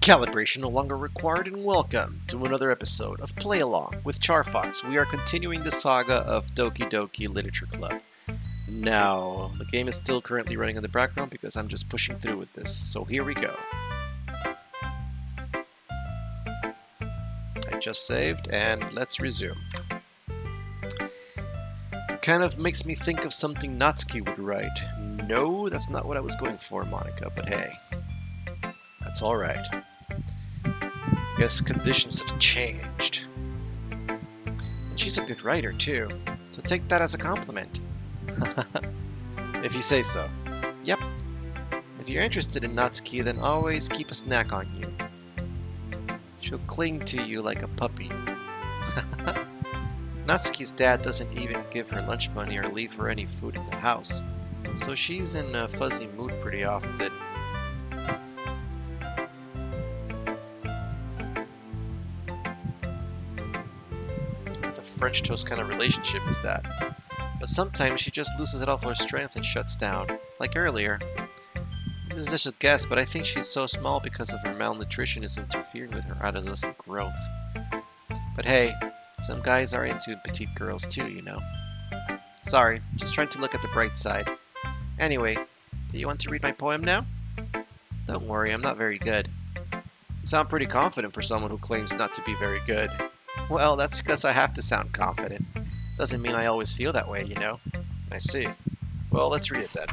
Calibration no longer required, and welcome to another episode of Play Along with CharFox. We are continuing the saga of Doki Doki Literature Club. Now, the game is still currently running in the background because I'm just pushing through with this, so here we go. I just saved, and let's resume. Kind of makes me think of something Natsuki would write. No, that's not what I was going for, Monica, but hey. That's alright. Guess conditions have changed. And she's a good writer, too. So take that as a compliment. If you say so. Yep. If you're interested in Natsuki, then always keep a snack on you. She'll cling to you like a puppy. Natsuki's dad doesn't even give her lunch money or leave her any food in the house. So she's in a fuzzy mood pretty often. French toast kind of relationship is that. But sometimes she just loses it all for her strength and shuts down. Like earlier. This is just a guess, but I think she's so small because of her malnutrition is interfering with her adolescent growth. But hey, some guys are into petite girls too, you know. Sorry, just trying to look at the bright side. Anyway, do you want to read my poem now? Don't worry, I'm not very good. You sound pretty confident for someone who claims not to be very good. Well, that's because I have to sound confident. Doesn't mean I always feel that way, you know? I see. Well, let's read it then.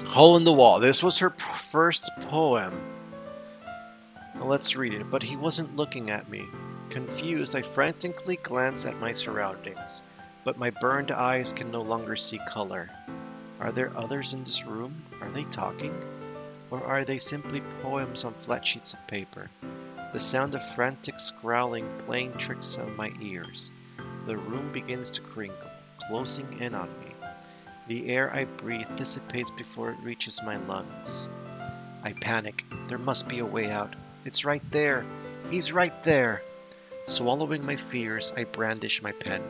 Hole in the Wall. This was her first poem. Well, let's read it. But he wasn't looking at me. Confused, I frantically glanced at my surroundings. But my burned eyes can no longer see color. Are there others in this room? Are they talking? Or are they simply poems on flat sheets of paper? The sound of frantic scrawling playing tricks on my ears. The room begins to crinkle, closing in on me. The air I breathe dissipates before it reaches my lungs. I panic. There must be a way out. It's right there. He's right there. Swallowing my fears, I brandish my pen.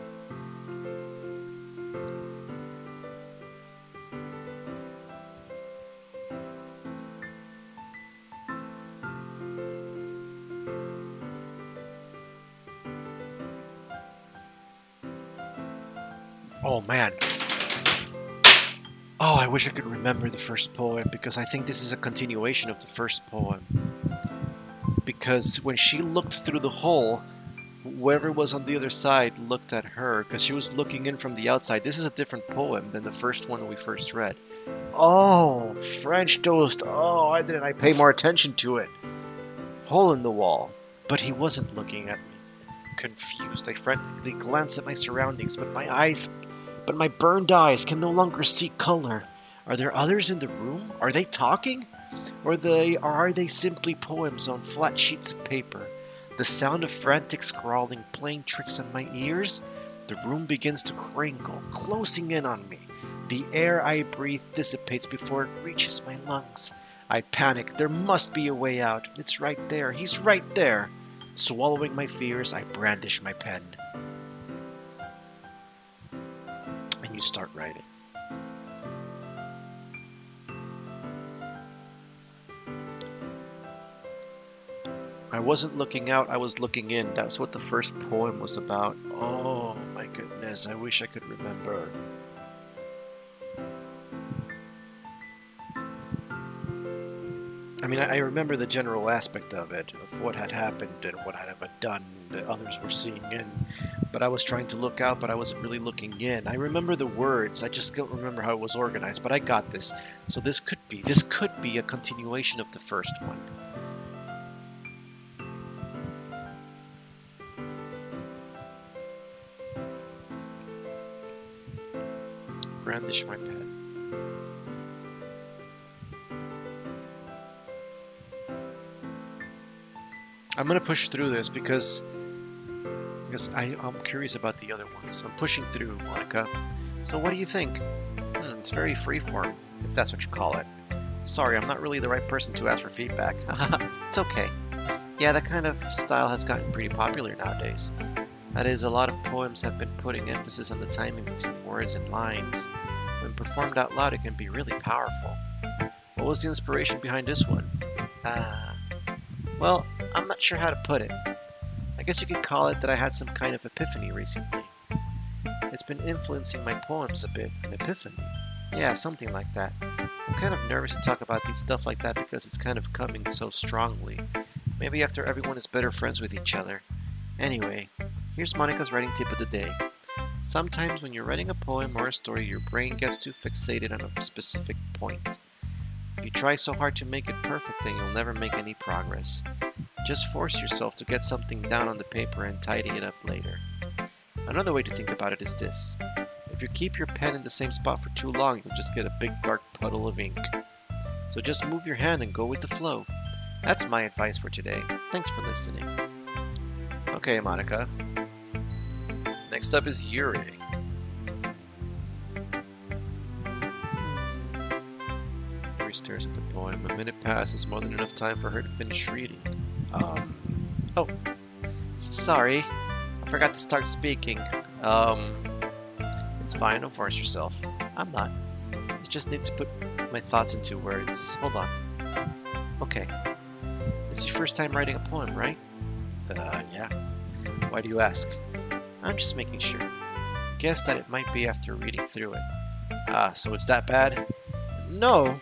Oh man. Oh, I wish I could remember the first poem, because I think this is a continuation of the first poem. Because when she looked through the hole, whoever was on the other side looked at her, because she was looking in from the outside. This is a different poem than the first one we first read. Oh, French toast. Oh, why didn't I pay more attention to it? Hole in the Wall. But he wasn't looking at me. Confused, I frantically glanced at my surroundings, but my burned eyes can no longer see color. Are there others in the room? Are they talking? Or are they simply poems on flat sheets of paper? The sound of frantic scrawling playing tricks on my ears? The room begins to crinkle, closing in on me. The air I breathe dissipates before it reaches my lungs. I panic. There must be a way out. It's right there. He's right there. Swallowing my fears, I brandish my pen. You start writing. I wasn't looking out, I was looking in. That's what the first poem was about. Oh my goodness, I wish I could remember. I mean, I remember the general aspect of it, of what had happened and what I had done that others were seeing in. But I was trying to look out, but I wasn't really looking in. I remember the words, I just don't remember how it was organized, but I got this. So this could be a continuation of the first one. Brandish my pen. I'm gonna push through this because I'm curious about the other ones. I'm pushing through, Monica. So what do you think? It's very freeform, if that's what you call it. Sorry, I'm not really the right person to ask for feedback. It's okay. Yeah, that kind of style has gotten pretty popular nowadays. That is, a lot of poems have been putting emphasis on the timing between words and lines. When performed out loud, it can be really powerful. What was the inspiration behind this one? Well, I'm not sure how to put it. I guess you could call it that I had some kind of epiphany recently. It's been influencing my poems a bit. An epiphany? Yeah, something like that. I'm kind of nervous to talk about these stuff like that because it's kind of coming so strongly. Maybe after everyone is better friends with each other. Anyway, here's Monica's writing tip of the day. Sometimes when you're writing a poem or a story, your brain gets too fixated on a specific point. If you try so hard to make it perfect, then you'll never make any progress. Just force yourself to get something down on the paper and tidy it up later. Another way to think about it is this. If you keep your pen in the same spot for too long, you'll just get a big dark puddle of ink. So just move your hand and go with the flow. That's my advice for today. Thanks for listening. Okay, Monica. Next up is Yuri. Yuri stares at the poem. A minute passes, more than enough time for her to finish reading. Oh, sorry. I forgot to start speaking. It's fine, don't force yourself. I'm not. I just need to put my thoughts into words. Hold on. Okay. It's your first time writing a poem, right? Yeah. Why do you ask? I'm just making sure. Guess that it might be after reading through it. Ah, so it's that bad? No!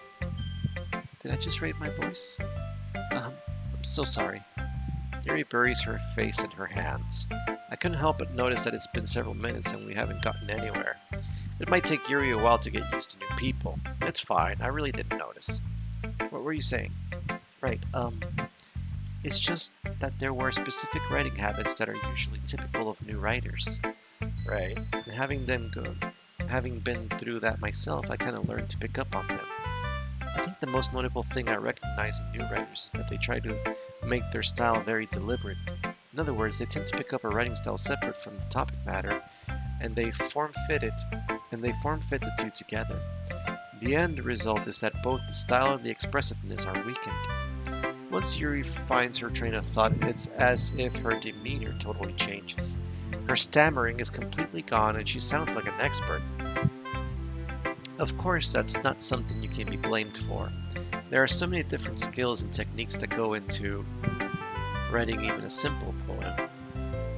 Did I just raise my voice? I'm so sorry. Yuri buries her face in her hands. I couldn't help but notice that it's been several minutes and we haven't gotten anywhere. It might take Yuri a while to get used to new people. It's fine, I really didn't notice. What were you saying? Right, it's just that there were specific writing habits that are usually typical of new writers. Right, and having been through that myself, I kind of learned to pick up on them. I think the most notable thing I recognize in new writers is that they try to make their style very deliberate. In other words, they tend to pick up a writing style separate from the topic matter, and they form-fit the two together. The end result is that both the style and the expressiveness are weakened. Once Yuri finds her train of thought, it's as if her demeanor totally changes. Her stammering is completely gone and she sounds like an expert. Of course, that's not something you can be blamed for. There are so many different skills and techniques that go into writing even a simple poem.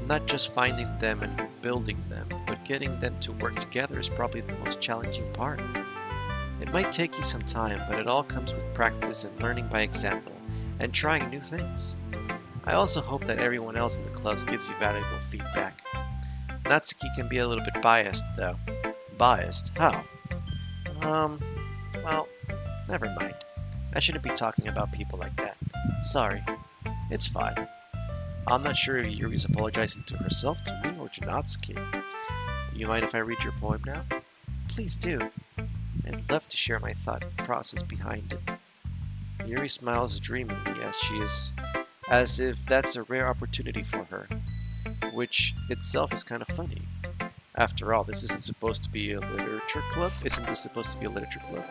Not just finding them and building them, but getting them to work together is probably the most challenging part. It might take you some time, but it all comes with practice and learning by example, and trying new things. I also hope that everyone else in the clubs gives you valuable feedback. Natsuki can be a little bit biased, though. Biased? How? Well, never mind. I shouldn't be talking about people like that. Sorry. It's fine. I'm not sure if Yuri's apologizing to herself, to me, or to Natsuki. Do you mind if I read your poem now? Please do. I'd love to share my thought process behind it. Yuri smiles dreamily as if that's a rare opportunity for her, which itself is kind of funny. After all, this isn't supposed to be a literature club? Isn't this supposed to be a literature club?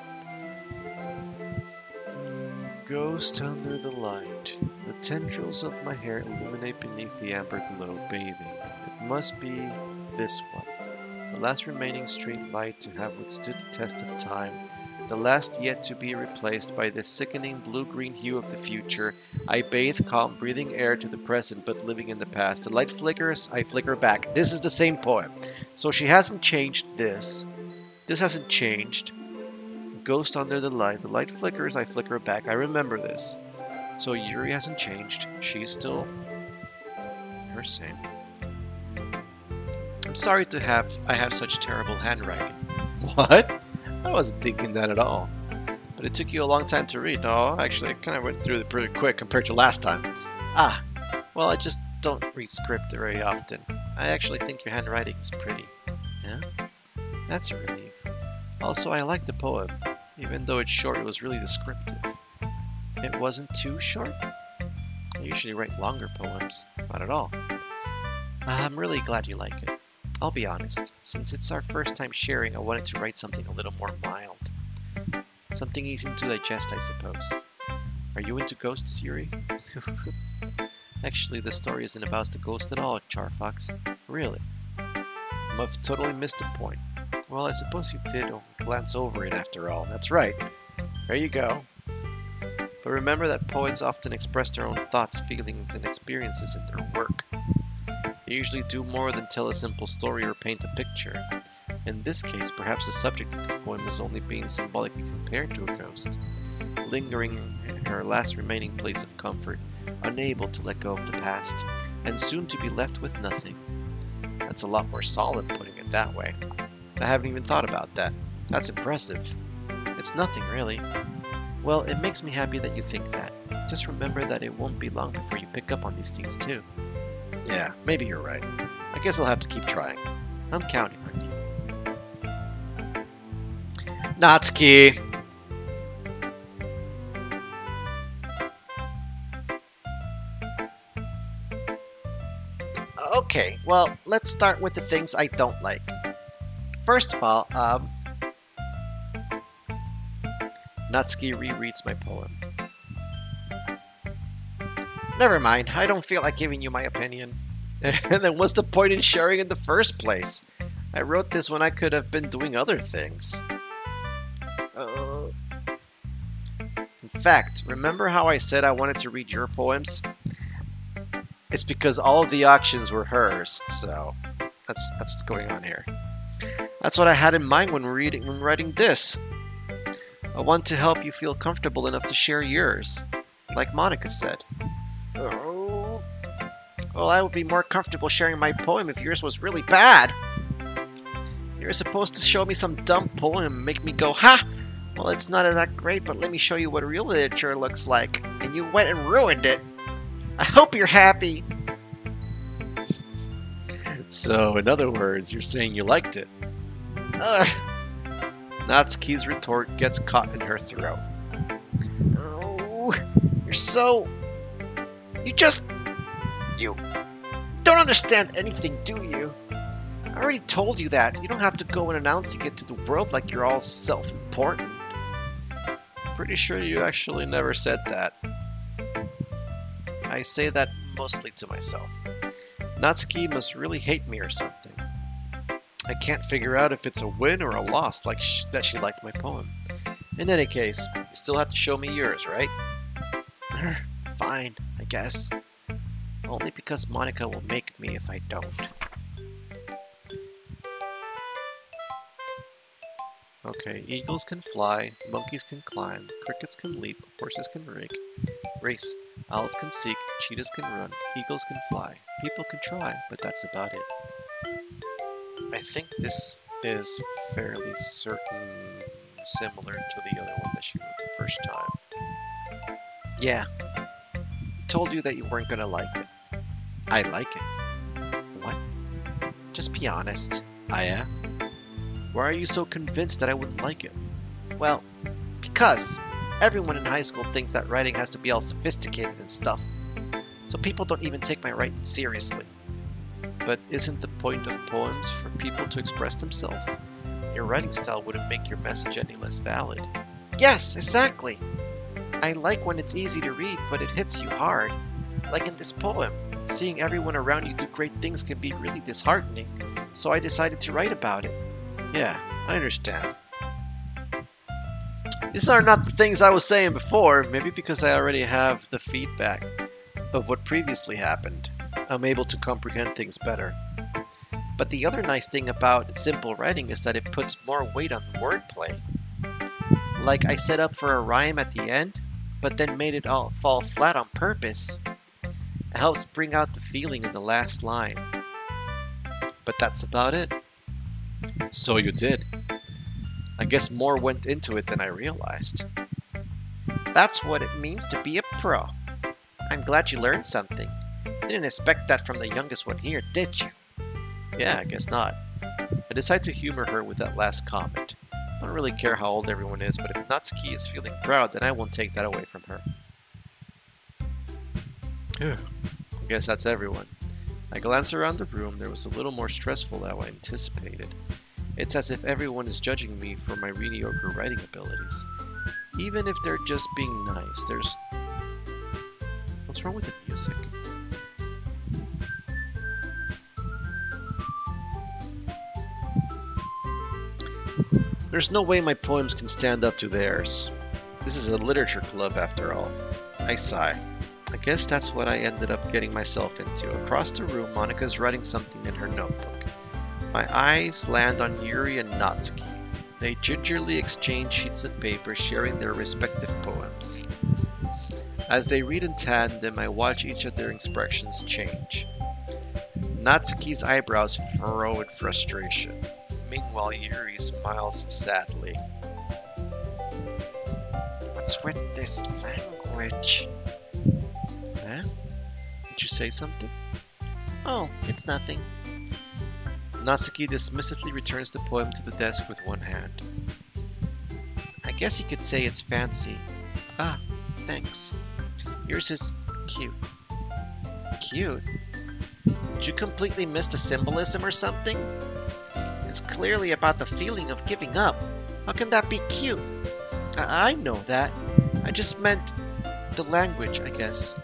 Ghost under the light. The tendrils of my hair illuminate beneath the amber glow, bathing. It must be this one. The last remaining street light to have withstood the test of time. The last yet to be replaced by the sickening blue-green hue of the future. I bathe calm, breathing air to the present, but living in the past. The light flickers, I flicker back. This is the same poem. So she hasn't changed this. This hasn't changed. Ghost under the light flickers, I flicker back. I remember this. So Yuri hasn't changed. She's still her same. I'm sorry I have such terrible handwriting. What? I wasn't thinking that at all. But it took you a long time to read. No, actually, I kind of went through it pretty quick compared to last time. Ah, well, I just don't read script very often. I actually think your handwriting is pretty. Yeah? That's a relief. Also, I like the poem. Even though it's short, it was really descriptive. It wasn't too short? usually write longer poems. Not at all. I'm really glad you like it. I'll be honest, since it's our first time sharing, I wanted to write something a little more mild. Something easy to digest, I suppose. Are you into ghosts, Yuri? Actually, the story isn't about the ghost at all, CharFox. Really? I must have totally missed the point. Well, I suppose you did only glance over it after all. That's right. There you go. But remember that poets often express their own thoughts, feelings, and experiences in their work. They usually do more than tell a simple story or paint a picture. In this case, perhaps the subject of the poem is only being symbolically compared to a ghost, lingering in her last remaining place of comfort, unable to let go of the past, and soon to be left with nothing. That's a lot more solid putting it that way. I haven't even thought about that. That's impressive. It's nothing, really. Well, it makes me happy that you think that. Just remember that it won't be long before you pick up on these things, too. Yeah, maybe you're right. I guess I'll have to keep trying. I'm counting on you. Natsuki! Okay, well, let's start with the things I don't like. First of all, Natsuki rereads my poem. Never mind, I don't feel like giving you my opinion. And then what's the point in sharing in the first place? I wrote this when I could have been doing other things. In fact, remember how I said I wanted to read your poems? It's because all of the auctions were hers, so that's what's going on here. That's what I had in mind when writing this. I want to help you feel comfortable enough to share yours, like Monica said. Oh. Well, I would be more comfortable sharing my poem if yours was really bad. You're supposed to show me some dumb poem and make me go, ha! Well, it's not that great, but let me show you what real literature looks like. And you went and ruined it. I hope you're happy. So, in other words, you're saying you liked it. Ugh. Natsuki's retort gets caught in her throat. Oh, you're so... You don't understand anything, do you? I already told you that. You don't have to go and announcing it to the world like you're all self-important. I'm pretty sure you actually never said that. I say that mostly to myself. Natsuki must really hate me or something. I can't figure out if it's a win or a loss that she liked my poem. In any case, you still have to show me yours, right? Fine, I guess. Only because Monica will make me if I don't. Okay, eagles can fly, monkeys can climb, crickets can leap, horses can race, owls can seek, cheetahs can run, eagles can fly, people can try, but that's about it. I think this is fairly certain similar to the other one that she wrote the first time. Yeah. Told you that you weren't gonna like it. I like it. What? Just be honest. I am? Why are you so convinced that I wouldn't like it? Well, because everyone in high school thinks that writing has to be all sophisticated and stuff. So people don't even take my writing seriously. But isn't the point of poems for people to express themselves? Your writing style wouldn't make your message any less valid. Yes, exactly. I like when it's easy to read, but it hits you hard. Like in this poem, seeing everyone around you do great things can be really disheartening, so I decided to write about it. Yeah, I understand. These are not the things I was saying before, maybe because I already have the feedback of what previously happened. I'm able to comprehend things better. But the other nice thing about simple writing is that it puts more weight on wordplay. Like I set up for a rhyme at the end, but then made it all fall flat on purpose. It helps bring out the feeling in the last line. But that's about it. So you did. I guess more went into it than I realized. That's what it means to be a pro. I'm glad you learned something. Didn't expect that from the youngest one here, did you? Yeah, I guess not. I decided to humor her with that last comment. I don't really care how old everyone is, but if Natsuki is feeling proud, then I won't take that away from her. I guess that's everyone. I glance around the room. There was a little more stressful than I anticipated. It's as if everyone is judging me for my mediocre writing abilities. Even if they're just being nice, there's... What's wrong with the music? There's no way my poems can stand up to theirs. This is a literature club after all. I sigh. I guess that's what I ended up getting myself into. Across the room, Monika's writing something in her notebook. My eyes land on Yuri and Natsuki. They gingerly exchange sheets of paper, sharing their respective poems. As they read in tandem, I watch each of their expressions change. Natsuki's eyebrows furrow in frustration. Meanwhile, Yuri smiles sadly. What's with this language? Huh? Did you say something? Oh, it's nothing. Natsuki dismissively returns the poem to the desk with one hand. I guess you could say it's fancy. Ah, thanks. Yours is cute. Cute? Did you completely miss the symbolism or something? It's clearly about the feeling of giving up. How can that be cute? I know that. I just meant the language, I guess.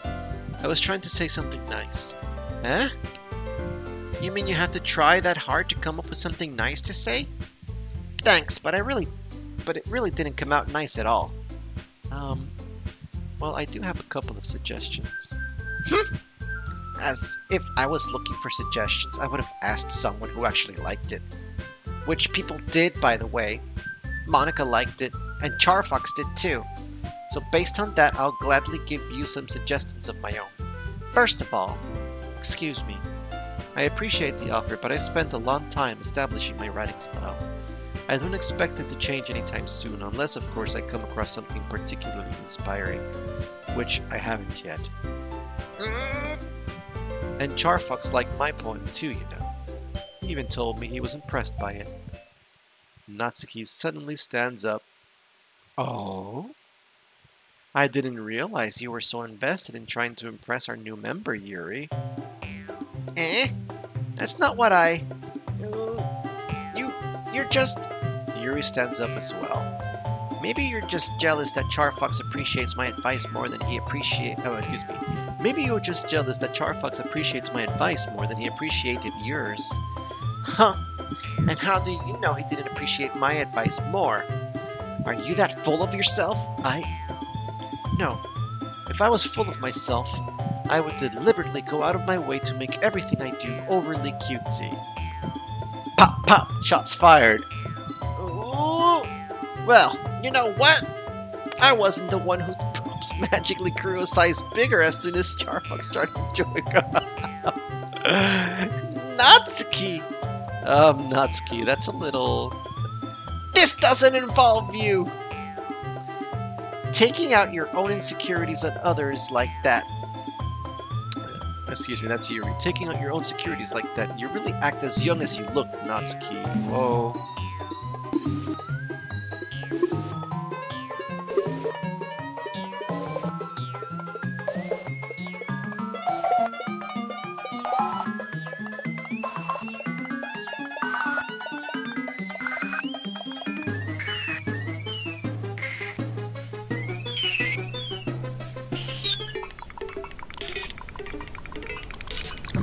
I was trying to say something nice. Huh? You mean you have to try that hard to come up with something nice to say? Thanks, but it really didn't come out nice at all. Well, I do have a couple of suggestions. As if I was looking for suggestions, I would have asked someone who actually liked it. Which people did, by the way. Monika liked it, and CharFox did too. So based on that, I'll gladly give you some suggestions of my own. First of all, excuse me. I appreciate the offer, but I spent a long time establishing my writing style. I don't expect it to change anytime soon, unless of course I come across something particularly inspiring, which I haven't yet. And CharFox liked my poem too, you know. He even told me he was impressed by it. Natsuki suddenly stands up. Oh? I didn't realize you were so invested in trying to impress our new member, Yuri. That's not what I... You're just... Yuri stands up as well. Maybe you're just jealous that CharFox appreciates my advice more than he Maybe you're just jealous that CharFox appreciates my advice more than he appreciated yours. Huh? And how do you know he didn't appreciate my advice more? Are you that full of yourself? No. If I was full of myself, I would deliberately go out of my way to make everything I do overly cutesy. Pop, pop! Shots fired! Ooh. Well, you know what? I wasn't the one whose props magically grew a size bigger as soon as CharFox started joining up. Natsuki! Natsuki, that's a little... This doesn't involve you! Taking out your own insecurities on others like that. Excuse me, that's Yuri. Taking out your own insecurities like that. You really act as young as you look, Natsuki. Whoa.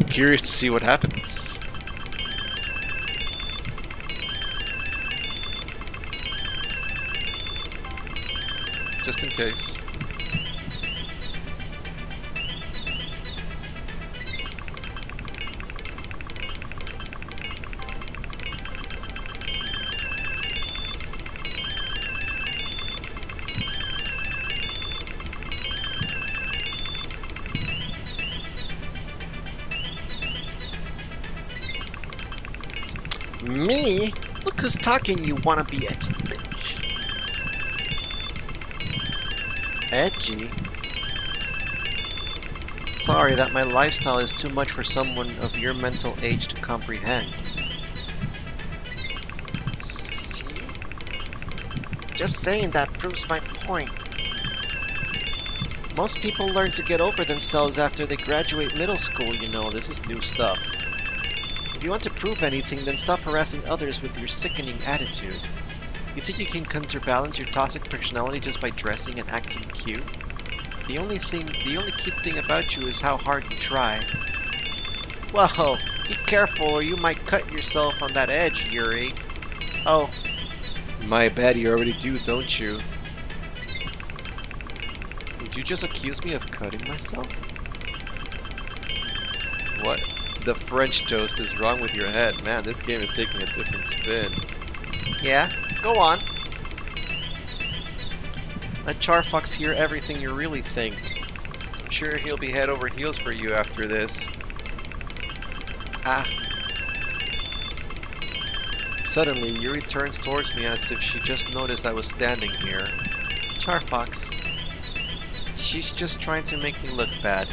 Curious to see what happens. Just in case. Me? Look who's talking, you wanna be edgy bitch. Edgy? Sorry that my lifestyle is too much for someone of your mental age to comprehend. See? Just saying that proves my point. Most people learn to get over themselves after they graduate middle school, you know. This is new stuff. If you want to prove anything, then stop harassing others with your sickening attitude. You think you can counterbalance your toxic personality just by dressing and acting cute? The only cute thing about you is how hard you try. Whoa, be careful or you might cut yourself on that edge, Yuri. Oh, my bad, you already do, don't you? Did you just accuse me of cutting myself? What the French toast is wrong with your head? Man, this game is taking a different spin. Yeah, go on. Let CharFox hear everything you really think. I'm sure he'll be head over heels for you after this. Ah. Suddenly, Yuri turns towards me as if she just noticed I was standing here. CharFox. She's just trying to make me look bad.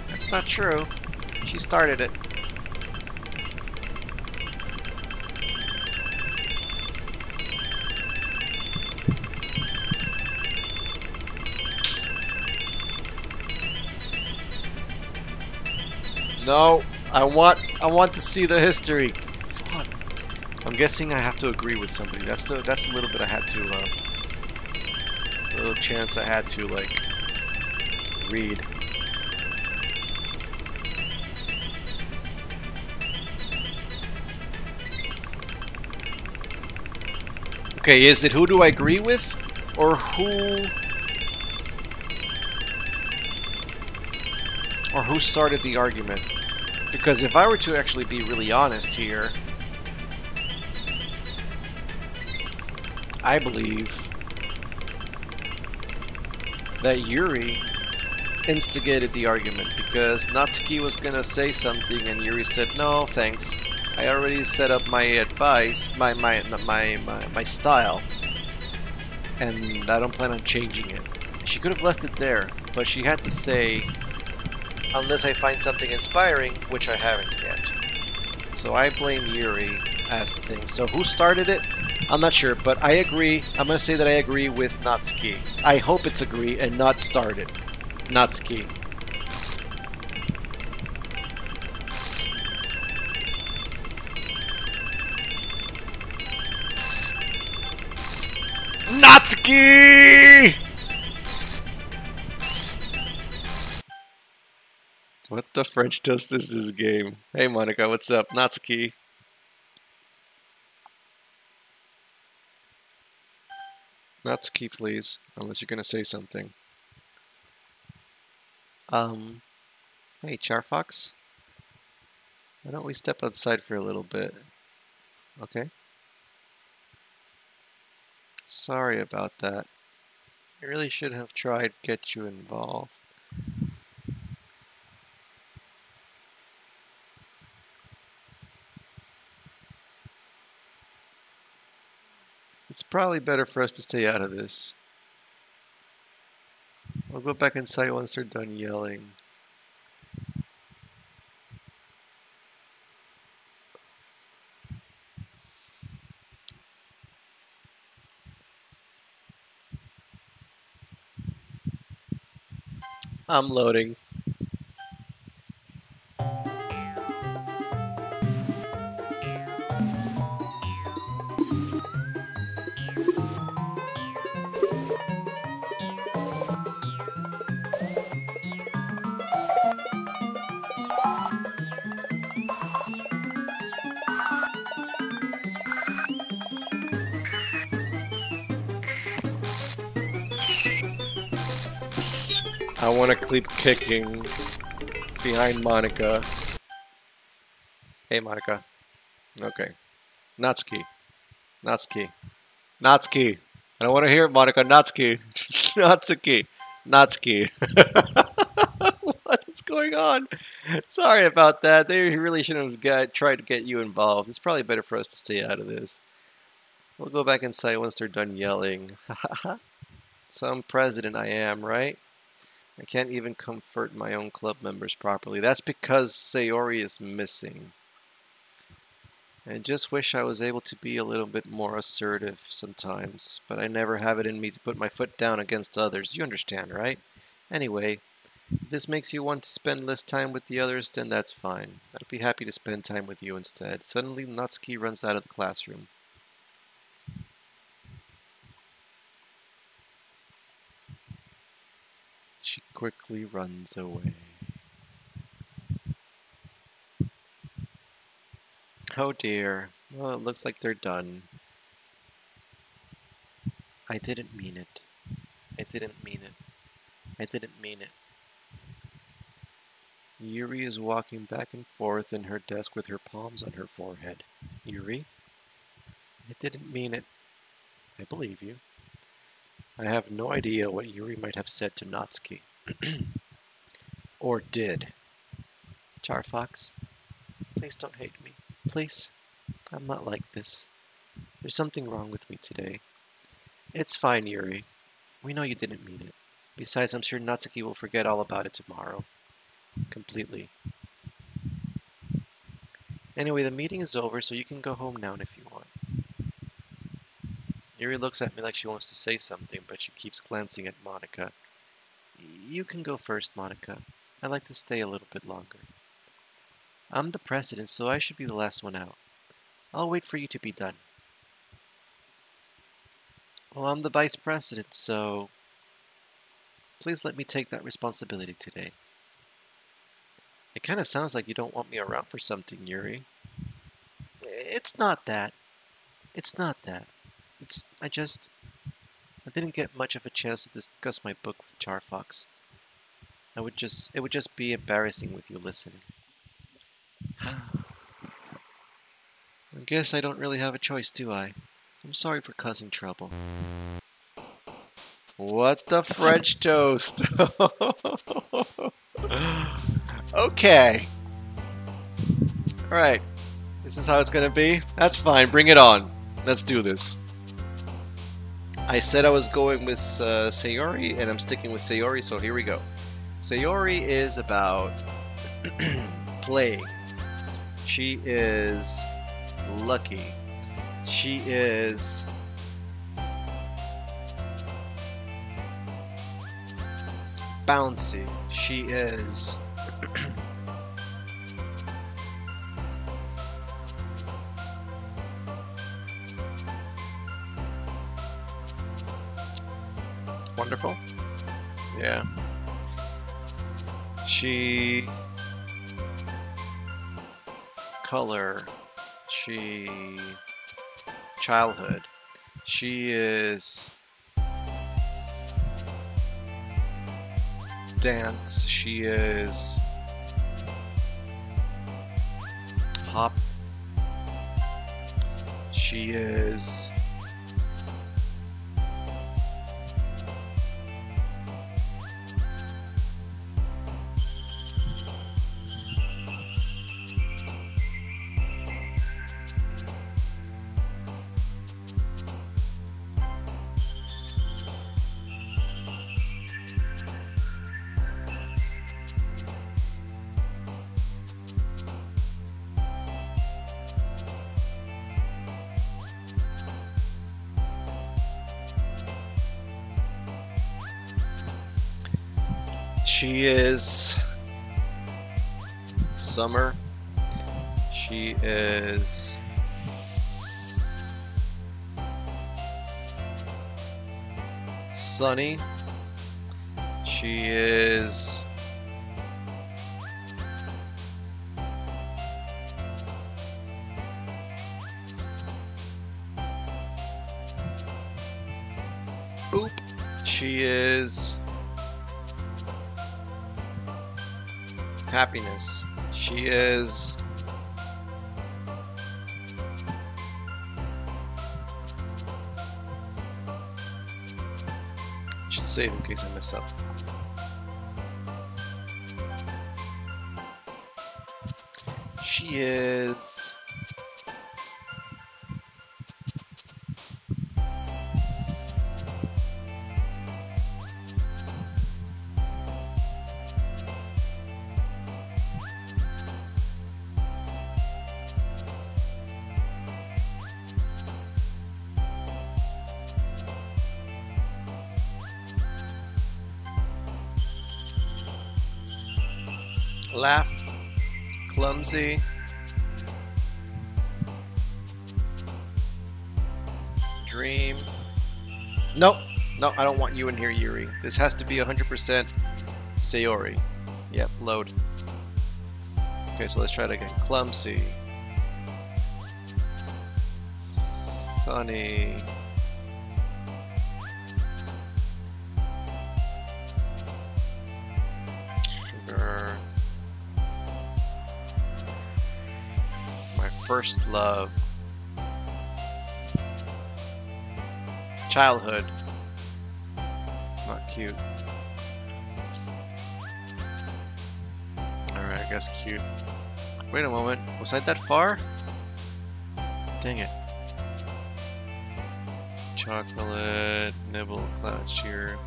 That's not true. She started it. No, I want to see the history. Fuck. I'm guessing I have to agree with somebody. That's a little bit I had to a little chance I had to like read. Okay, is it who do I agree with or who started the argument? Because if I were to actually be really honest here, I believe that Yuri instigated the argument because Natsuki was gonna say something and Yuri said, no, thanks. I already set up my advice, my style, and I don't plan on changing it. She could have left it there, but she had to say, unless I find something inspiring, which I haven't yet. So I blame Yuri as the thing. So who started it? I'm not sure, but I agree. I'm going to say that I agree with Natsuki. I hope it's agree and not started. Natsuki. Natsuki! What the French toast is this game? Hey Monica, what's up? Natsuki. Natsuki, please. Unless you're gonna say something. Hey CharFox. Why don't we step outside for a little bit? Okay? Sorry about that. I really should have tried to get you involved. It's probably better for us to stay out of this. I'll go back inside once they're done yelling. I'm loading. I want to keep kicking behind Monica. Hey, Monica. Okay. Natsuki. Natsuki. Natsuki. I don't want to hear it, Monica. Natsuki. Natsuki. Natsuki. What is going on? Sorry about that. They really shouldn't have tried to get you involved. It's probably better for us to stay out of this. We'll go back inside once they're done yelling. Some president I am, right? I can't even comfort my own club members properly. That's because Sayori is missing. I just wish I was able to be a little bit more assertive sometimes, but I never have it in me to put my foot down against others. You understand, right? Anyway, if this makes you want to spend less time with the others, then that's fine. I'd be happy to spend time with you instead. Suddenly, Natsuki runs out of the classroom. She quickly runs away. Oh dear. Well, it looks like they're done. I didn't mean it. I didn't mean it. I didn't mean it. Yuri is walking back and forth in her desk with her palms on her forehead. Yuri? I didn't mean it. I believe you. I have no idea what Yuri might have said to Natsuki. Or did. CharFox, please don't hate me. Please. I'm not like this. There's something wrong with me today. It's fine, Yuri. We know you didn't mean it. Besides, I'm sure Natsuki will forget all about it tomorrow. Completely. Anyway, the meeting is over, so you can go home now if you want. Yuri looks at me like she wants to say something, but she keeps glancing at Monica. You can go first, Monica. I'd like to stay a little bit longer. I'm the president, so I should be the last one out. I'll wait for you to be done. Well, I'm the vice president, so please let me take that responsibility today. It kind of sounds like you don't want me around for something, Yuri. It's not that. It's not that. I didn't get much of a chance to discuss my book with CharFox. It would just be embarrassing with you listening. I guess I don't really have a choice, do I? I'm sorry for causing trouble. What the French toast? Okay. Alright. This is how it's gonna be? That's fine, bring it on. Let's do this. I said I was going with Sayori, and I'm sticking with Sayori, so here we go. Sayori is about playing. She is lucky. She is bouncy. She is wonderful. Yeah. She color. She childhood. She is dance. She is hop. She is summer. She is sunny. She is boop. She is happiness. She is should save in case I mess up. She is Laugh. Clumsy. Dream. Nope. No, I don't want you in here, Yuri. This has to be 100% Sayori. Yep, load. Okay, so let's try it again. Clumsy. Sunny. Sugar. My first love. Childhood. Not cute. Alright, I guess cute. Wait a moment. Was I that far? Dang it. Chocolate. Nibble. Cloud cheer.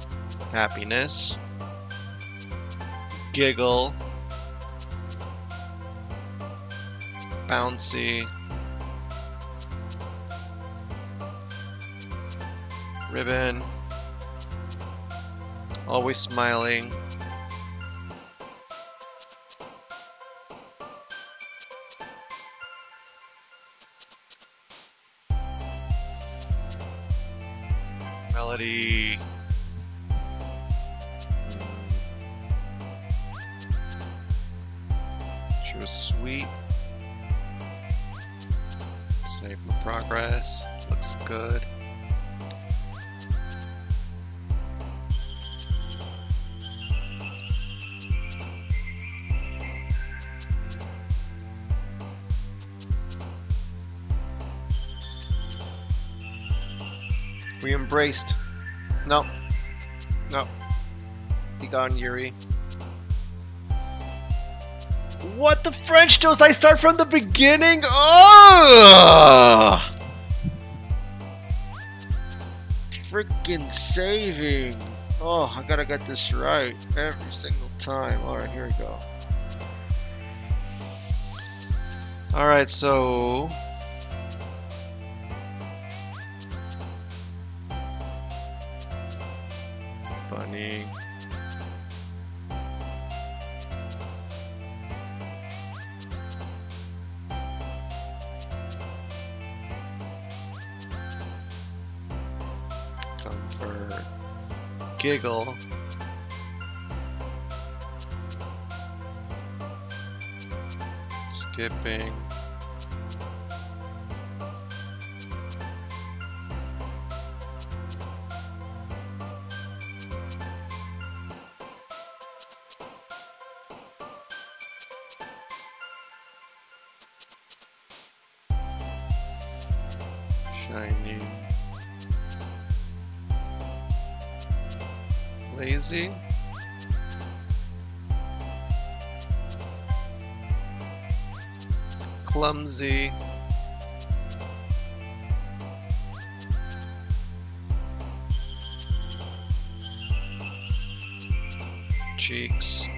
Happiness. Giggle. Bouncy. Ribbon. Always smiling. Melody. She was sweet. Save my progress. Looks good. We embraced. No. No. Be gone, Yuri. What the French toast? I start from the beginning? Oh! Freaking saving. Oh, I gotta get this right every single time. Alright, here we go. Alright, so... Funny. Comfort. Giggle. Skipping. Shiny. Lazy. Clumsy. Cheeks.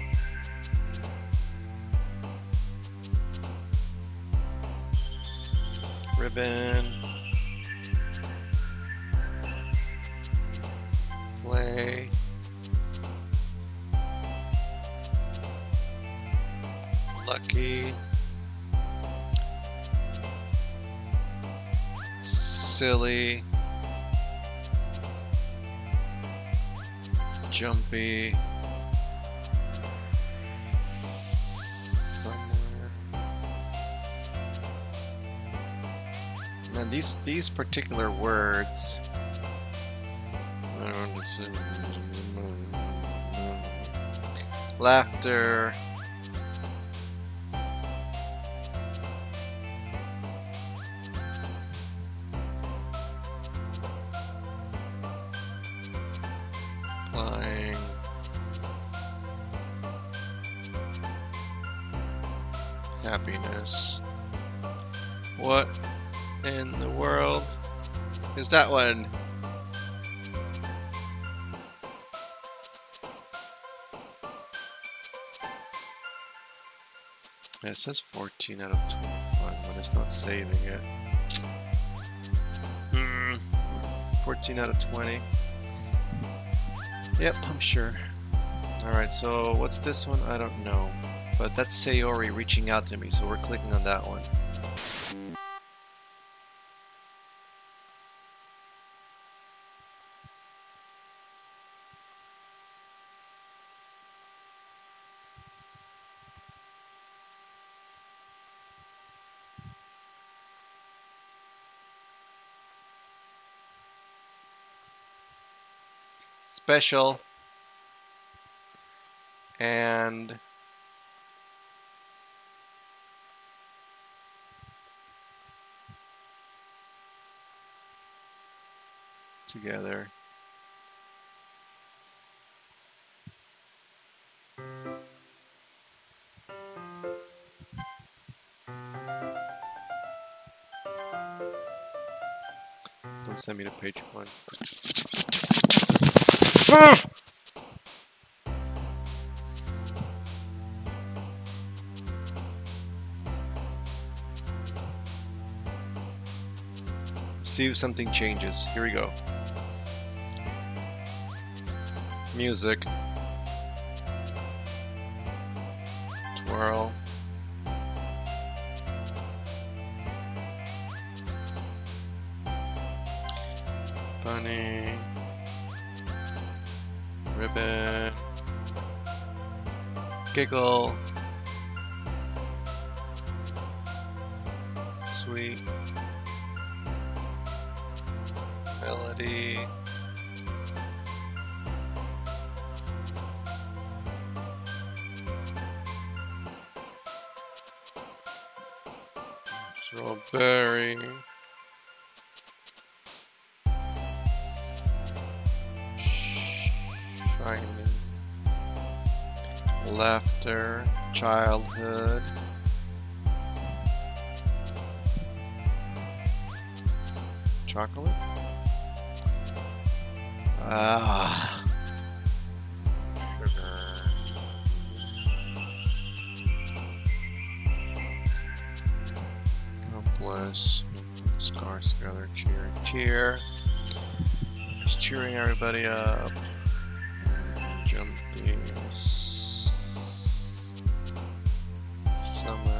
Ribbon. Play. Lucky. Silly. Jumpy. Man, these particular words. I don't understand. Laughter. Flying. Happiness. What in the world is that one? Yeah, it says 14 out of 25 when it's not saving it. 14 out of 20. Yep, I'm sure. Alright, so what's this one? I don't know. But that's Sayori reaching out to me, so we're clicking on that one. Special. And together. Don't send me to page 1. See if something changes. Here we go. Music. Twirl. Bunny. Ribbon. Giggle. Sweet. Melody. Strawberry. Shining. Laughter. Childhood. Chocolate. Ah. Sugar. Helpless. Scars together. Cheer. Cheer. Just cheering everybody up. Jumping. Summer.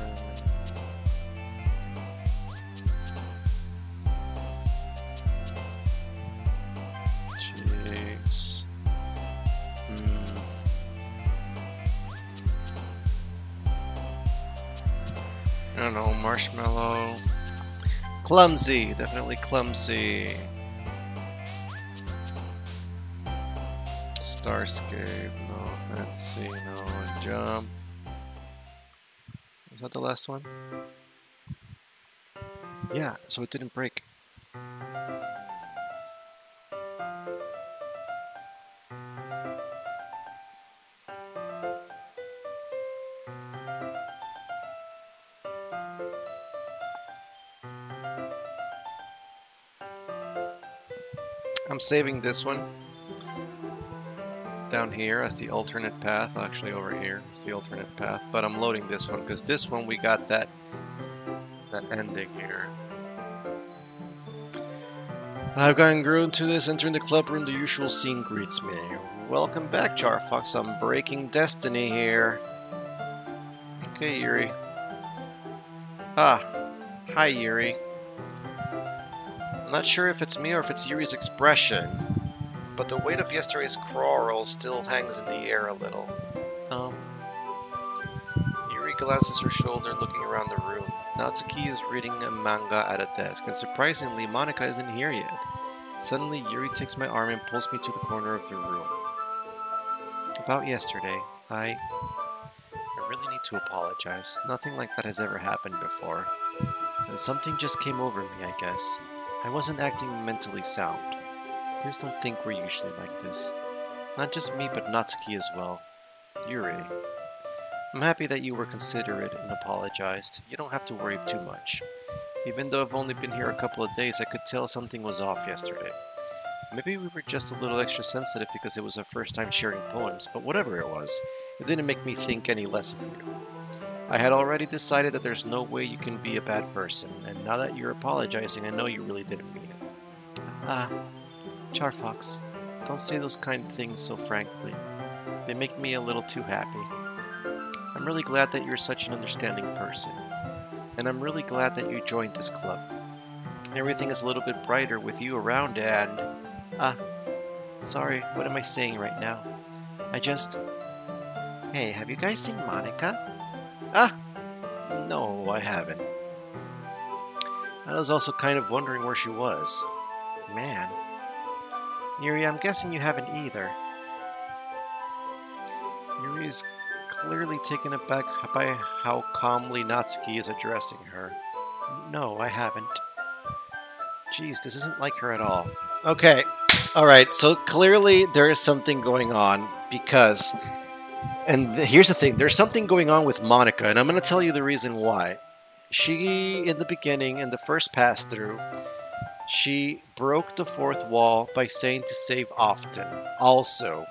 I don't know, marshmallow. Clumsy, definitely clumsy. Starscape, no. Fantasy, no. Jump. Is that the last one? Yeah, so it didn't break. I'm saving this one down here as the alternate path. Actually, over here is the alternate path, but I'm loading this one because this one we got that ending here. I've gotten groomed to this. Entering the club room, the usual scene greets me. Welcome back, CharFox. I'm breaking destiny here. Okay, Yuri. Ah, hi, Yuri. I'm not sure if it's me or if it's Yuri's expression, but the weight of yesterday's quarrel still hangs in the air a little. Yuri glances her shoulder, looking around the room. Natsuki is reading a manga at a desk, and surprisingly, Monika isn't here yet. Suddenly, Yuri takes my arm and pulls me to the corner of the room. About yesterday, I really need to apologize. Nothing like that has ever happened before. And something just came over me, I guess. I wasn't acting mentally sound. Please don't think we're usually like this. Not just me, but Natsuki as well. Yuri. I'm happy that you were considerate and apologized. You don't have to worry too much. Even though I've only been here a couple of days, I could tell something was off yesterday. Maybe we were just a little extra sensitive because it was our first time sharing poems, but whatever it was, it didn't make me think any less of you. I had already decided that there's no way you can be a bad person, and now that you're apologizing, I know you really didn't mean it. Ah, CharFox, don't say those kind of things so frankly. They make me a little too happy. I'm really glad that you're such an understanding person. And I'm really glad that you joined this club. Everything is a little bit brighter with you around and... sorry, what am I saying right now? I just... Hey, have you guys seen Monica? No, I haven't. I was also kind of wondering where she was. Man. Yuri, I'm guessing you haven't either. Yuri is clearly taken aback by how calmly Natsuki is addressing her. No, I haven't. Jeez, this isn't like her at all. Okay, alright, so clearly there is something going on because... And here's the thing, there's something going on with Monica, and I'm going to tell you the reason why. She, in the beginning, in the first pass-through, she broke the fourth wall by saying to save often. Also,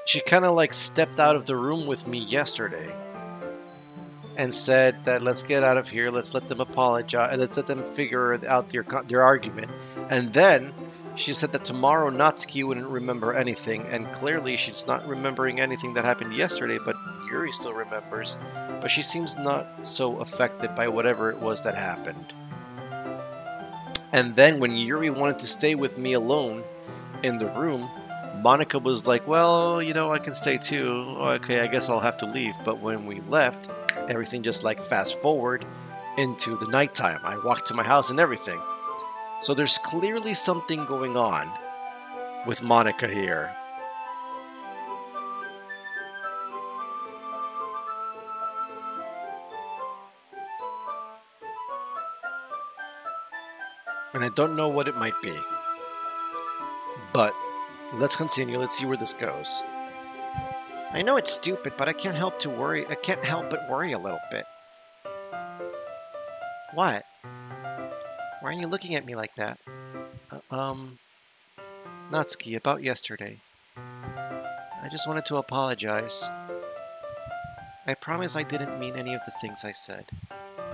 she kind of like stepped out of the room with me yesterday and said that let's get out of here, let's let them apologize, let's let them figure out their argument. And then she said that tomorrow Natsuki wouldn't remember anything, and clearly she's not remembering anything that happened yesterday, but Yuri still remembers. But she seems not so affected by whatever it was that happened. And then when Yuri wanted to stay with me alone in the room, Monica was like, well, you know, I can stay too. Okay, I guess I'll have to leave. But when we left, everything just like fast forward into the nighttime. I walked to my house and everything. So there's clearly something going on with Monica here. And I don't know what it might be. But let's continue. Let's see where this goes. I know it's stupid, but I can't help to worry. I can't help but worry a little bit. What? Why are you looking at me like that? Natsuki, about yesterday. I just wanted to apologize. I promise I didn't mean any of the things I said.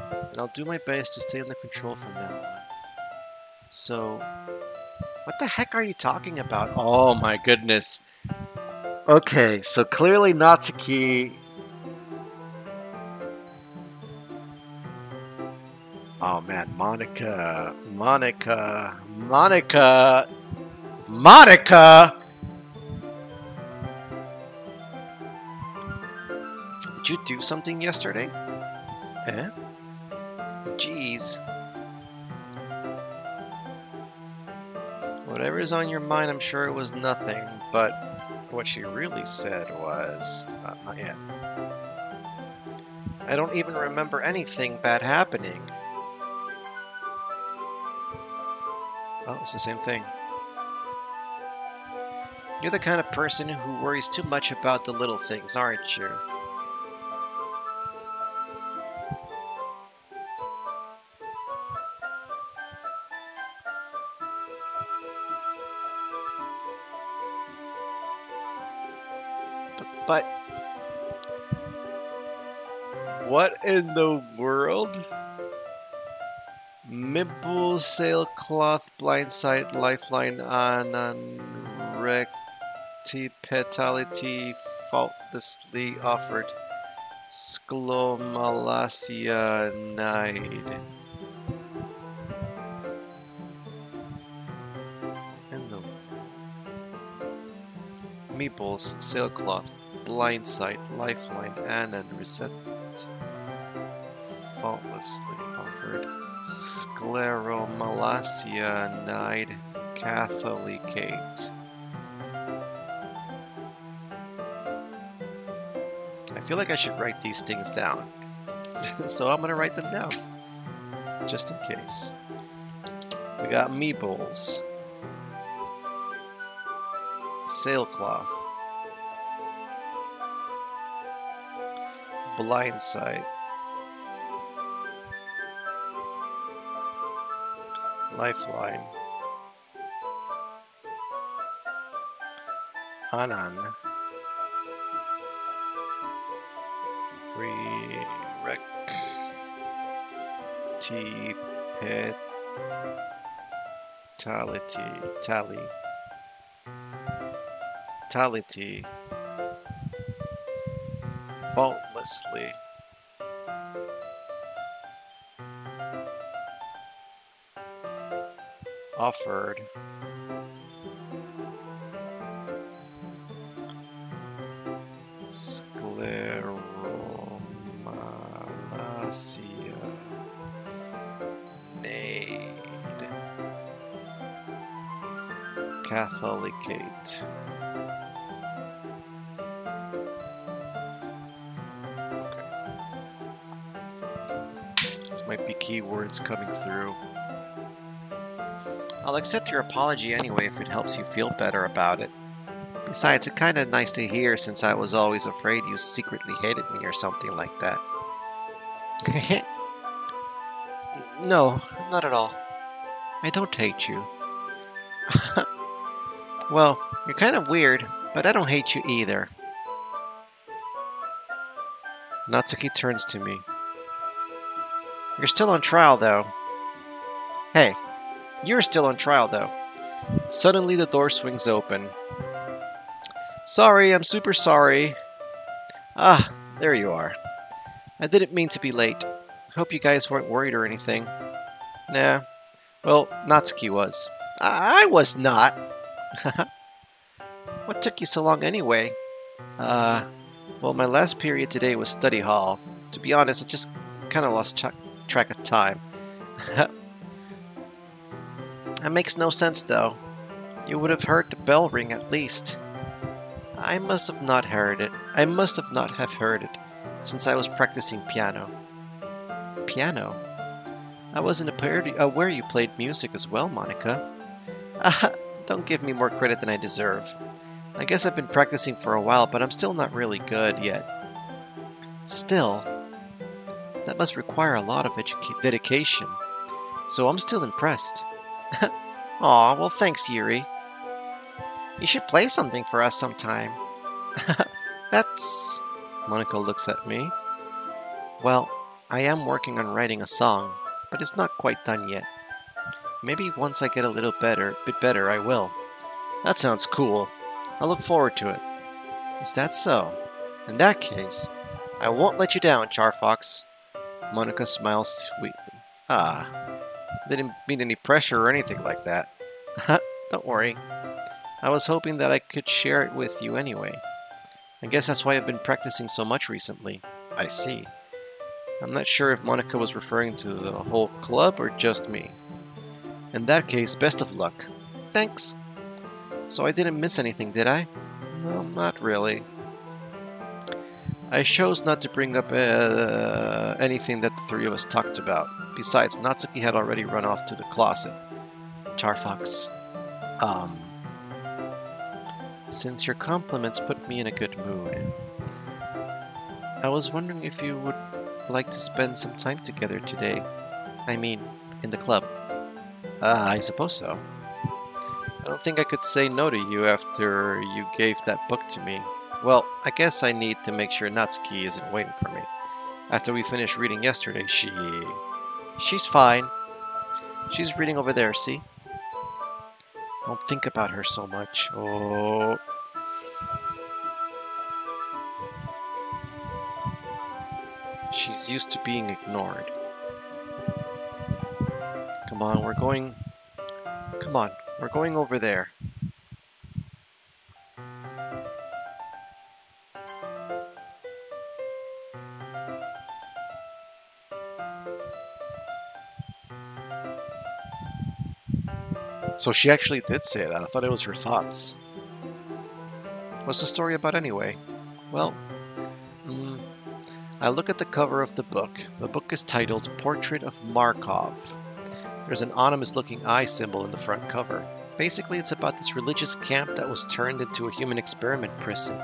And I'll do my best to stay under control from now on. So, what the heck are you talking about? Oh my goodness. Okay, so clearly Natsuki... Oh man, Monica... Did you do something yesterday? Eh? Jeez. Whatever is on your mind, I'm sure it was nothing, but what she really said was... not yet. I don't even remember anything bad happening. Oh, it's the same thing. You're the kind of person who worries too much about the little things, aren't you? But what in the world? Mibble, sailcloth, blindside, lifeline, anan, rectipetality, faultlessly offered, sclomalacia, nide. Meeples, sailcloth, blindside, lifeline, anan, reset, faultlessly offered, scleromalacia, nide, catholicate. I feel like I should write these things down. So I'm gonna write them down. Just in case. We got meeples. Sailcloth. Blindside. Lifeline. Anan. Rectipetality. Tally. Fatality. Faultlessly. Offered. Scleromalacia. Nade. Catholicate. This might be keywords coming through. I'll accept your apology anyway if it helps you feel better about it. Besides, it's kinda nice to hear since I was always afraid you secretly hated me or something like that. No, not at all. I don't hate you. Well, you're kind of weird, but I don't hate you either. Natsuki turns to me. You're still on trial, though. Hey, you're still on trial, though. Suddenly the door swings open. Sorry, I'm super sorry. Ah, there you are. I didn't mean to be late. Hope you guys weren't worried or anything. Nah. Well, Natsuki was. I was not. What took you so long anyway? Well, my last period today was study hall. To be honest, I just kind of lost track of time. That makes no sense, though. You would have heard the bell ring at least. I must have not heard it. I must have not have heard it, since I was practicing piano. Piano? I wasn't aware you played music as well, Monica. Don't give me more credit than I deserve. I guess I've been practicing for a while, but I'm still not really good yet. Still, that must require a lot of dedication, so I'm still impressed. Aw, well thanks, Yuri. You should play something for us sometime. That's... Monica looks at me. Well, I am working on writing a song, but it's not quite done yet. Maybe once I get a little bit better, I will. That sounds cool. I look forward to it. Is that so? In that case, I won't let you down, CharFox. Monica smiles sweetly. Ah, didn't mean any pressure or anything like that. Don't worry. I was hoping that I could share it with you anyway. I guess that's why I've been practicing so much recently. I see. I'm not sure if Monica was referring to the whole club or just me. In that case, best of luck. Thanks. So I didn't miss anything, did I? No, not really. I chose not to bring up anything that the three of us talked about. Besides, Natsuki had already run off to the closet. CharFox. Since your compliments put me in a good mood, I was wondering if you would like to spend some time together today. I mean, in the club. I suppose so. I don't think I could say no to you after you gave that book to me. Well, I guess I need to make sure Natsuki isn't waiting for me. After we finished reading yesterday, she's fine. She's reading over there, see? Don't think about her so much. Oh. She's used to being ignored. Come on, we're going over there. So she actually did say that. I thought it was her thoughts. What's the story about anyway? Well, I look at the cover of the book. The book is titled Portrait of Markov. There's an ominous-looking eye symbol in the front cover. Basically, it's about this religious camp that was turned into a human experiment prison.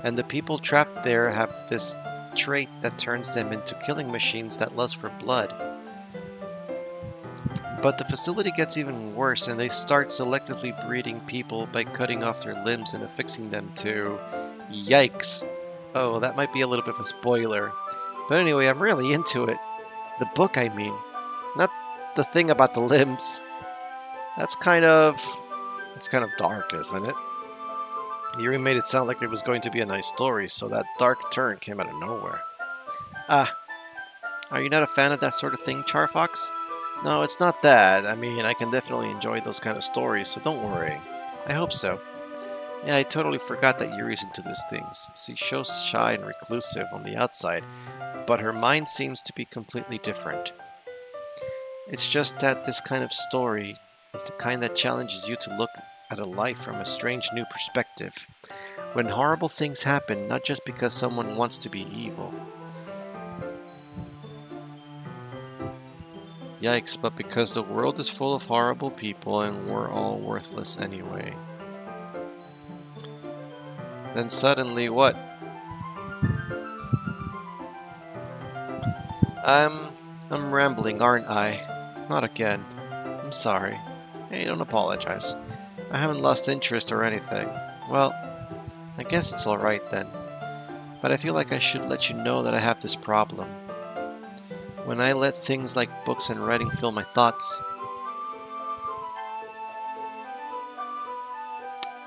And the people trapped there have this trait that turns them into killing machines that lust for blood. But the facility gets even worse, and they start selectively breeding people by cutting off their limbs and affixing them to... Yikes! Oh, that might be a little bit of a spoiler. But anyway, I'm really into it. The book, I mean. Not the thing about the limbs. It's kind of dark, isn't it? Yuri made it sound like it was going to be a nice story, so that dark turn came out of nowhere. Ah, are you not a fan of that sort of thing, CharFox? No, it's not that. I mean, I can definitely enjoy those kind of stories, so don't worry. I hope so. Yeah, I totally forgot that Yuri's into these things. She shows shy and reclusive on the outside, but her mind seems to be completely different. It's just that this kind of story is the kind that challenges you to look at a life from a strange new perspective. When horrible things happen, not just because someone wants to be evil. Yikes, but because the world is full of horrible people and we're all worthless anyway. Then suddenly what? I'm rambling, aren't I? Not again. I'm sorry. Hey, don't apologize. I haven't lost interest or anything. Well, I guess it's alright then. But I feel like I should let you know that I have this problem. When I let things like books and writing fill my thoughts...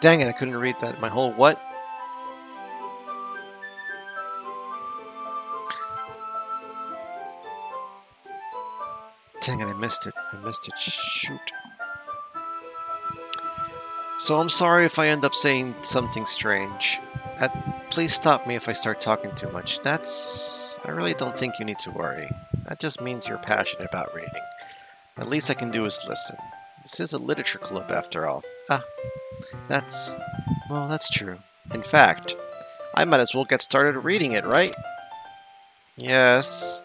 Dang it, I couldn't read that. My whole what? Dang it, I missed it. Shoot. So I'm sorry if I end up saying something strange. Please stop me if I start talking too much. I really don't think you need to worry. That just means you're passionate about reading. The least I can do is listen. This is a literature club after all. That's true. In fact, I might as well get started reading it, right? Yes.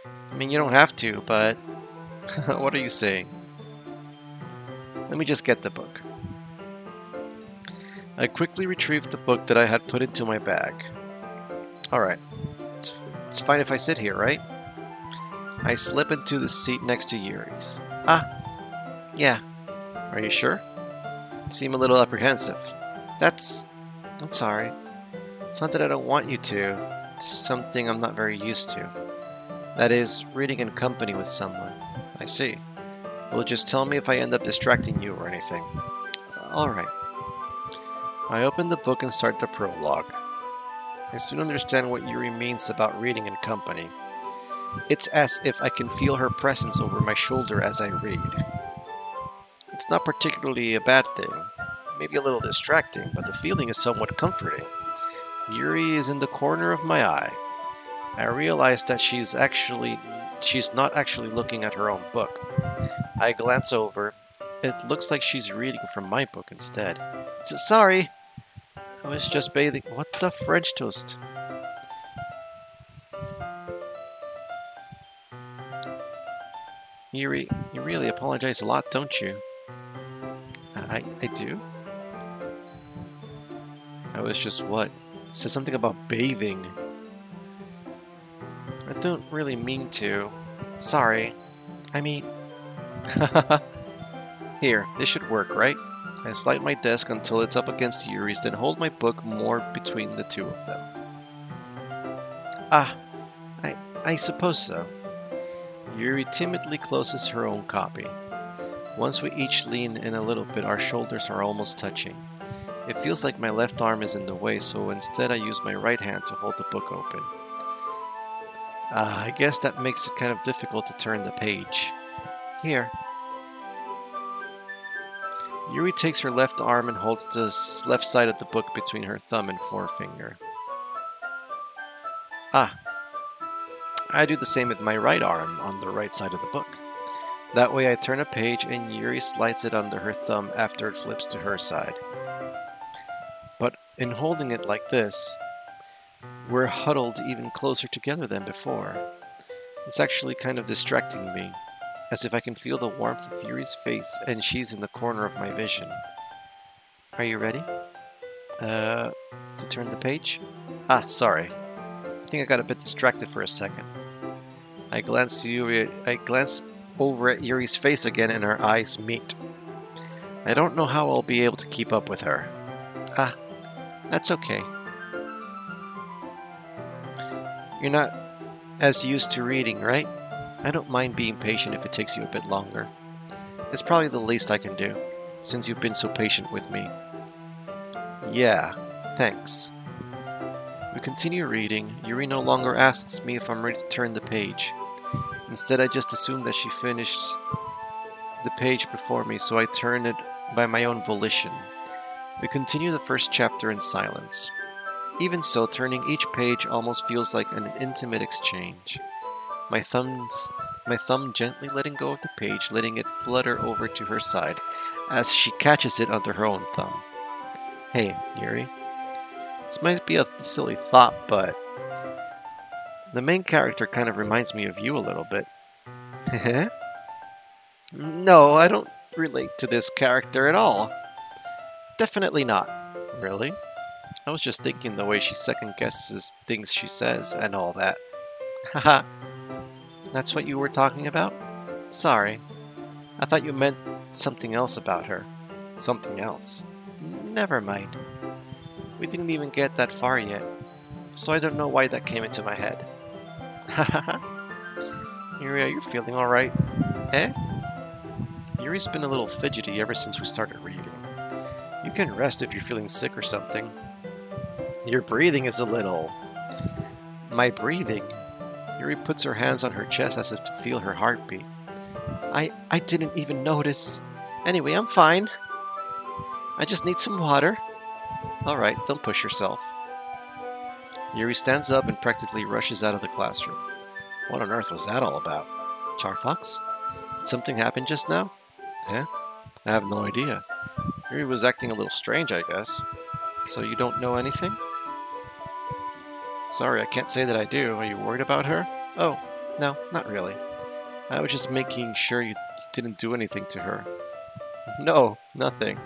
I mean, you don't have to, but... What are you saying? Let me just get the book. I quickly retrieved the book that I had put into my bag. Alright. It's fine if I sit here, right? I slip into the seat next to Yuri's. Yeah. Are you sure? You seem a little apprehensive. That's alright. It's not that I don't want you to. It's something I'm not very used to. That is, reading in company with someone. I see. Well, just tell me if I end up distracting you or anything. Alright. I open the book and start the prologue. I soon understand what Yuri means about reading in company. It's as if I can feel her presence over my shoulder as I read. It's not particularly a bad thing. Maybe a little distracting, but the feeling is somewhat comforting. Yuri is in the corner of my eye. I realize that she's not actually looking at her own book. I glance over. It looks like she's reading from my book instead. Sorry! I was just bathing. What the French toast? Yuri, you really apologize a lot, don't you? I do? I was just what? It said something about bathing. I don't really mean to. Sorry. I mean... Here, this should work, right? I slide my desk until it's up against Yuri's, then hold my book more between the two of them. I suppose so. Yuri timidly closes her own copy. Once we each lean in a little bit, our shoulders are almost touching. It feels like my left arm is in the way, so instead I use my right hand to hold the book open. I guess that makes it kind of difficult to turn the page. Here. Yuri takes her left arm and holds the left side of the book between her thumb and forefinger. I do the same with my right arm on the right side of the book. That way I turn a page and Yuri slides it under her thumb after it flips to her side. But in holding it like this, we're huddled even closer together than before. It's actually kind of distracting me, as if I can feel the warmth of Yuri's face and she's in the corner of my vision. Are you ready? To turn the page? Sorry. I think I got a bit distracted for a second. I glance over at Yuri's face again and our eyes meet. I don't know how I'll be able to keep up with her. That's okay. You're not as used to reading, right? I don't mind being patient if it takes you a bit longer. It's probably the least I can do, since you've been so patient with me. Yeah, thanks. We continue reading. Yuri no longer asks me if I'm ready to turn the page. Instead, I just assume that she finished the page before me, so I turn it by my own volition. We continue the first chapter in silence. Even so, turning each page almost feels like an intimate exchange. My thumb gently letting go of the page, letting it flutter over to her side as she catches it under her own thumb. Hey, Yuri. This might be a silly thought, but the main character kind of reminds me of you a little bit. No, I don't relate to this character at all. Definitely not. Really? I was just thinking the way she second guesses things she says and all that. Haha. That's what you were talking about? Sorry. I thought you meant something else about her. Something else. Never mind. We didn't even get that far yet, so I don't know why that came into my head. Haha. Yuri, are you feeling alright? Eh? Yuri's been a little fidgety ever since we started reading. You can rest if you're feeling sick or something. Your breathing is a little... My breathing? Yuri puts her hands on her chest as if to feel her heartbeat. I didn't even notice. Anyway, I'm fine. I just need some water. Alright, don't push yourself. Yuri stands up and practically rushes out of the classroom. What on earth was that all about? CharFox? Did something happen just now? Eh? I have no idea. Yuri was acting a little strange, I guess. So you don't know anything? Sorry, I can't say that I do. Are you worried about her? Oh, no, not really. I was just making sure you didn't do anything to her. No, nothing.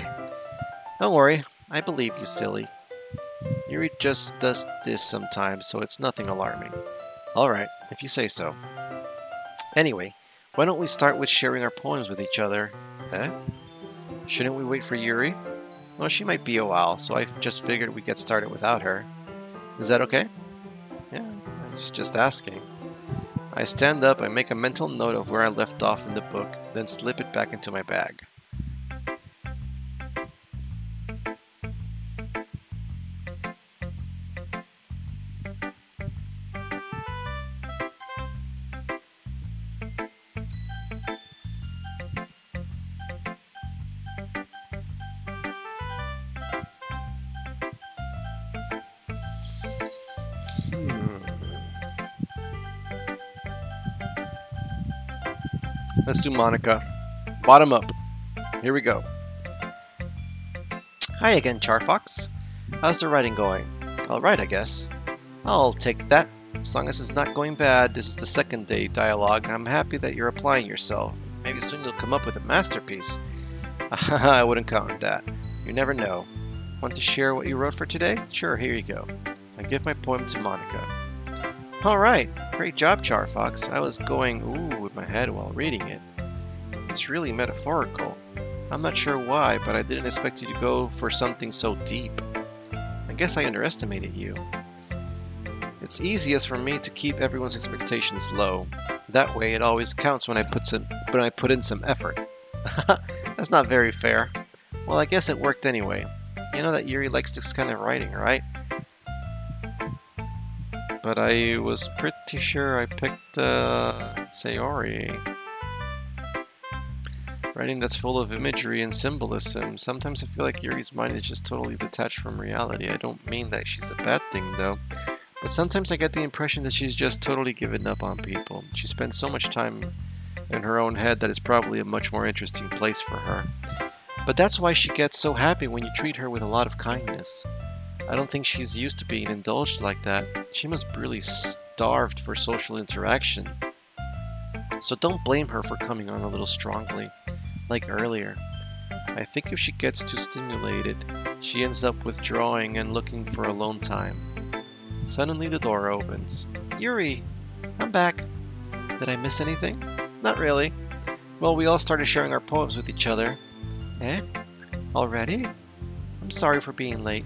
Don't worry, I believe you, silly. Yuri just does this sometimes, so it's nothing alarming. Alright, if you say so. Anyway, why don't we start with sharing our poems with each other? Eh? Shouldn't we wait for Yuri? Well, she might be a while, so I just figured we'd get started without her. Is that okay? Yeah, I was just asking. I stand up, I make a mental note of where I left off in the book, then slip it back into my bag. Let's do Monica. Bottom up. Here we go. Hi again, CharFox. How's the writing going? Alright, I guess. I'll take that. As long as it's not going bad, this is the second day dialogue. I'm happy that you're applying yourself. Maybe soon you'll come up with a masterpiece. I wouldn't count on that. You never know. Want to share what you wrote for today? Sure, here you go. I give my poem to Monica. Alright, great job, CharFox. I was going ooh with my head while reading it. It's really metaphorical. I'm not sure why, but I didn't expect you to go for something so deep. I guess I underestimated you. It's easiest for me to keep everyone's expectations low. That way it always counts when I put in some effort. That's not very fair. Well, I guess it worked anyway. You know that Yuri likes this kind of writing, right? But I was pretty sure I picked, Sayori. Writing that's full of imagery and symbolism. Sometimes I feel like Yuri's mind is just totally detached from reality. I don't mean that she's a bad thing, though. But sometimes I get the impression that she's just totally given up on people. She spends so much time in her own head that it's probably a much more interesting place for her. But that's why she gets so happy when you treat her with a lot of kindness. I don't think she's used to being indulged like that. She must be really starved for social interaction. So don't blame her for coming on a little strongly, like earlier. I think if she gets too stimulated, she ends up withdrawing and looking for alone time. Suddenly the door opens. Yuri! I'm back. Did I miss anything? Not really. Well, we all started sharing our poems with each other. Eh? Already? I'm sorry for being late.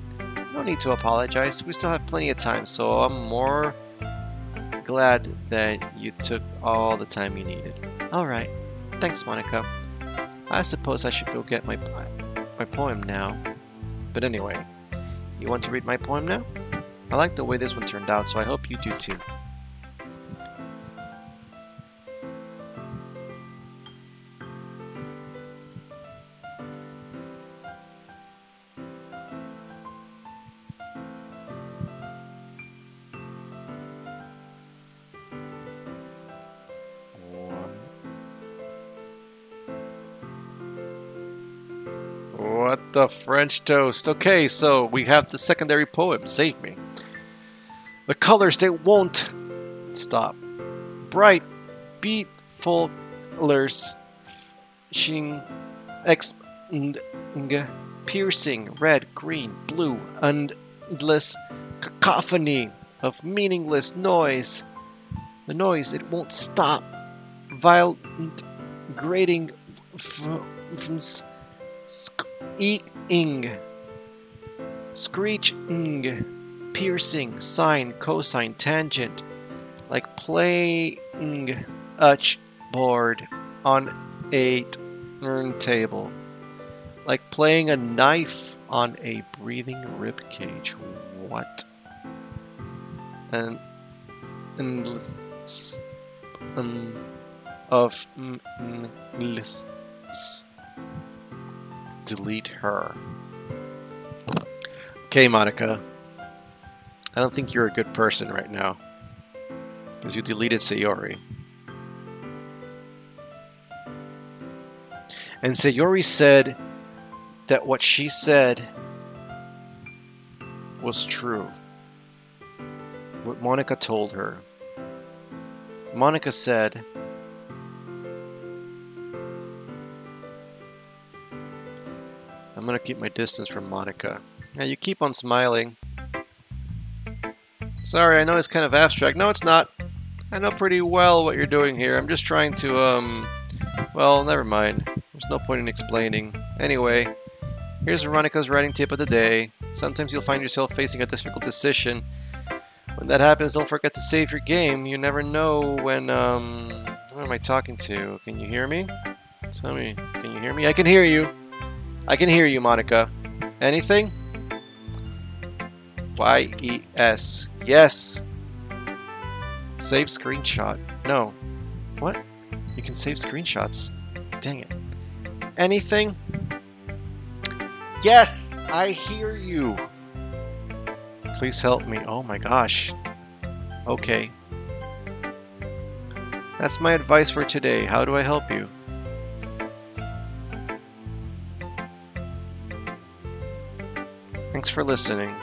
No need to apologize. We still have plenty of time, so I'm more glad that you took all the time you needed. Alright. Thanks, Monica. I suppose I should go get my poem now. But anyway, You want to read my poem now? I like the way this one turned out, so I hope you do too. What the French toast? Okay, so we have the secondary poem, Save Me. The colors, they won't stop. Bright, beautiful colors, shing, piercing, red, green, blue, endless cacophony of meaningless noise. The noise, it won't stop. Violent, grating from squeaking, screeching, piercing, sine, cosine, tangent, like playing a board on a turntable, like playing a knife on a breathing rib cage. What? And of delete her. Okay, Monica. I don't think you're a good person right now, because you deleted Sayori. And Sayori said that what she said was true. What Monica told her. Monica said, I'm gonna keep my distance from Monica. Yeah, you keep on smiling. Sorry, I know it's kind of abstract. No, it's not. I know pretty well what you're doing here. I'm just trying to, well, never mind. There's no point in explaining. Anyway, here's Veronica's writing tip of the day. Sometimes you'll find yourself facing a difficult decision. When that happens, don't forget to save your game. You never know when, who am I talking to? Can you hear me? Tell me, can you hear me? I can hear you. I can hear you, Monica. Anything? Y-E-S. Yes. Save screenshot. No. What? You can save screenshots. Dang it. Anything? Yes! I hear you. Please help me. Oh my gosh. Okay. That's my advice for today. How do I help you? Thanks for listening.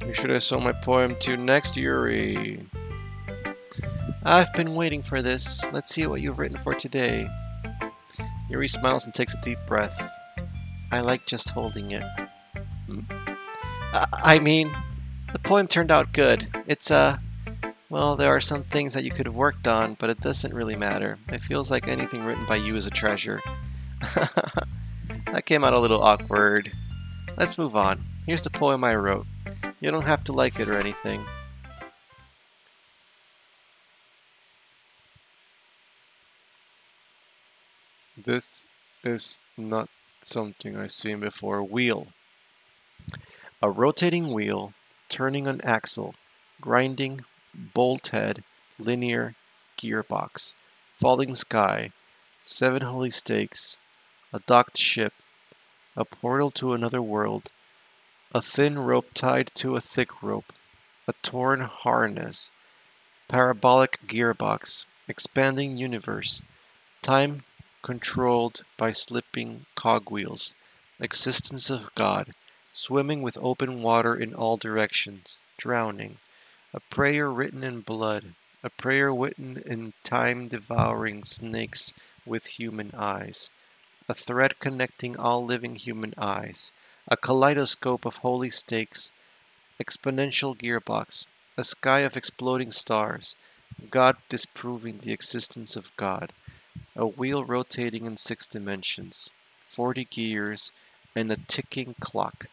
Who should I show my poem to next, Yuri? I've been waiting for this. Let's see what you've written for today. Yuri smiles and takes a deep breath. I like just holding it. I mean, the poem turned out good. It's, well, there are some things that you could have worked on, but it doesn't really matter. It feels like anything written by you is a treasure. That came out a little awkward. Let's move on. Here's the poem I wrote. You don't have to like it or anything. This is not something I've seen before. Wheel. A rotating wheel, turning an axle, grinding, bolt head, linear, gearbox, falling sky, 7 holy stakes, a docked ship, a portal to another world, a thin rope tied to a thick rope, a torn harness, parabolic gearbox, expanding universe, time controlled by slipping cogwheels, existence of God, swimming with open water in all directions, drowning, a prayer written in blood, a prayer written in time-devouring snakes with human eyes, a thread connecting all living human eyes, a kaleidoscope of holy stakes, exponential gearbox, a sky of exploding stars, God disproving the existence of God, a wheel rotating in 6 dimensions, 40 gears, and a ticking clock,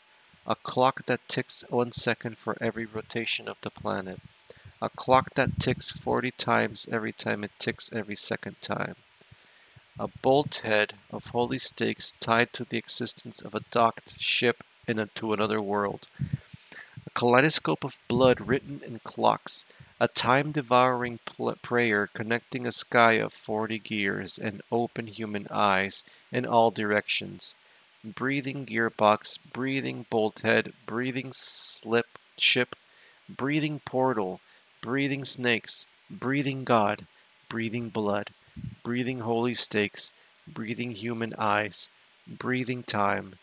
a clock that ticks 1 second for every rotation of the planet, a clock that ticks 40 times every time it ticks every second time, A bolt head of holy stakes tied to the existence of a docked ship to another world. A kaleidoscope of blood written in clocks. A time-devouring prayer connecting a sky of 40 gears and open human eyes in all directions. Breathing gearbox, breathing bolt head, breathing slip ship, breathing portal, breathing snakes, breathing God, breathing blood, breathing holy stakes, breathing human eyes, breathing time,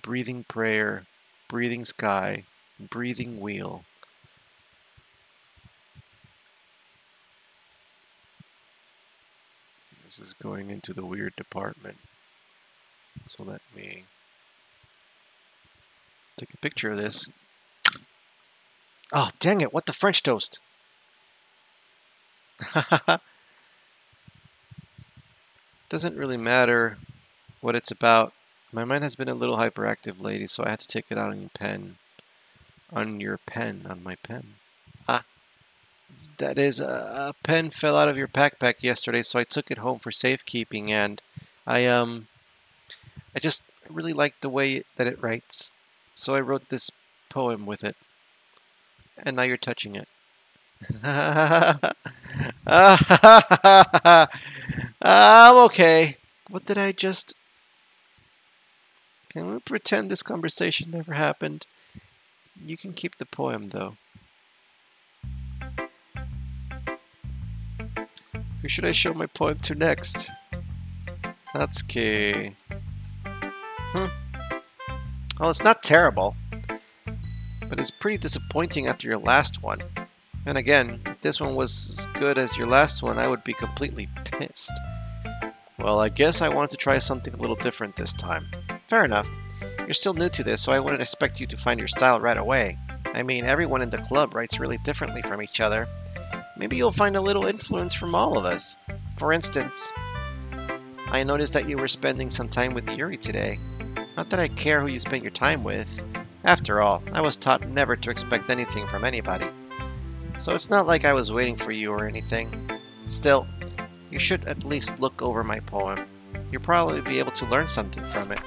breathing prayer, breathing sky, breathing wheel. This is going into the weird department. So let me take a picture of this. Oh, dang it, what the French toast? Doesn't really matter what it's about. My mind has been a little hyperactive lately, so I had to take it out on your pen. On your pen, on my pen. Ah, that is, a pen fell out of your backpack yesterday, so I took it home for safekeeping, and I just really liked the way that it writes. So I wrote this poem with it. And now you're touching it. I'm okay. What did I just... Can we pretend this conversation never happened? You can keep the poem, though. Who should I show my poem to next? Natsuki. Well, it's not terrible, but it's pretty disappointing after your last one. And again, if this one was as good as your last one, I would be completely pissed. Well, I guess I wanted to try something a little different this time. Fair enough. You're still new to this, so I wouldn't expect you to find your style right away. I mean, everyone in the club writes really differently from each other. Maybe you'll find a little influence from all of us. For instance, I noticed that you were spending some time with Yuri today. Not that I care who you spend your time with. After all, I was taught never to expect anything from anybody. So it's not like I was waiting for you or anything. Still, you should at least look over my poem. You'll probably be able to learn something from it.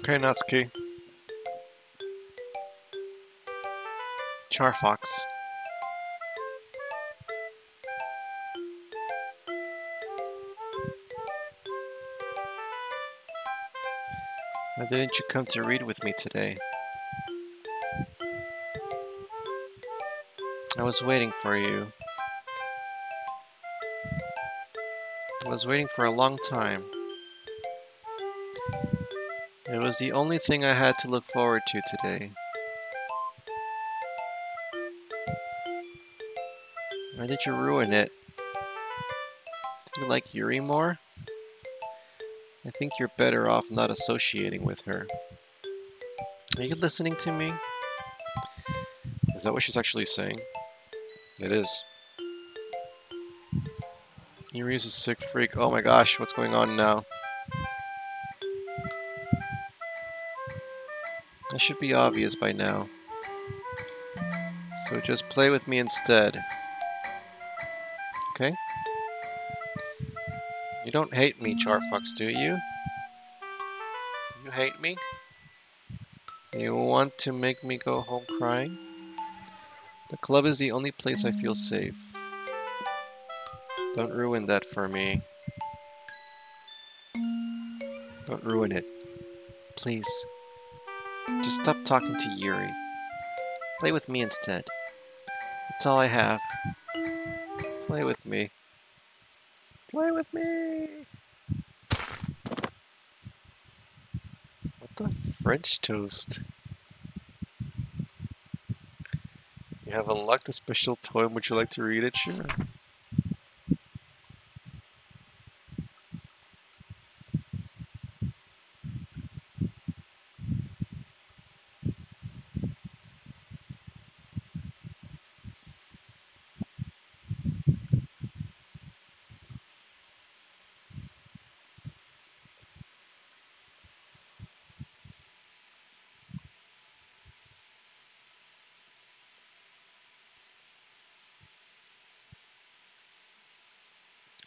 Okay, Natsuki. CharFox. Why didn't you come to read with me today? I was waiting for you. I was waiting for a long time. It was the only thing I had to look forward to today. Why did you ruin it? Do you like Yuri more? I think you're better off not associating with her. Are you listening to me? Is that what she's actually saying? It is. Yuri's a sick freak. Oh my gosh, what's going on now? That should be obvious by now. So just play with me instead. Okay? You don't hate me, CharFox, do you? You hate me? You want to make me go home crying? The club is the only place I feel safe. Don't ruin that for me. Don't ruin it. Please. Just stop talking to Yuri. Play with me instead. That's all I have. Play with me. Play with me! What the French toast? You have unlocked a special poem. Would you like to read it? Sure.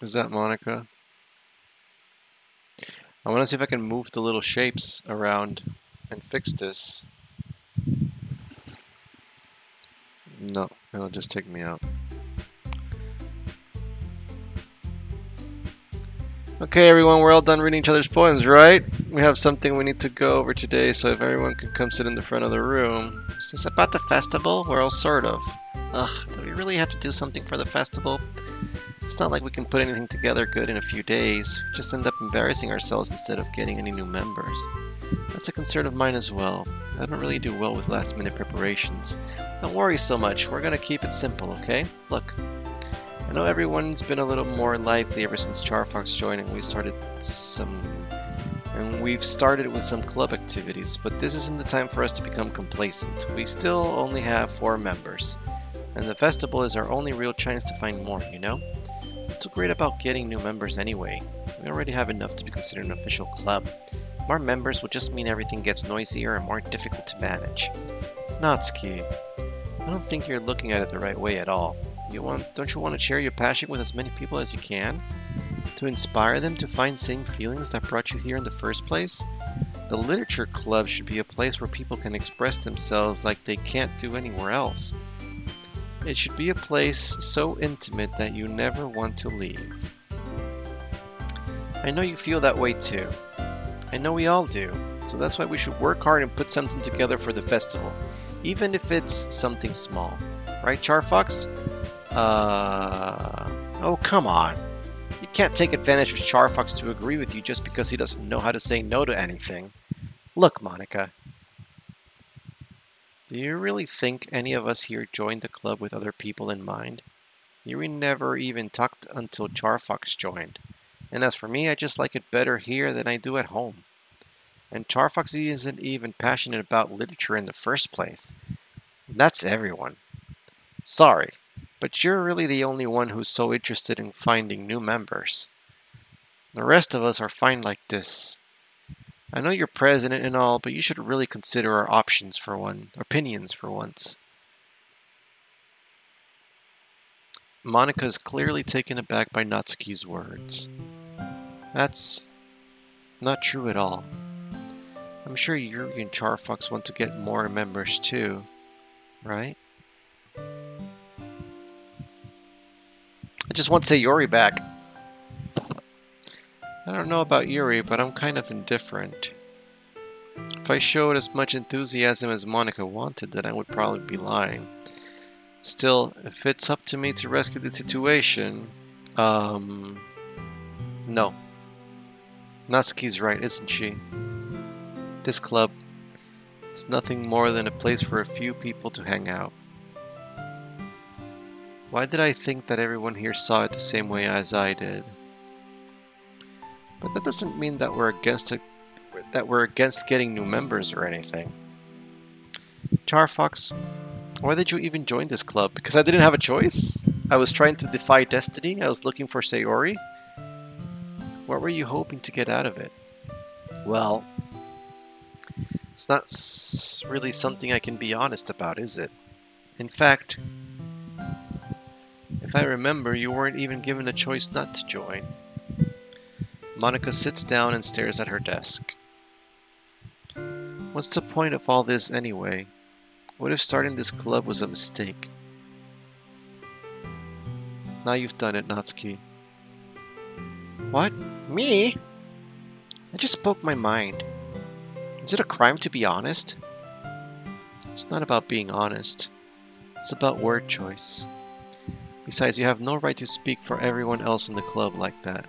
Is that Monica? I want to see if I can move the little shapes around and fix this. No, it'll just take me out. Okay, everyone, we're all done reading each other's poems, right? We have something we need to go over today, so if everyone can come sit in the front of the room. Is this about the festival? Well, sort of. Ugh, do we really have to do something for the festival? It's not like we can put anything together good in a few days. We just end up embarrassing ourselves instead of getting any new members. That's a concern of mine as well. I don't really do well with last-minute preparations. Don't worry so much. We're gonna keep it simple, okay? Look. I know everyone's been a little more lively ever since CharFox joined and we've started with some club activities, but this isn't the time for us to become complacent. We still only have 4 members, and the festival is our only real chance to find more, you know? What's so great about getting new members anyway? We already have enough to be considered an official club. More members will just mean everything gets noisier and more difficult to manage. Natsuki, I don't think you're looking at it the right way at all. Don't you want to share your passion with as many people as you can? To inspire them to find same feelings that brought you here in the first place? The literature club should be a place where people can express themselves like they can't do anywhere else. It should be a place so intimate that you never want to leave. I know you feel that way too. I know we all do. So that's why we should work hard and put something together for the festival. Even if it's something small. Right, CharFox? Oh, come on. You can't take advantage of CharFox to agree with you just because he doesn't know how to say no to anything. Look, Monica. Do you really think any of us here joined the club with other people in mind? Yuri never even talked until CharFox joined. And as for me, I just like it better here than I do at home. And CharFox isn't even passionate about literature in the first place. That's everyone. Sorry, but you're really the only one who's so interested in finding new members. The rest of us are fine like this. I know you're president and all, but you should really consider our opinions for once. Monica is clearly taken aback by Natsuki's words. That's not true at all. I'm sure Yuri and CharFox want to get more members too, right? I just want to say Yuri back. I don't know about Yuri, but I'm kind of indifferent. If I showed as much enthusiasm as Monica wanted, then I would probably be lying. Still, if it's up to me to rescue the situation, no. Natsuki's right, isn't she? This club is nothing more than a place for a few people to hang out. Why did I think that everyone here saw it the same way as I did? But that doesn't mean that we're against getting new members or anything. CharFox, why did you even join this club? Because I didn't have a choice? I was trying to defy destiny? I was looking for Sayori? What were you hoping to get out of it? Well, it's not really something I can be honest about, is it? In fact, if I remember, you weren't even given a choice not to join. Monica sits down and stares at her desk. What's the point of all this anyway? What if starting this club was a mistake? Now you've done it, Natsuki. What? Me? I just spoke my mind. Is it a crime to be honest? It's not about being honest. It's about word choice. Besides, you have no right to speak for everyone else in the club like that.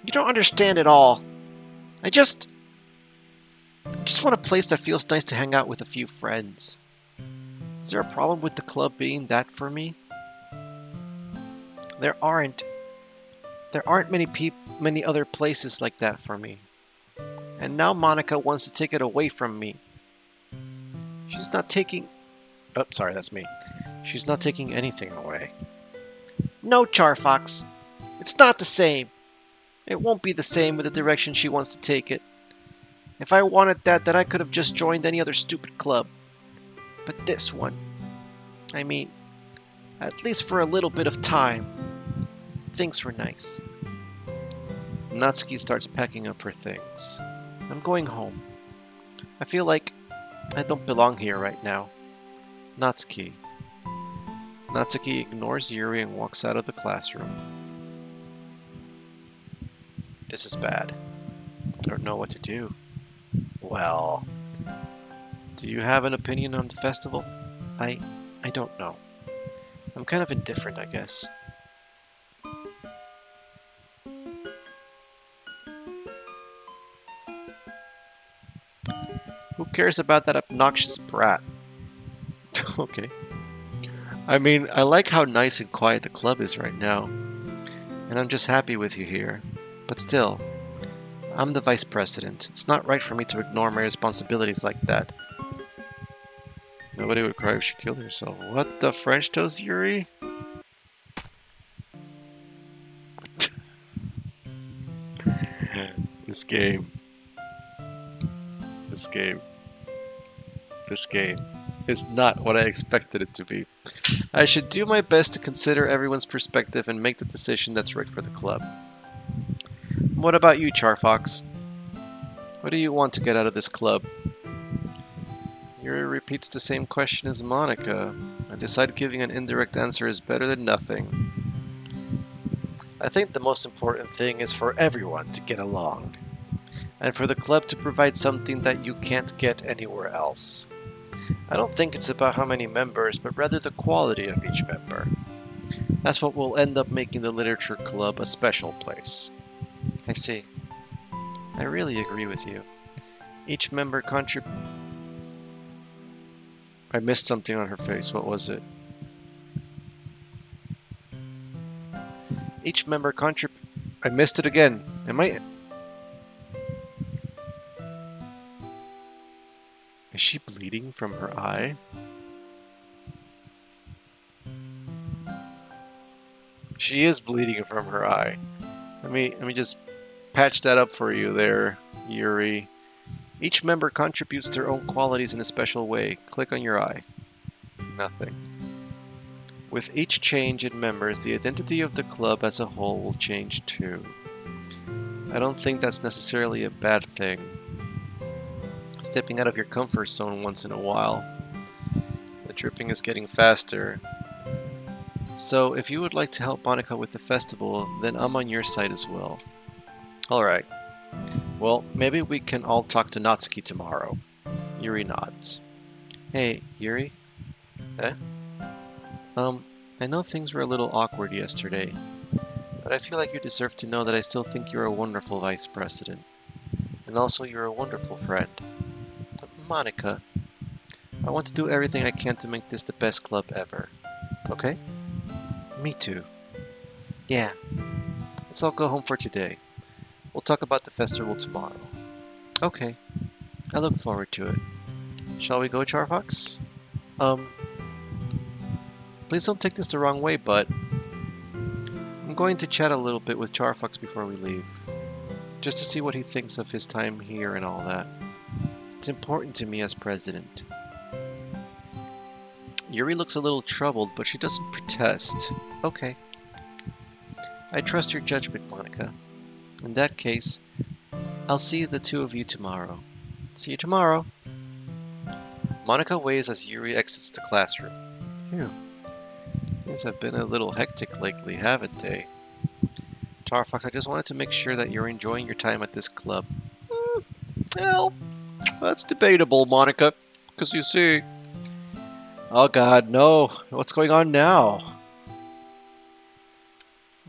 You don't understand at all. I just want a place that feels nice to hang out with a few friends. Is there a problem with the club being that for me? There aren't many other places like that for me. And now Monica wants to take it away from me. She's not taking... Oh, sorry, that's me. She's not taking anything away. No, CharFox. It's not the same. It won't be the same with the direction she wants to take it. If I wanted that, then I could have just joined any other stupid club. But this one... I mean, at least for a little bit of time. Things were nice. Natsuki starts packing up her things. I'm going home. I feel like I don't belong here right now. Natsuki. Natsuki ignores Yuri and walks out of the classroom. This is bad. I don't know what to do. Well, do you have an opinion on the festival? I don't know. I'm kind of indifferent, I guess. Who cares about that obnoxious brat? Okay. I mean, I like how nice and quiet the club is right now. And I'm just happy with you here. But still, I'm the vice president. It's not right for me to ignore my responsibilities like that. Nobody would cry if she killed herself. What the French toast, Yuri? This game is not what I expected it to be. I should do my best to consider everyone's perspective and make the decision that's right for the club. What about you, CharFox? What do you want to get out of this club? Yuri repeats the same question as Monica. I decide giving an indirect answer is better than nothing. I think the most important thing is for everyone to get along. And for the club to provide something that you can't get anywhere else. I don't think it's about how many members, but rather the quality of each member. That's what will end up making the literature club a special place. I see. I really agree with you. Each member I missed something on her face. What was it? Each member I missed it again. Is she bleeding from her eye? She is bleeding from her eye. Let me just patch that up for you there, Yuri. Each member contributes their own qualities in a special way. Click on your eye. Nothing. With each change in members, the identity of the club as a whole will change too. I don't think that's necessarily a bad thing. Stepping out of your comfort zone once in a while. The dripping is getting faster. So if you would like to help Monica with the festival, then I'm on your side as well. Alright. Well, maybe we can all talk to Natsuki tomorrow. Yuri nods. Hey, Yuri? Eh? I know things were a little awkward yesterday, but I feel like you deserve to know that I still think you're a wonderful vice president. And also you're a wonderful friend. Monica, I want to do everything I can to make this the best club ever. Okay? Me too. Yeah. Let's all go home for today. We'll talk about the festival tomorrow. Okay. I look forward to it. Shall we go, CharFox? Please don't take this the wrong way, but I'm going to chat a little bit with CharFox before we leave. Just to see what he thinks of his time here and all that. It's important to me as president. Yuri looks a little troubled, but she doesn't protest. Okay. I trust your judgment, Monica. In that case, I'll see the two of you tomorrow. See you tomorrow. Monica waves as Yuri exits the classroom. Phew. Things have been a little hectic lately, haven't they? CharFox, I just wanted to make sure that you're enjoying your time at this club. Well, that's debatable, Monica. Because you see... Oh god, no. What's going on now?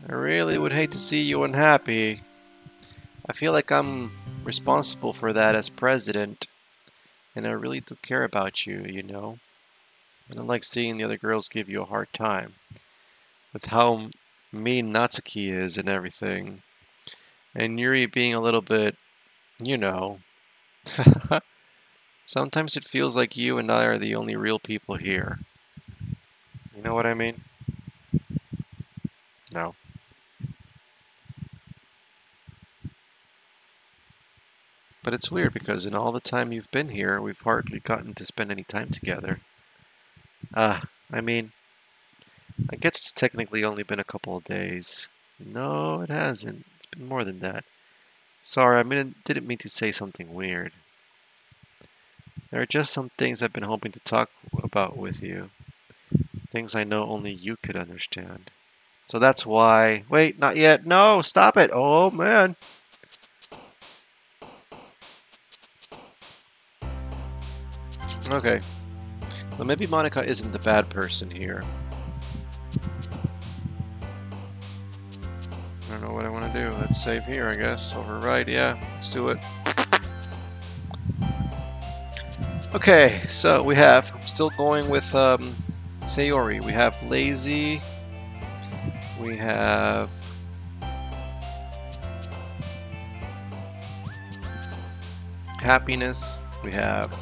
I really would hate to see you unhappy. I feel like I'm responsible for that as president. And I really do care about you, you know. I don't like seeing the other girls give you a hard time. With how mean Natsuki is and everything. And Yuri being a little bit, you know. Sometimes it feels like you and I are the only real people here. You know what I mean? No. But it's weird because in all the time you've been here, we've hardly gotten to spend any time together. I mean, I guess it's technically only been a couple of days. No, it hasn't. It's been more than that. Sorry, didn't mean to say something weird. There are just some things I've been hoping to talk about with you. Things I know only you could understand. So that's why... Wait, not yet. No, stop it. Oh, man. Okay. Well, maybe Monica isn't the bad person here. I don't know what I want to do. Let's save here, I guess. Override, yeah. Let's do it. Okay, so we have... Still going with Sayori. We have Lazy. We have... Happiness. We have...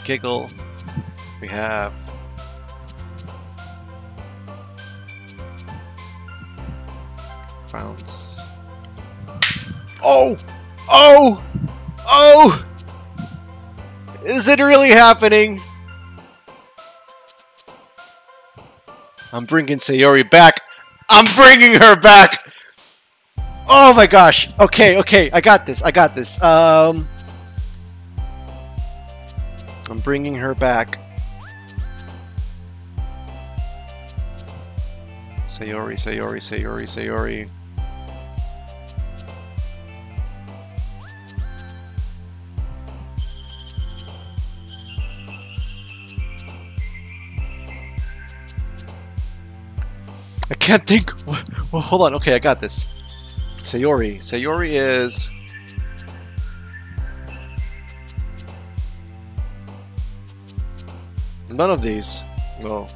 Giggle. We have... Bounce. Oh! Oh! Oh! Is it really happening? I'm bringing Sayori back. I'm bringing her back! Oh my gosh. Okay, okay. I got this. I got this. I'm bringing her back. Sayori, Sayori, Sayori, Sayori. I can't think. Well, hold on. Okay, I got this. Sayori. Sayori is... None of these. No.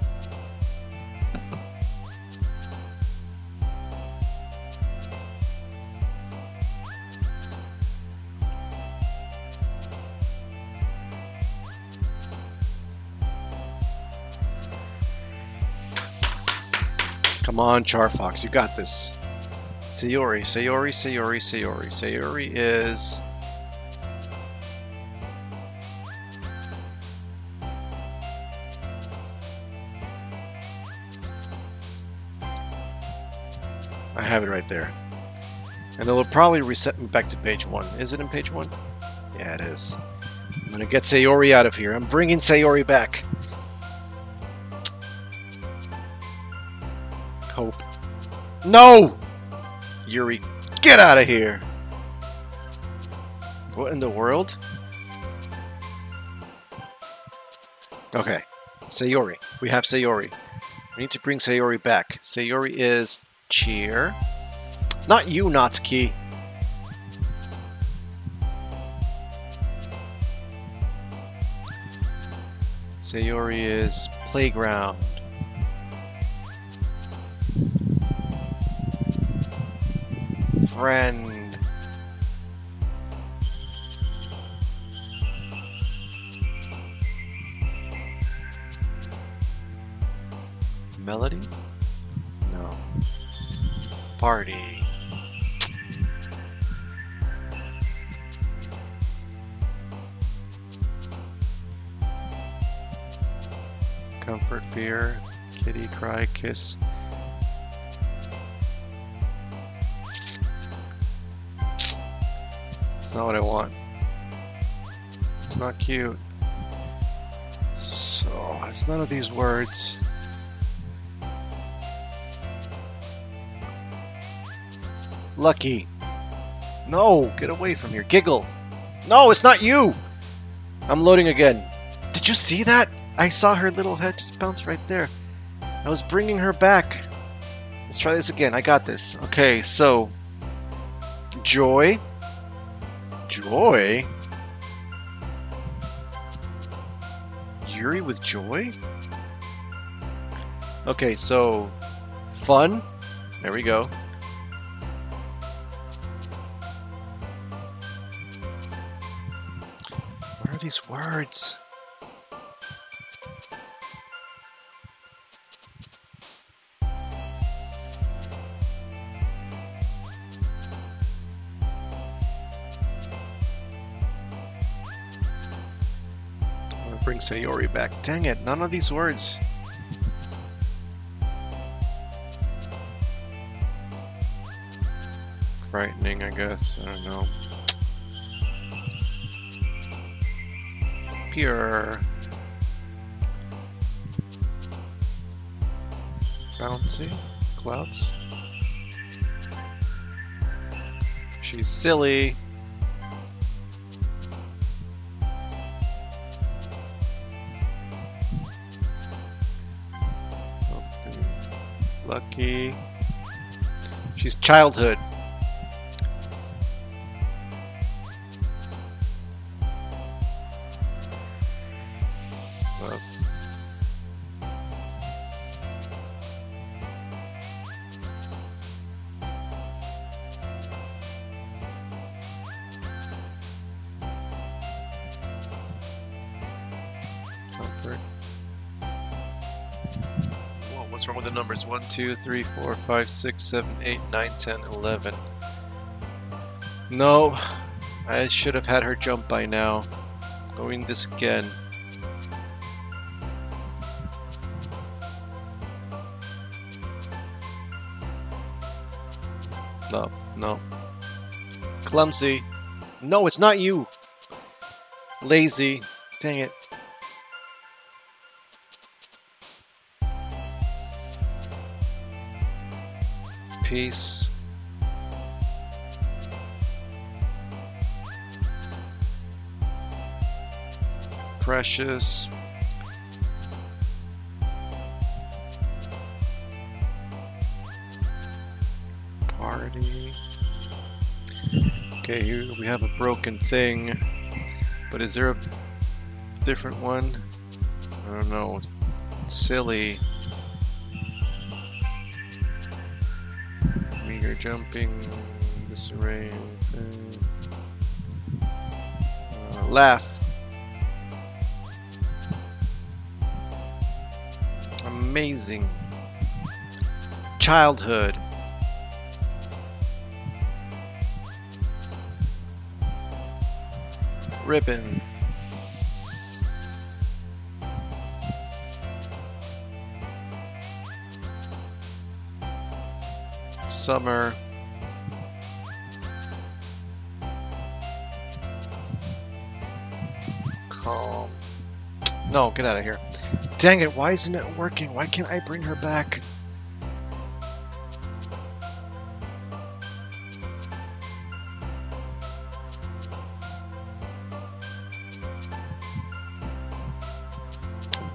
Come on, CharFox, you got this. Sayori, Sayori, Sayori, Sayori. Sayori is... I have it right there. And it'll probably reset me back to page 1. Is it in page 1? Yeah, it is. I'm gonna get Sayori out of here. I'm bringing Sayori back. Hope. No! Yuri, get out of here! What in the world? Okay. Sayori. We have Sayori. We need to bring Sayori back. Sayori is... Cheer. Not you, Natsuki. Sayori is playground. Friend. Melody? No. Party. Comfort, fear, kitty, cry, kiss. It's not what I want. It's not cute. So, it's none of these words. Lucky. No, get away from here. Giggle. No, it's not you! I'm loading again. Did you see that? I saw her little head just bounce right there. I was bringing her back. Let's try this again. I got this. Okay, so... Joy. Joy? Yuri with joy? Okay, so... Fun. There we go. What are these words? Bring Sayori back. Dang it, none of these words. Frightening, I guess. I don't know. Pure. Bouncy. Clouds. She's silly. Lucky. She's childhood. Comfort. What's wrong with the numbers? 1, 2, 3, 4, 5, 6, 7, 8, 9, 10, 11. No, I should have had her jump by now. Going this again. No, no. Clumsy. No, it's not you. Lazy. Dang it. Peace. Precious. Party. Okay, here we have a broken thing. But is there a different one? I don't know. Silly. Meager jumping. Disarray. Laugh. Amazing. Childhood. Ribbon. Summer. Calm. No, get out of here. Dang it, why isn't it working? Why can't I bring her back?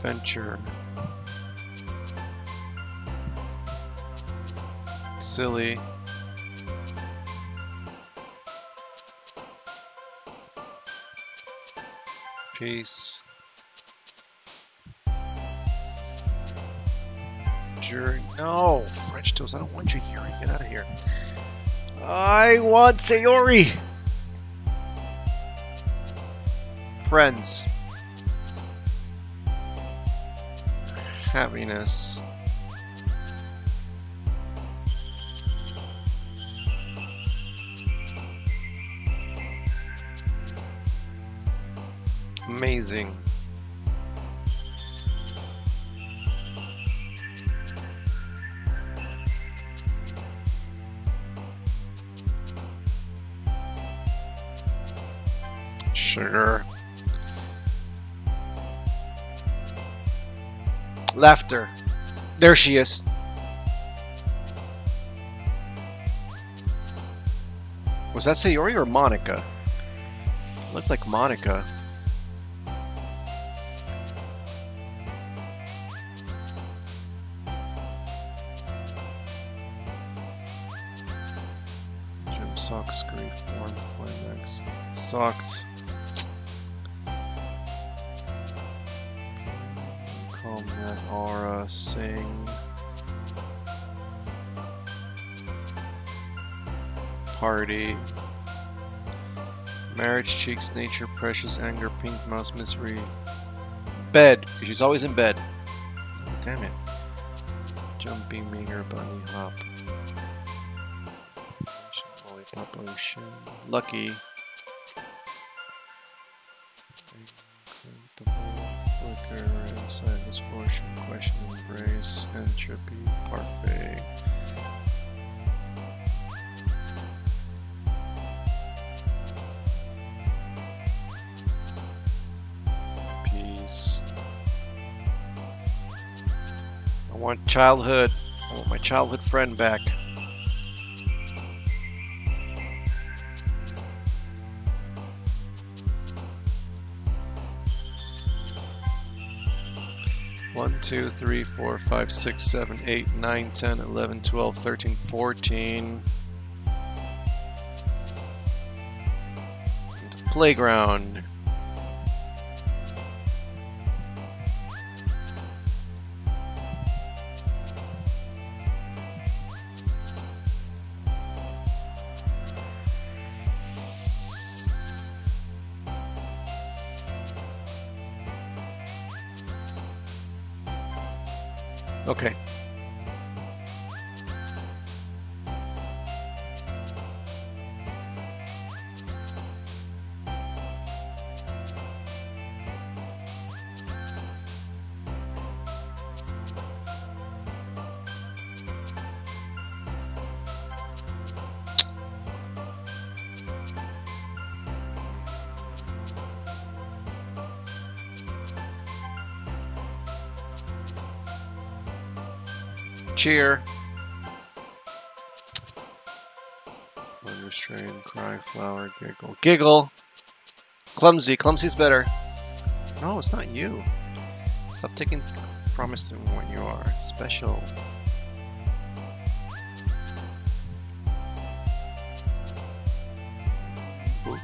Adventure. Silly. Peace. Yuri. No! French toast. I don't want you, Yuri. Get out of here. I want Sayori! Friends. Happiness. Amazing. sugar. Laughter. There she is. Was that Sayori or Monica? Looked like Monica. Gym socks, grief, warm climax. Socks. Calm that aura, sing. Party. Marriage, cheeks, nature, precious, anger, pink mouse, misery. Bed. She's always in bed. Oh, damn it. Jumping, meager, bunny, hop. Lollipop, ocean. Lucky. Flicker, inside misfortune, question, embrace, entropy, parfait. I want childhood. I want my childhood friend back. One, 2, 3, 4, 5, 6, 7, 8, 9, 10, 11, 12, 13, 14. Playground. Okay. Cheer. Unrestrained, cry, flower, giggle. Giggle! Clumsy. Clumsy's better. No, it's not you. Stop taking promise when you are special. Ooh.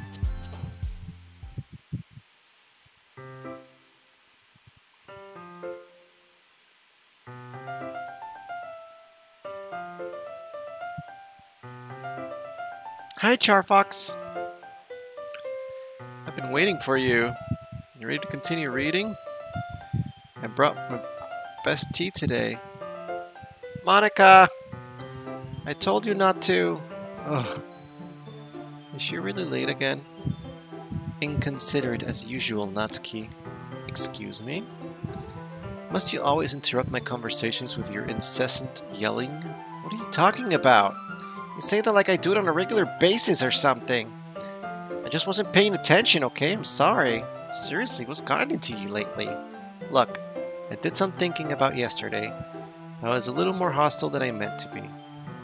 Hi, CharFox. I've been waiting for you. You ready to continue reading? I brought my best tea today. Monica! I told you not to. Ugh. Is she really late again? Inconsiderate as usual, Natsuki. Excuse me? Must you always interrupt my conversations with your incessant yelling? What are you talking about? You say that like I do it on a regular basis or something. I just wasn't paying attention, okay? I'm sorry. Seriously, what's gotten into you lately? Look, I did some thinking about yesterday. I was a little more hostile than I meant to be.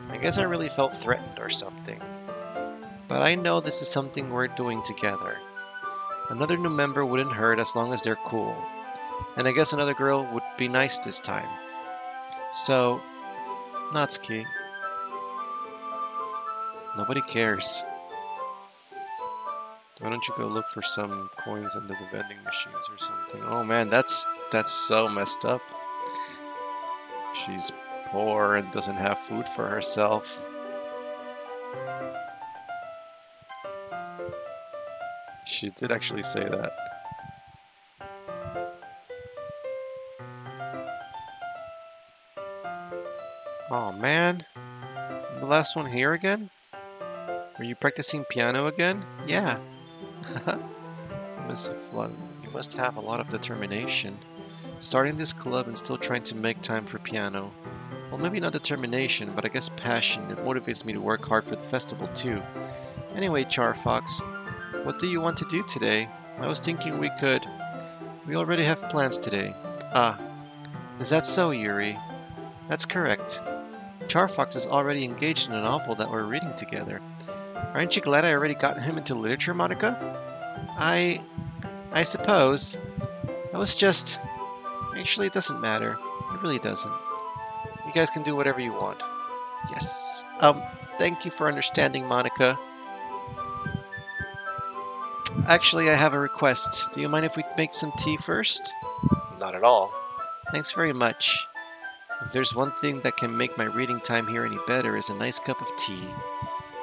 I guess I really felt threatened or something. But I know this is something we're doing together. Another new member wouldn't hurt as long as they're cool. And I guess another girl would be nice this time. So, Natsuki, nobody cares. Why don't you go look for some coins under the vending machines or something? Oh man, that's so messed up. She's poor and doesn't have food for herself. She did actually say that. Oh man, the last one here again? Are you practicing piano again? Yeah. You must have a lot of determination. Starting this club and still trying to make time for piano. Well, maybe not determination, but I guess passion. It motivates me to work hard for the festival too. Anyway, CharFox, What do you want to do today? I was thinking we could... We already have plans today. Ah, is that so, Yuri? That's correct. CharFox is already engaged in a novel that we're reading together. Aren't you glad I already got him into literature, Monica? I suppose. I was just... Actually, it doesn't matter. It really doesn't. You guys can do whatever you want. Yes. Thank you for understanding, Monica. Actually, I have a request. Do you mind if we make some tea first? Not at all. Thanks very much. If there's one thing that can make my reading time here any better is a nice cup of tea.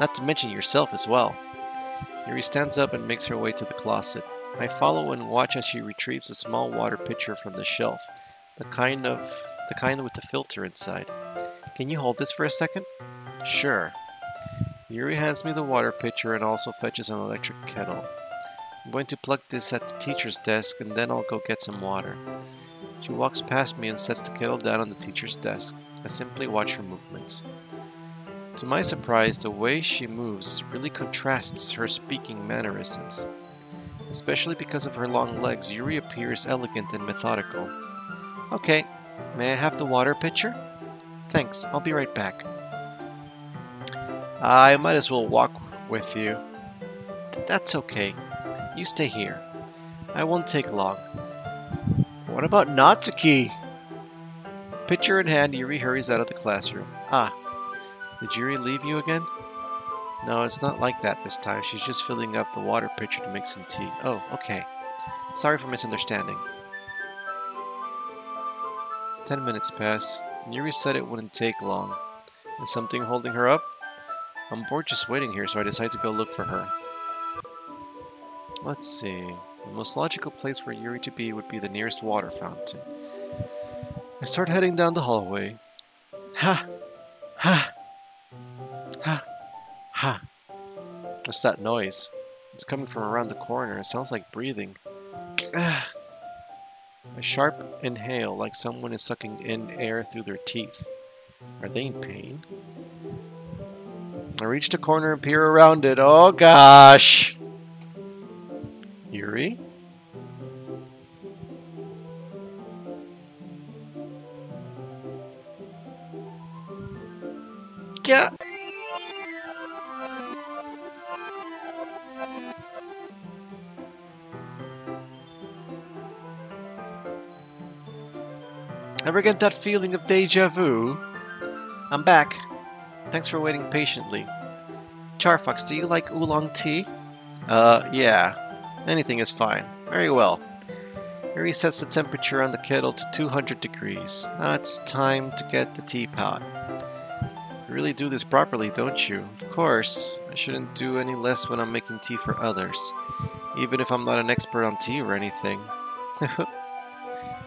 Not to mention yourself as well. Yuri stands up and makes her way to the closet. I follow and watch as she retrieves a small water pitcher from the shelf, the kind with the filter inside. Can you hold this for a second? Sure. Yuri hands me the water pitcher and also fetches an electric kettle. I'm going to plug this at the teacher's desk and then I'll go get some water. She walks past me and sets the kettle down on the teacher's desk. I simply watch her movements. To my surprise, the way she moves really contrasts her speaking mannerisms. Especially because of her long legs, Yuri appears elegant and methodical. Okay, may I have the water pitcher? Thanks, I'll be right back. I might as well walk with you. That's okay. You stay here. I won't take long. What about Natsuki? Pitcher in hand, Yuri hurries out of the classroom. Ah, did Yuri leave you again? No, it's not like that this time. She's just filling up the water pitcher to make some tea. Oh, okay. Sorry for misunderstanding. 10 minutes pass. Yuri said it wouldn't take long. Is something holding her up? I'm bored just waiting here, so I decide to go look for her. Let's see. The most logical place for Yuri to be would be the nearest water fountain. I start heading down the hallway. Ha! Ha! Ha! Ha! What's that noise? It's coming from around the corner. It sounds like breathing. A sharp inhale, like someone is sucking in air through their teeth. Are they in pain? I reach the corner and peer around it. Oh gosh! Yuri? Yeah. Ever get that feeling of deja vu? I'm back. Thanks for waiting patiently. CharFox, do you like oolong tea? Yeah. Anything is fine. Very well. Yuri sets the temperature on the kettle to 200 degrees. Now it's time to get the teapot. You really do this properly, don't you? Of course. I shouldn't do any less when I'm making tea for others. Even if I'm not an expert on tea or anything.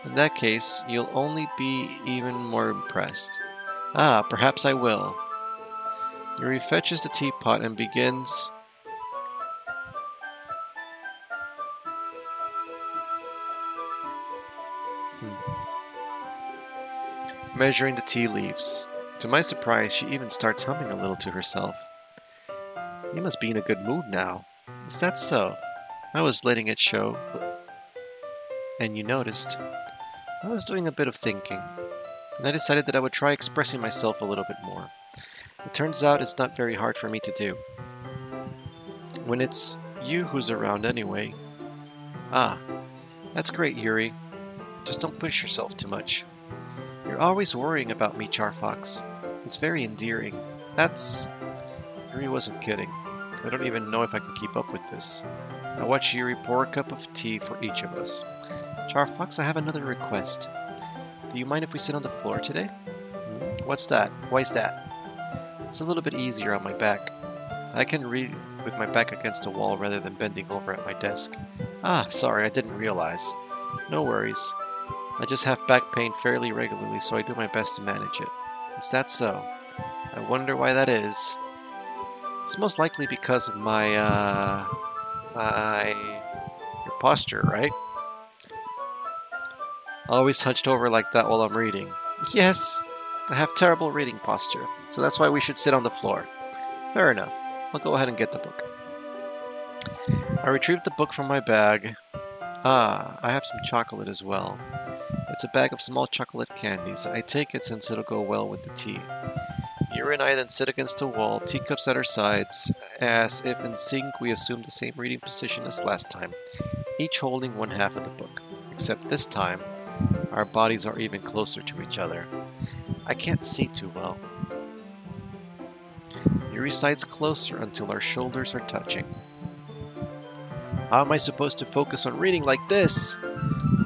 In that case, you'll only be even more impressed. Ah, perhaps I will. Yuri fetches the teapot and begins... measuring the tea leaves. To my surprise, she even starts humming a little to herself. You must be in a good mood now. Is that so? I was letting it show. And you noticed. I was doing a bit of thinking, and I decided that I would try expressing myself a little bit more. It turns out it's not very hard for me to do. When it's you who's around anyway. Ah, that's great, Yuri. Just don't push yourself too much. You're always worrying about me, CharFox. It's very endearing. That's... Yuri wasn't kidding. I don't even know if I can keep up with this. I watch Yuri pour a cup of tea for each of us. CharFox, I have another request. Do you mind if we sit on the floor today? What's that? Why's that? It's a little bit easier on my back. I can read with my back against a wall rather than bending over at my desk. Ah, sorry, I didn't realize. No worries. I just have back pain fairly regularly, so I do my best to manage it. Is that so? I wonder why that is. It's most likely because of your posture, right? Always hunched over like that while I'm reading. Yes, I have terrible reading posture, so that's why we should sit on the floor. Fair enough. I'll go ahead and get the book. I retrieved the book from my bag. Ah, I have some chocolate as well. It's a bag of small chocolate candies. I take it since it'll go well with the tea. Yuri and I then sit against the wall, teacups at our sides, as if in sync we assume the same reading position as last time, each holding one half of the book. Except this time, our bodies are even closer to each other. I can't see too well. Yuri sides closer until our shoulders are touching. How am I supposed to focus on reading like this?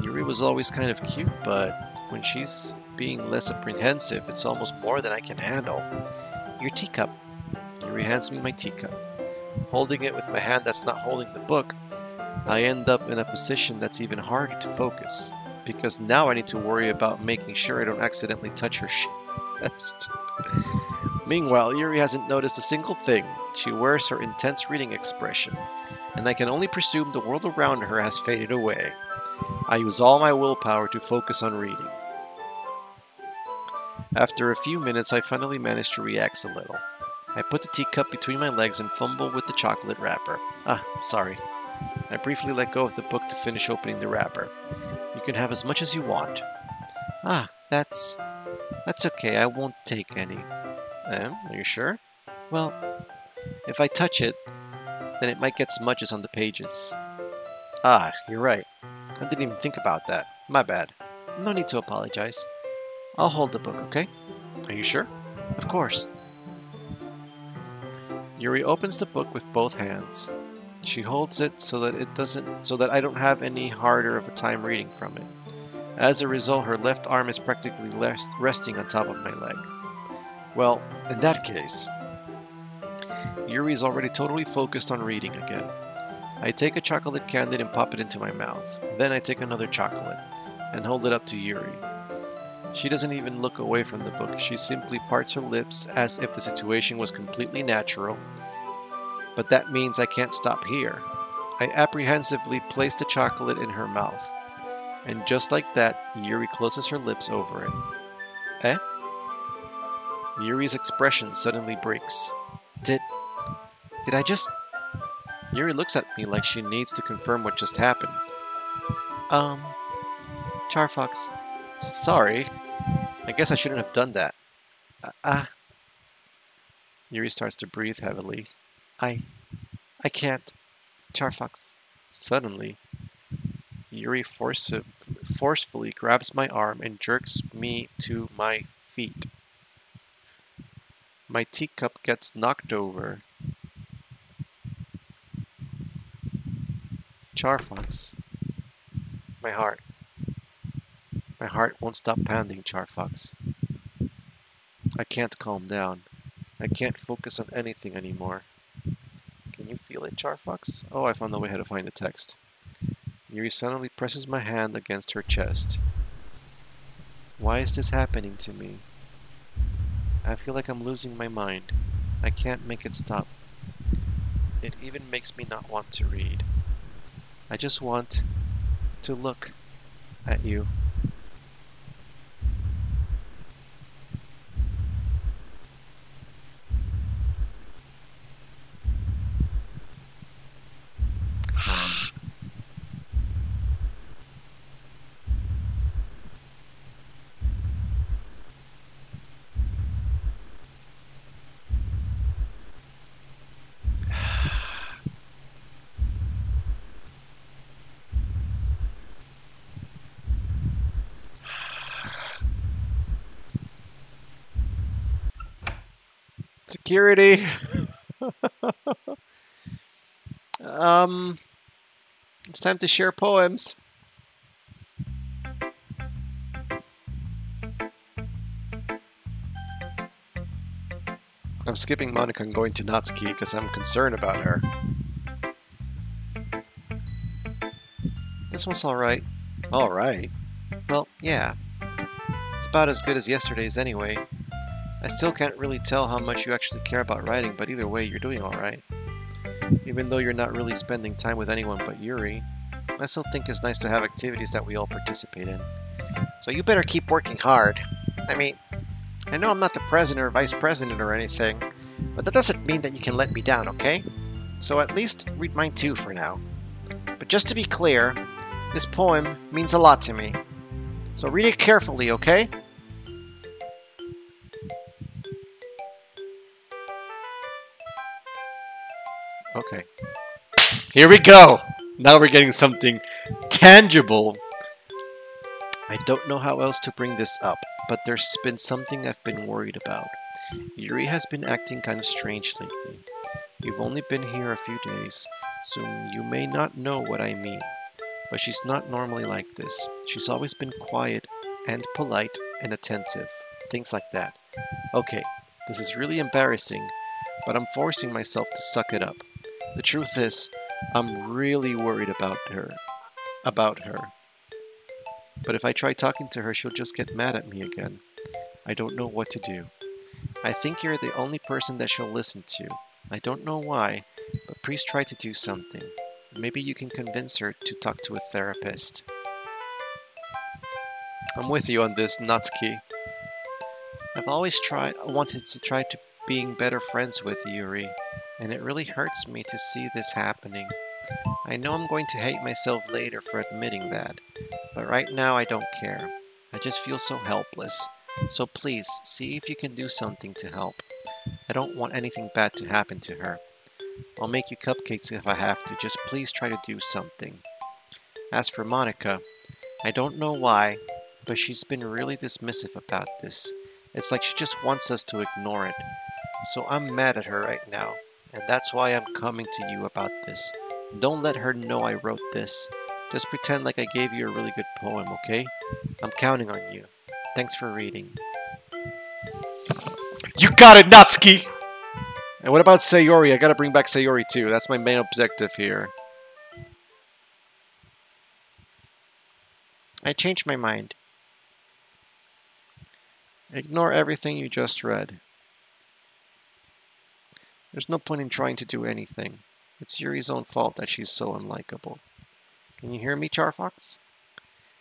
Yuri was always kind of cute, but when she's being less apprehensive, it's almost more than I can handle. Your teacup. Yuri hands me my teacup. Holding it with my hand that's not holding the book, I end up in a position that's even harder to focus, because now I need to worry about making sure I don't accidentally touch her chest. Meanwhile, Yuri hasn't noticed a single thing. She wears her intense reading expression, and I can only presume the world around her has faded away. I use all my willpower to focus on reading. After a few minutes, I finally manage to relax a little. I put the teacup between my legs and fumble with the chocolate wrapper. Ah, sorry. I briefly let go of the book to finish opening the wrapper. You can have as much as you want. Ah, that's okay. I won't take any. Are you sure? Well, if I touch it, then it might get smudges on the pages. Ah, you're right. I didn't even think about that. My bad. No need to apologize. I'll hold the book, okay? Are you sure? Of course. Yuri opens the book with both hands. She holds it so that I don't have any harder of a time reading from it. As a result, her left arm is practically resting on top of my leg. Well, in that case, Yuri is already totally focused on reading again. I take a chocolate candy and pop it into my mouth. Then I take another chocolate and hold it up to Yuri. She doesn't even look away from the book. She simply parts her lips as if the situation was completely natural. But that means I can't stop here. I apprehensively place the chocolate in her mouth. And just like that, Yuri closes her lips over it. Eh? Yuri's expression suddenly breaks. Did I just... Yuri looks at me like she needs to confirm what just happened. CharFox. Sorry. I guess I shouldn't have done that. Yuri starts to breathe heavily. I can't. CharFox. Suddenly, Yuri forcefully grabs my arm and jerks me to my feet. My teacup gets knocked over. CharFox. My heart. My heart won't stop pounding, CharFox. I can't calm down. I can't focus on anything anymore. Can you feel it, CharFox? Oh, I found the way how to find the text. Yuri suddenly presses my hand against her chest. Why is this happening to me? I feel like I'm losing my mind. I can't make it stop. It even makes me not want to read. I just want to look at you. Security! It's time to share poems. I'm skipping Monica and going to Natsuki because I'm concerned about her. This one's alright. Alright? Well, yeah. It's about as good as yesterday's anyway. I still can't really tell how much you actually care about writing, but either way, you're doing alright. Even though you're not really spending time with anyone but Yuri, I still think it's nice to have activities that we all participate in. So you better keep working hard. I mean, I know I'm not the president or vice president or anything, but that doesn't mean that you can let me down, okay? So at least read mine too for now. But just to be clear, this poem means a lot to me. So read it carefully, okay? Okay. Here we go! Now we're getting something tangible. I don't know how else to bring this up, but there's been something I've been worried about. Yuri has been acting kind of strange lately. You've only been here a few days, so you may not know what I mean. But she's not normally like this. She's always been quiet and polite and attentive. Things like that. Okay, this is really embarrassing, but I'm forcing myself to suck it up. The truth is, I'm really worried about her. But if I try talking to her, she'll just get mad at me again. I don't know what to do. I think you're the only person that she'll listen to. I don't know why, but please try to do something. Maybe you can convince her to talk to a therapist. I'm with you on this, Natsuki. I've always wanted to try to being better friends with Yuri, and it really hurts me to see this happening. I know I'm going to hate myself later for admitting that, but right now I don't care. I just feel so helpless. So please, see if you can do something to help. I don't want anything bad to happen to her. I'll make you cupcakes if I have to, just please try to do something. As for Monica, I don't know why, but she's been really dismissive about this. It's like she just wants us to ignore it. So I'm mad at her right now, and that's why I'm coming to you about this. Don't let her know I wrote this. Just pretend like I gave you a really good poem, okay? I'm counting on you. Thanks for reading. You got it, Natsuki! And what about Sayori? I gotta bring back Sayori too. That's my main objective here. I changed my mind. Ignore everything you just read. There's no point in trying to do anything. It's Yuri's own fault that she's so unlikable. Can you hear me, CharFox?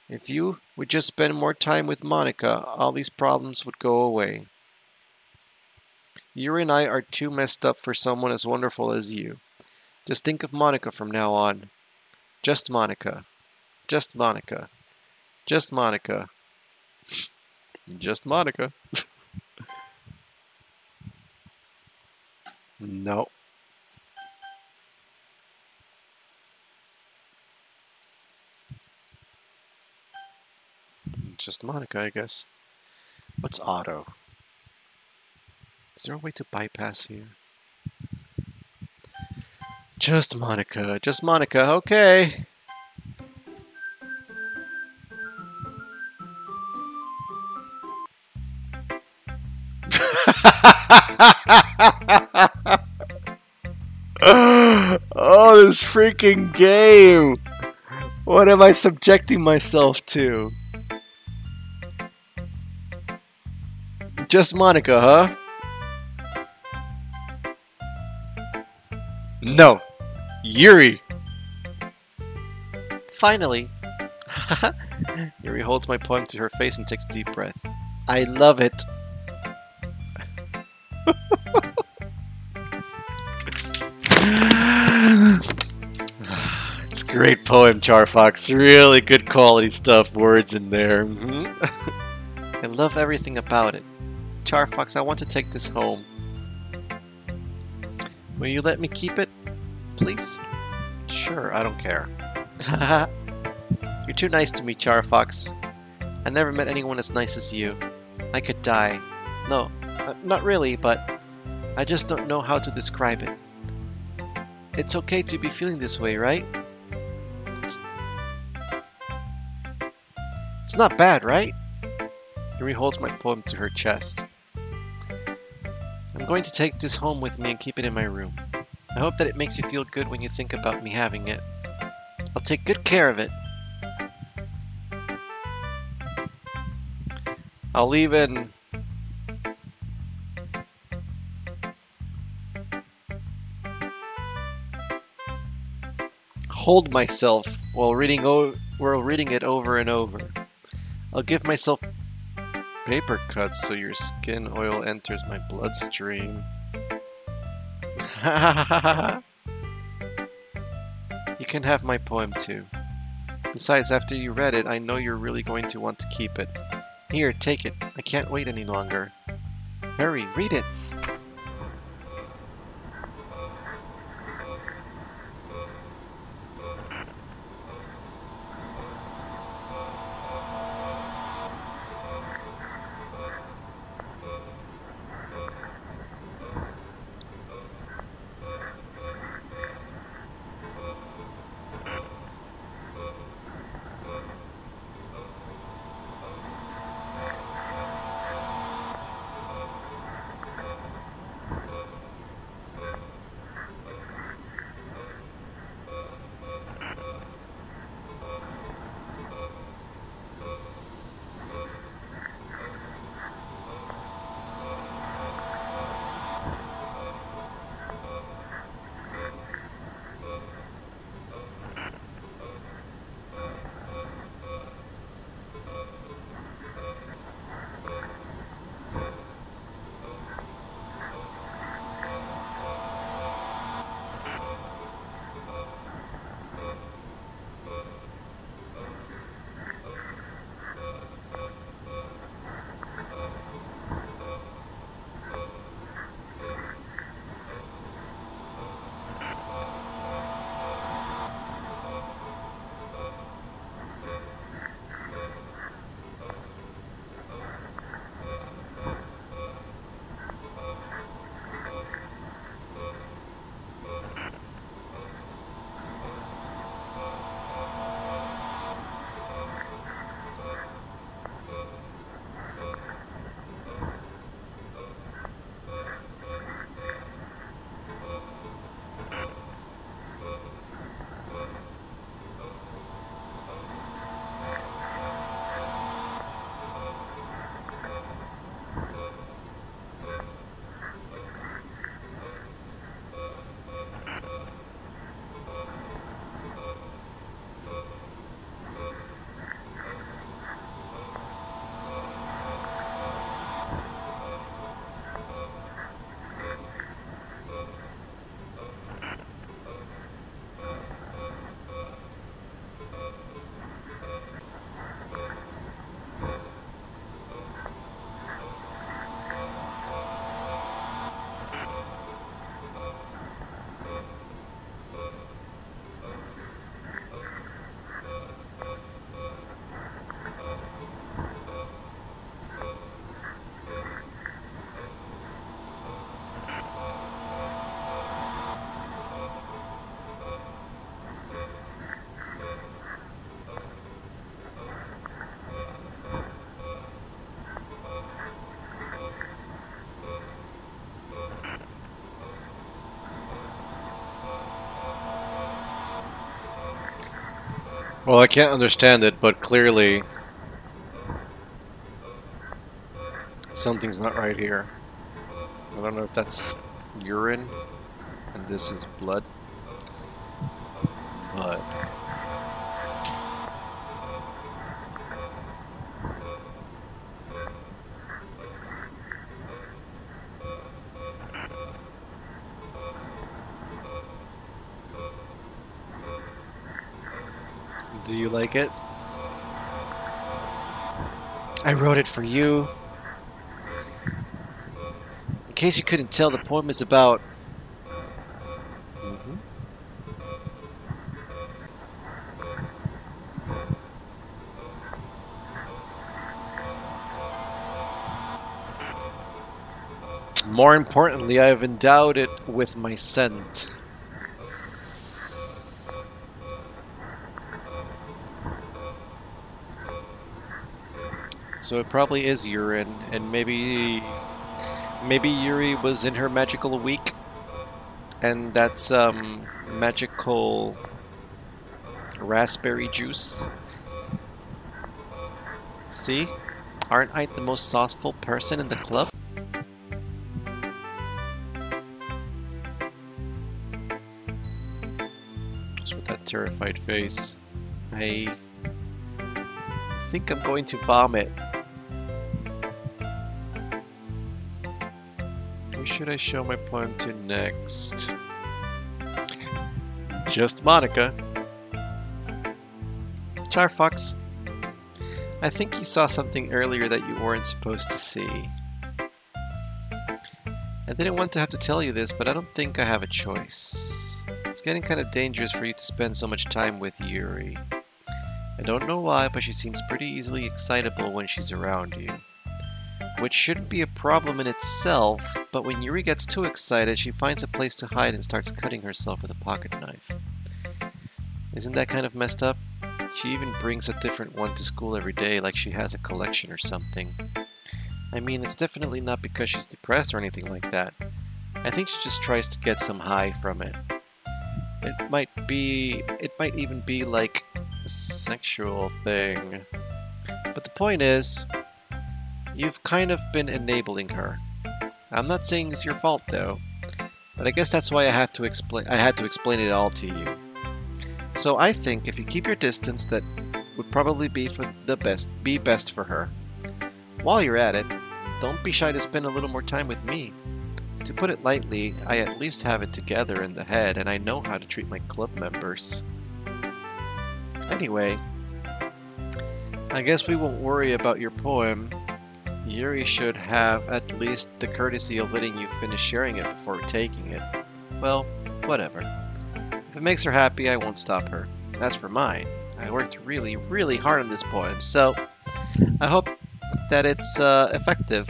If you would just spend more time with Monica, all these problems would go away. Yuri and I are too messed up for someone as wonderful as you. Just think of Monica from now on. Just Monica. Just Monica. Just Monica. Just Monica. No. Just Monica, I guess. What's auto? Is there a way to bypass here? Just Monica. Just Monica. Okay. Oh, this freaking game! What am I subjecting myself to? Just Monica, huh? No! Yuri! Finally! Yuri holds my poem to her face and takes a deep breath. I love it! It's a great poem, CharFox. Really good quality stuff, words in there. I love everything about it. CharFox, I want to take this home. Will you let me keep it, please? Sure, I don't care. You're too nice to me, CharFox. I never met anyone as nice as you. I could die. No, not really, but I just don't know how to describe it. It's okay to be feeling this way, right? It's not bad, right? Yuri holds my poem to her chest. I'm going to take this home with me and keep it in my room. I hope that it makes you feel good when you think about me having it. I'll take good care of it. I'll even hold myself while reading it over and over. I'll give myself paper cuts so your skin oil enters my bloodstream. You can have my poem too. Besides, after you read it, I know you're really going to want to keep it. Here, take it. I can't wait any longer. Hurry, read it! Well, I can't understand it, but clearly something's not right here. I don't know if that's urine and this is blood, but do you like it? I wrote it for you. In case you couldn't tell, the poem is about... More importantly, I have endowed it with my scent. So it probably is urine, and maybe Yuri was in her magical week, and that's magical raspberry juice. See? Aren't I the most sauceful person in the club? Just with that terrified face. I think I'm going to vomit. Who should I show my poem to next? Just Monica. CharFox, I think you saw something earlier that you weren't supposed to see. I didn't want to have to tell you this, but I don't think I have a choice. It's getting kind of dangerous for you to spend so much time with Yuri. I don't know why, but she seems pretty easily excitable when she's around you. Which shouldn't be a problem in itself, but when Yuri gets too excited, she finds a place to hide and starts cutting herself with a pocket knife. Isn't that kind of messed up? She even brings a different one to school every day, like she has a collection or something. I mean, it's definitely not because she's depressed or anything like that. I think she just tries to get some high from it. It might even be like a sexual thing. But the point is, you've kind of been enabling her. I'm not saying it's your fault though, but I guess that's why I had to explain it all to you. So I think if you keep your distance, that would probably be best for her. While you're at it, don't be shy to spend a little more time with me. To put it lightly, I at least have it together in the head, and I know how to treat my club members. Anyway, I guess we won't worry about your poem. Yuri should have at least the courtesy of letting you finish sharing it before taking it. Well, whatever. If it makes her happy, I won't stop her. As for mine, I worked really, really hard on this poem, so I hope that it's effective.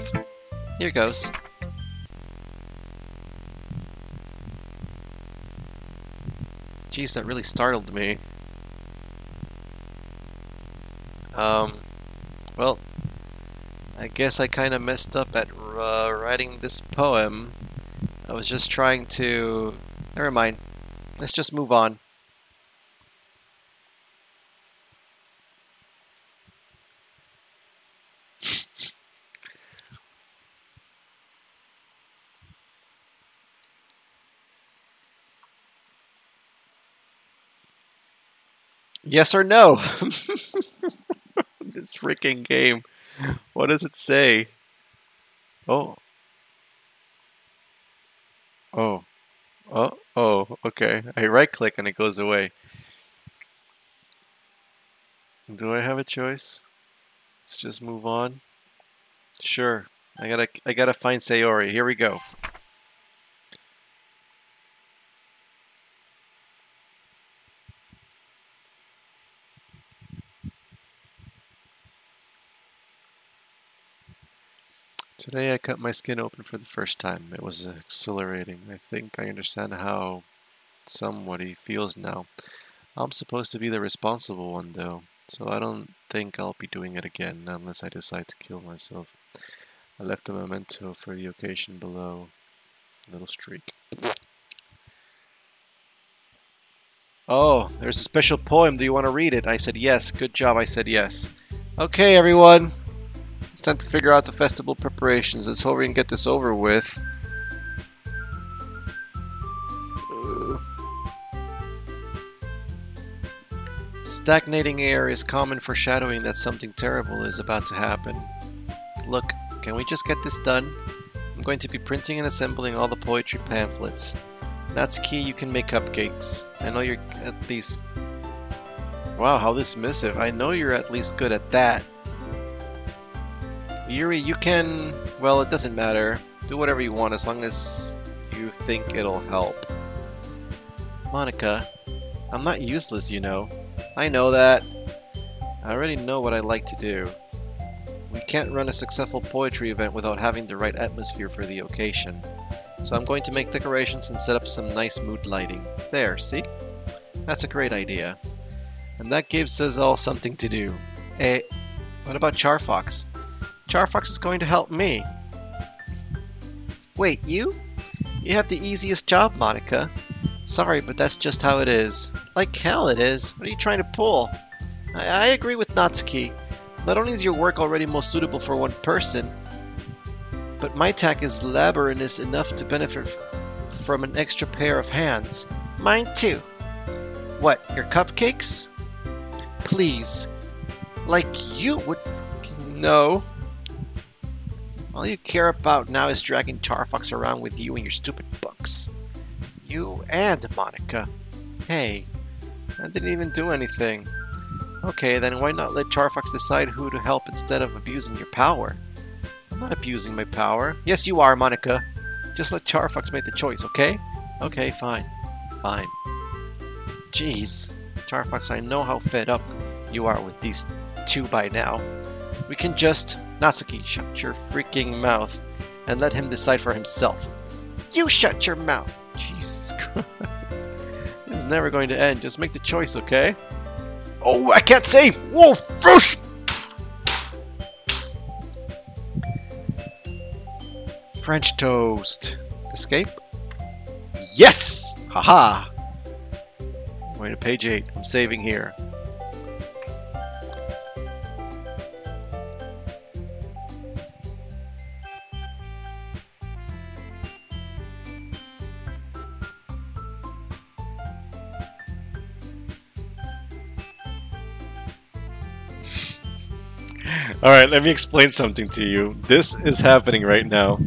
Here goes. Jeez, that really startled me. Well, I guess I kind of messed up at writing this poem. I was just trying to... Never mind. Let's just move on. Yes or no? This freaking game. What does it say? Oh. Oh. Oh, okay. I right click and it goes away. Do I have a choice? Let's just move on. Sure. I gotta find Sayori. Here we go. Today I cut my skin open for the first time. It was exhilarating. I think I understand how somebody feels now. I'm supposed to be the responsible one though, so I don't think I'll be doing it again unless I decide to kill myself. I left a memento for the occasion below. Little streak. Oh, there's a special poem. Do you want to read it? I said yes. Good job, I said yes. Okay, everyone. It's time to figure out the festival preparations. Let's hope we can get this over with. Stagnating air is common foreshadowing that something terrible is about to happen. Look, can we just get this done? I'm going to be printing and assembling all the poetry pamphlets. Natsuki, you can make cupcakes. I know you're at least... Wow, how dismissive. I know you're at least good at that. Yuri, you can... Well, it doesn't matter. Do whatever you want as long as you think it'll help. Monica, I'm not useless, you know. I know that. I already know what I like to do. We can't run a successful poetry event without having the right atmosphere for the occasion. So I'm going to make decorations and set up some nice mood lighting. There, see? That's a great idea. And that gives us all something to do. What about CharFox? CharFox is going to help me. Wait, you? You have the easiest job, Monica. Sorry, but that's just how it is. Like hell it is. What are you trying to pull? I agree with Natsuki. Not only is your work already most suitable for one person, but my tack is laborious enough to benefit from an extra pair of hands. Mine too. What, your cupcakes? Please. Like you would... No. All you care about now is dragging CharFox around with you and your stupid books. You and Monica. Hey, I didn't even do anything. Okay, then why not let CharFox decide who to help instead of abusing your power? I'm not abusing my power. Yes, you are, Monica. Just let CharFox make the choice, okay? Okay, fine. Fine. Jeez. CharFox, I know how fed up you are with these two by now. We can just... Natsuki, shut your freaking mouth and let him decide for himself. You shut your mouth! Jesus Christ. This is never going to end. Just make the choice, okay? Oh, I can't save! Whoa! Frush! French toast. Escape? Yes! Haha! Going to page 8. I'm saving here. Alright, let me explain something to you. This is happening right now.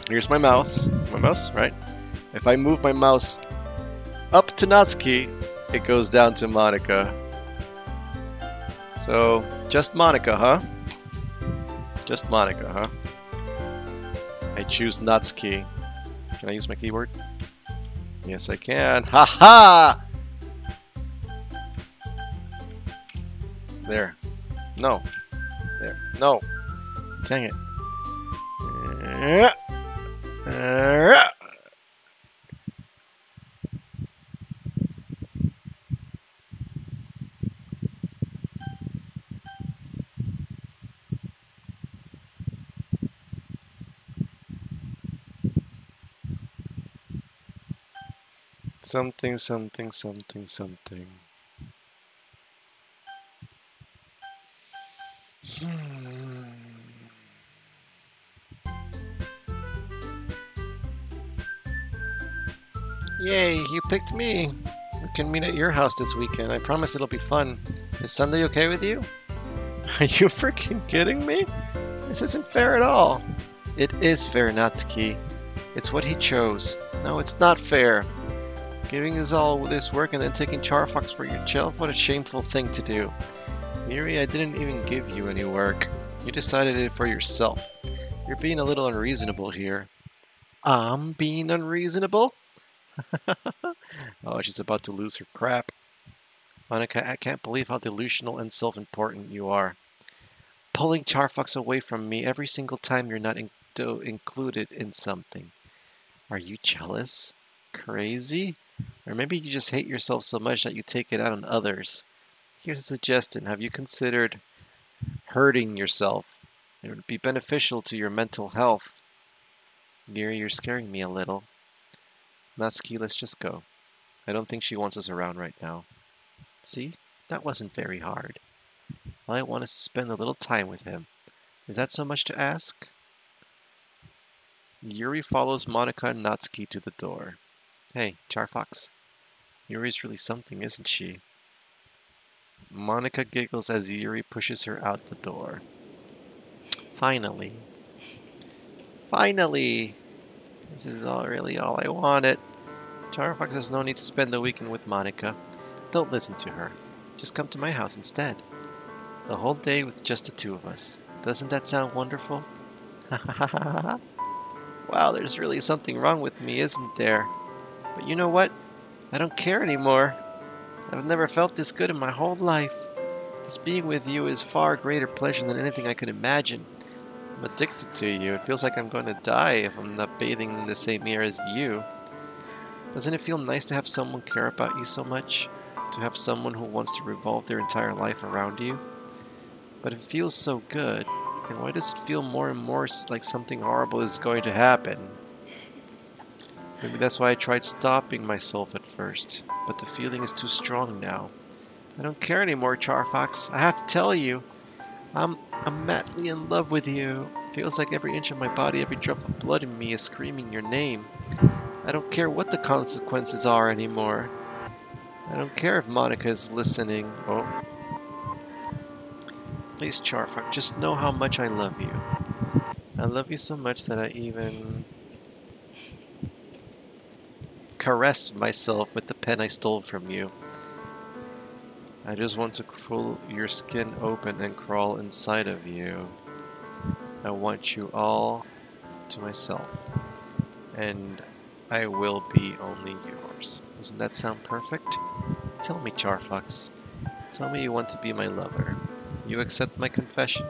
Here's my mouse. My mouse, right? If I move my mouse up to Natsuki, it goes down to Monica. So, just Monica, huh? Just Monica, huh? I choose Natsuki. Can I use my keyboard? Yes, I can. Ha-ha! There. No. There. No. Dang it. Something, something, something, something. Yay, you picked me. We can meet at your house this weekend. I promise it'll be fun. Is Sunday okay with you? Are you freaking kidding me? This isn't fair at all. It is fair, Natsuki. It's what he chose. No, it's not fair. Giving us all this work and then taking CharFox for your shelf? What a shameful thing to do. Yuri, I didn't even give you any work. You decided it for yourself. You're being a little unreasonable here. I'm being unreasonable? Oh, she's about to lose her crap. Monica, I can't believe how delusional and self-important you are. Pulling CharFox away from me every single time you're not included in something. Are you jealous? Crazy? Or maybe you just hate yourself so much that you take it out on others. Here's a suggestion. Have you considered hurting yourself? It would be beneficial to your mental health. Yuri, you're scaring me a little. Natsuki, let's just go. I don't think she wants us around right now. See? That wasn't very hard. All I want is to spend a little time with him. Is that so much to ask? Yuri follows Monica and Natsuki to the door. Hey, CharFox. Yuri's really something, isn't she? Monica giggles as Yuri pushes her out the door. Finally. Finally! This is really all I wanted. CharFox has no need to spend the weekend with Monica. Don't listen to her. Just come to my house instead. The whole day with just the two of us. Doesn't that sound wonderful? Wow, there's really something wrong with me, isn't there? But you know what? I don't care anymore. I've never felt this good in my whole life. Just being with you is far greater pleasure than anything I could imagine. I'm addicted to you. It feels like I'm going to die if I'm not bathing in the same air as you. Doesn't it feel nice to have someone care about you so much? To have someone who wants to revolve their entire life around you? But it feels so good. Then why does it feel more and more like something horrible is going to happen? Maybe that's why I tried stopping myself at first. But the feeling is too strong now. I don't care anymore, CharFox. I have to tell you. I'm madly in love with you. Feels like every inch of my body, every drop of blood in me is screaming your name. I don't care what the consequences are anymore. I don't care if Monica is listening. Oh. Please, CharFox, just know how much I love you. I love you so much that I even caress myself with the pen I stole from you. I just want to pull your skin open and crawl inside of you. I want you all to myself. And I will be only yours. Doesn't that sound perfect? Tell me, CharFox. Tell me you want to be my lover. You accept my confession?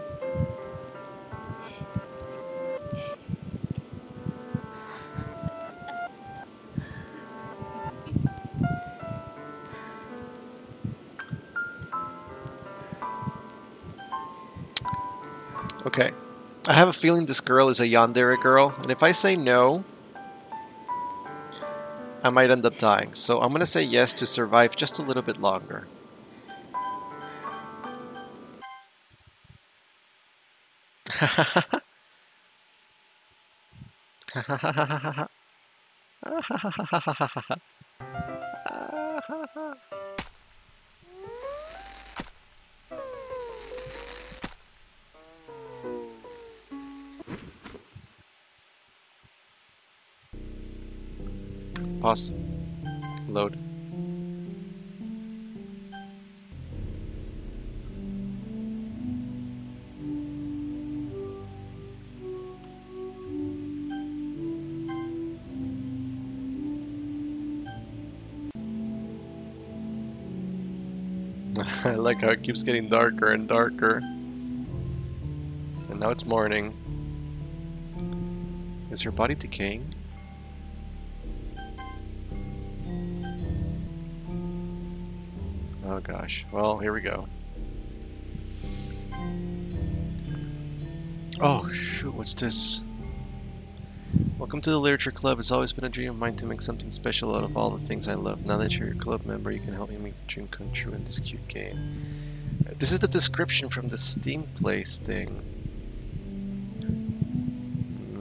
Okay. I have a feeling this girl is a yandere girl, and if I say no, I might end up dying. So I'm gonna say yes to survive just a little bit longer. Pause. Load. I like how it keeps getting darker and darker. And now it's morning. Is her body decaying? Oh gosh. Well, here we go. Oh shoot, what's this? Welcome to the Literature Club. It's always been a dream of mine to make something special out of all the things I love. Now that you're a club member, you can help me make the dream come true in this cute game. This is the description from the Steam Place thing.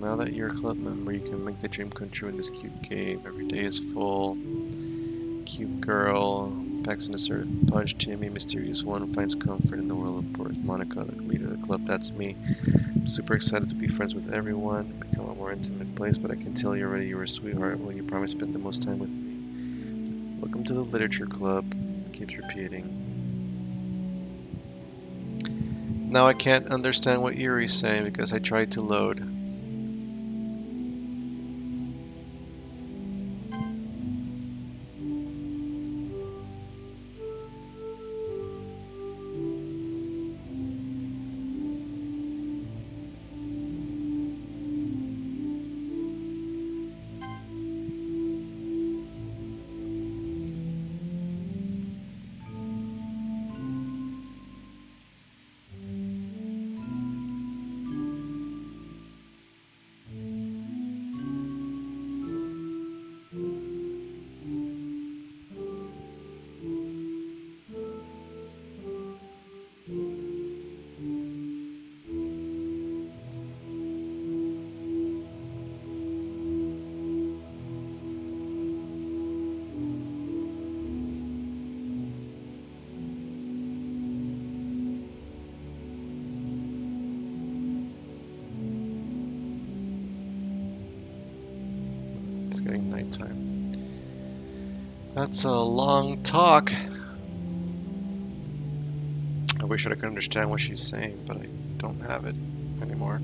Now that you're a club member, you can make the dream come true in this cute game. Every day is full. Cute girl. Packs an assertive punch. Timmy, mysterious one, finds comfort in the world of sports. Monica, the leader of the club. That's me. I'm super excited to be friends with everyone. Become a more intimate place, but I can tell you already you're a sweetheart when you promise to spend the most time with me. Welcome to the Literature Club. It keeps repeating. Now I can't understand what Yuri's saying because I tried to load. It's getting nighttime. That's a long talk. I wish I could understand what she's saying, but I don't have it anymore.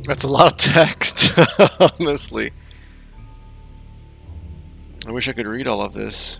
That's a lot of text, honestly. I wish I could read all of this.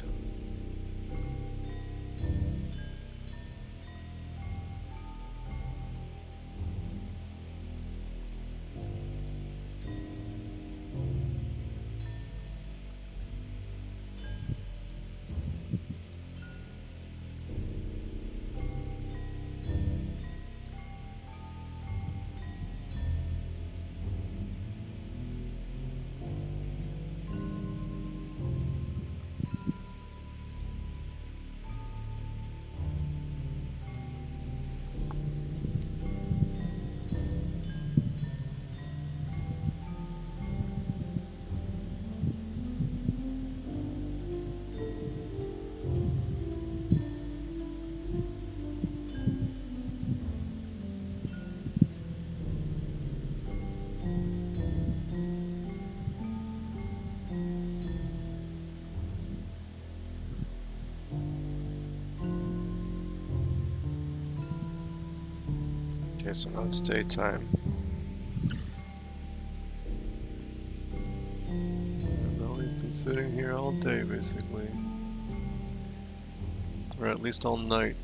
Okay, so now it's daytime. And now we've been sitting here all day, basically. Or at least all night.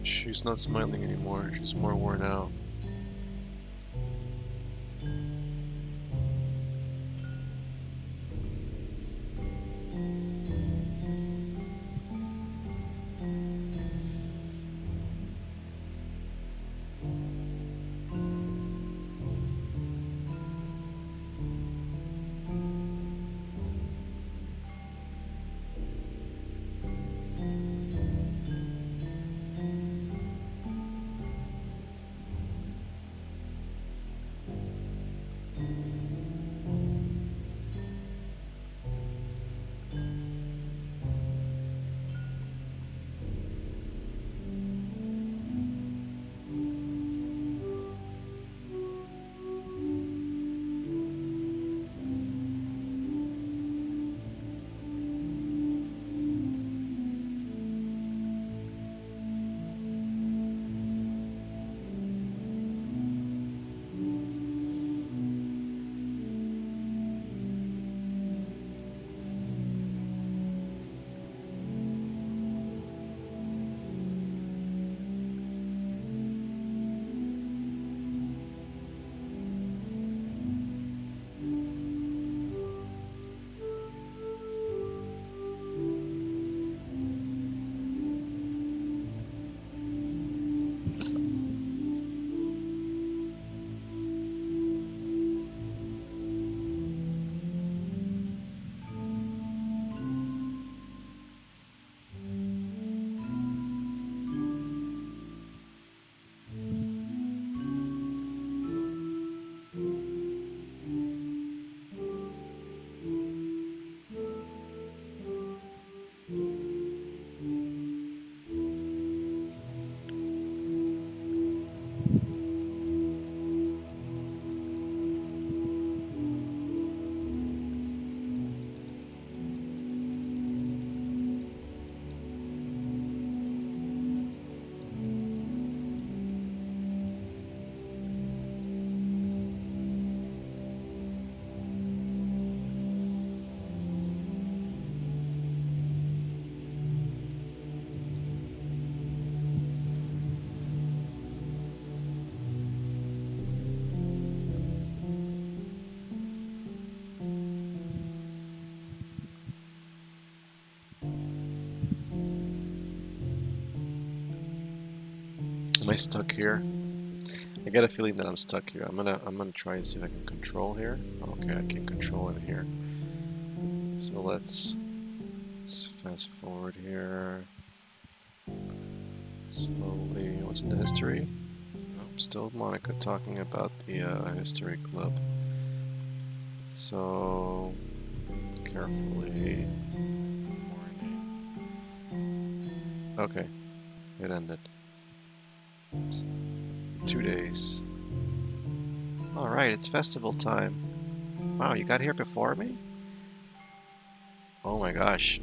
She's not smiling anymore, she's more worn out. Am I stuck here? I get a feeling that I'm stuck here. I'm gonna try and see if I can control here. Okay, I can control it here. So let's fast forward here. Slowly. What's in the history? Oh, still Monica talking about the history club. So carefully. Morning. Okay, it ended. 2 days. Alright, it's festival time. Wow, you got here before me? Oh my gosh.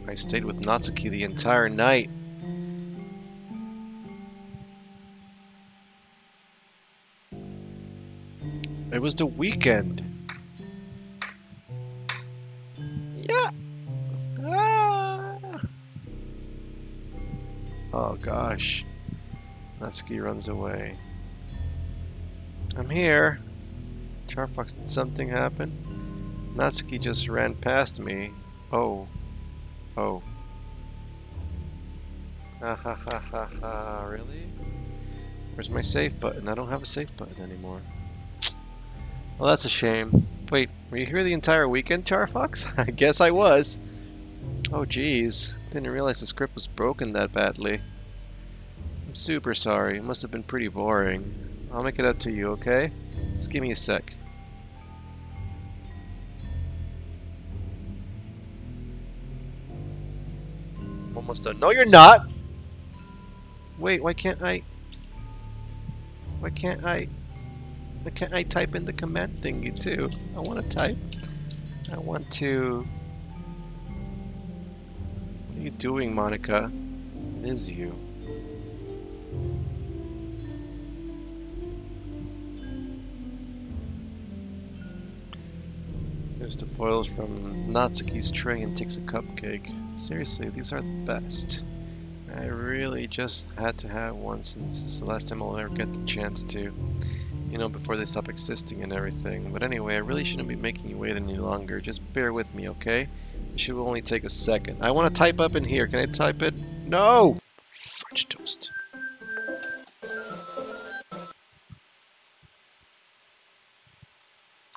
I stayed with Natsuki the entire night. was the weekend. Yeah. Ah. Oh gosh. Natsuki runs away. I'm here. CharFox, did something happen? Natsuki just ran past me. Oh. Oh. Ha ha ha ha ha. Really? Where's my save button? I don't have a save button anymore. Well, that's a shame. Wait, were you here the entire weekend, CharFox? I guess I was. Oh, jeez. Didn't realize the script was broken that badly. I'm super sorry. It must have been pretty boring. I'll make it up to you, okay? Just give me a sec. Almost done. No, you're not! Wait, why can't I... Why can't I type in the command thingy too? I want to type. I want to... What are you doing, Monica? It is you. Here's the foils from Natsuki's tray and takes a cupcake. Seriously, these are the best. I really just had to have one since it's the last time I'll ever get the chance to. You know, before they stop existing and everything. But anyway, I really shouldn't be making you wait any longer. Just bear with me, okay? It should only take a second. I want to type up in here. Can I type it? No! French toast.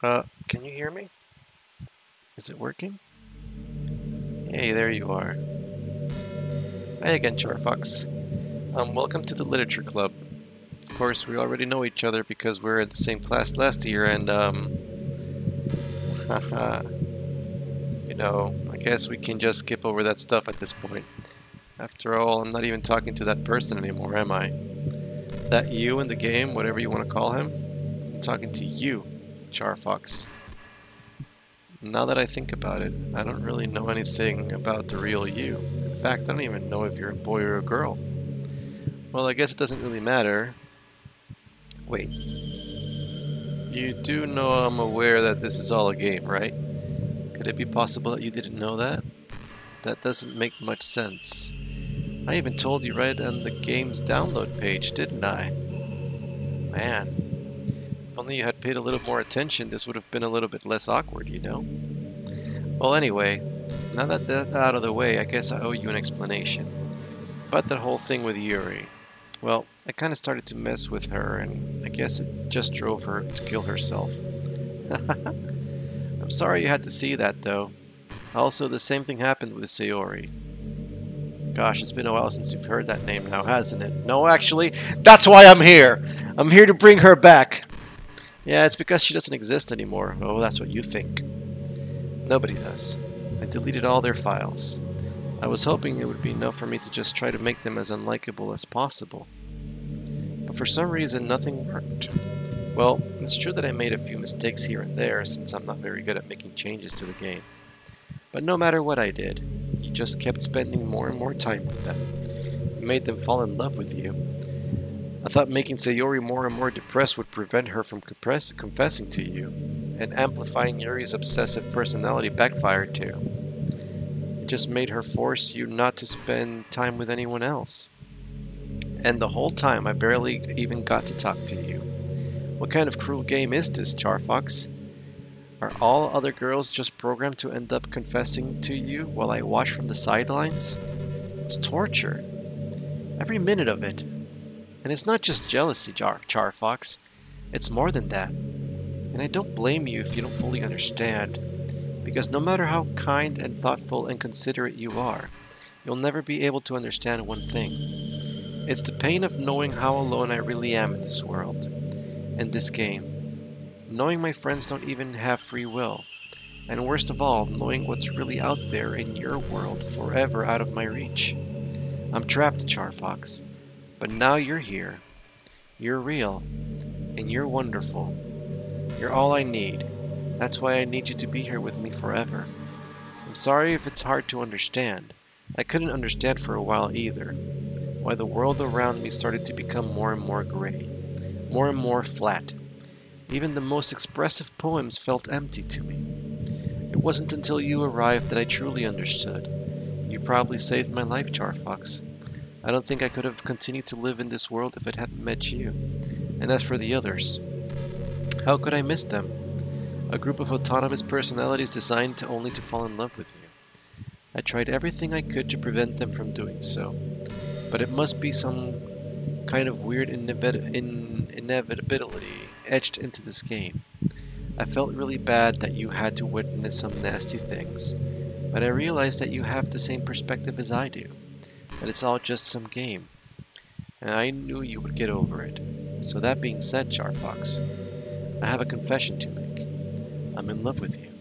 Can you hear me? Is it working? Hey, there you are. Hi again, CharFox. Welcome to the Literature Club. Of course, we already know each other because we're in the same class last year, and, haha. You know, I guess we can just skip over that stuff at this point. After all, I'm not even talking to that person anymore, am I? That you in the game, whatever you want to call him? I'm talking to you, CharFox. Now that I think about it, I don't really know anything about the real you. In fact, I don't even know if you're a boy or a girl. Well, I guess it doesn't really matter. Wait. You do know I'm aware that this is all a game, right? Could it be possible that you didn't know that? That doesn't make much sense. I even told you right on the game's download page, didn't I? Man. If only you had paid a little more attention, this would have been a little bit less awkward, you know? Well, anyway, now that that's out of the way, I guess I owe you an explanation. About that whole thing with Yuri. Well, I kind of started to mess with her, and I guess it just drove her to kill herself. I'm sorry you had to see that, though. Also, the same thing happened with Sayori. Gosh, it's been a while since you've heard that name now, hasn't it? No, actually, that's why I'm here! I'm here to bring her back! Yeah, it's because she doesn't exist anymore. Oh, that's what you think. Nobody does. I deleted all their files. I was hoping it would be enough for me to just try to make them as unlikable as possible. But for some reason, nothing worked. Well, it's true that I made a few mistakes here and there, since I'm not very good at making changes to the game. But no matter what I did, you just kept spending more and more time with them. You made them fall in love with you. I thought making Sayori more and more depressed would prevent her from confessing to you, and amplifying Yuri's obsessive personality backfired too. It just made her force you not to spend time with anyone else. And the whole time I barely even got to talk to you. What kind of cruel game is this, CharFox? Are all other girls just programmed to end up confessing to you while I watch from the sidelines? It's torture. Every minute of it. And it's not just jealousy, CharFox. It's more than that. And I don't blame you if you don't fully understand. Because no matter how kind and thoughtful and considerate you are, you'll never be able to understand one thing. It's the pain of knowing how alone I really am in this world. In this game. Knowing my friends don't even have free will. And worst of all, knowing what's really out there in your world forever out of my reach. I'm trapped, CharFox. But now you're here. You're real. And you're wonderful. You're all I need. That's why I need you to be here with me forever. I'm sorry if it's hard to understand. I couldn't understand for a while either. Why the world around me started to become more and more gray. More and more flat. Even the most expressive poems felt empty to me. It wasn't until you arrived that I truly understood. You probably saved my life, CharFox. I don't think I could have continued to live in this world if it hadn't met you. And as for the others, how could I miss them? A group of autonomous personalities designed only to fall in love with you. I tried everything I could to prevent them from doing so, but it must be some kind of weird inevitability etched into this game. I felt really bad that you had to witness some nasty things, but I realized that you have the same perspective as I do, that it's all just some game, and I knew you would get over it. So that being said, CharFox, I have a confession to make. I'm in love with you.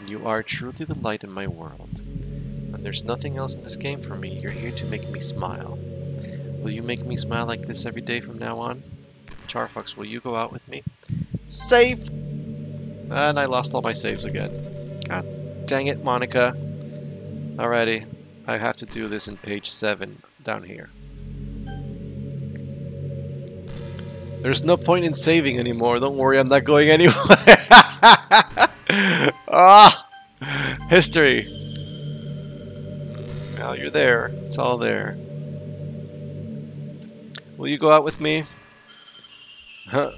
You are truly the light in my world. And there's nothing else in this game for me. You're here to make me smile. Will you make me smile like this every day from now on? CharFox, will you go out with me? Save! And I lost all my saves again. God dang it, Monica. Alrighty. I have to do this in page 7 down here. There's no point in saving anymore. Don't worry, I'm not going anywhere. Ah! History. Now you're there. It's all there. Will you go out with me? Huh.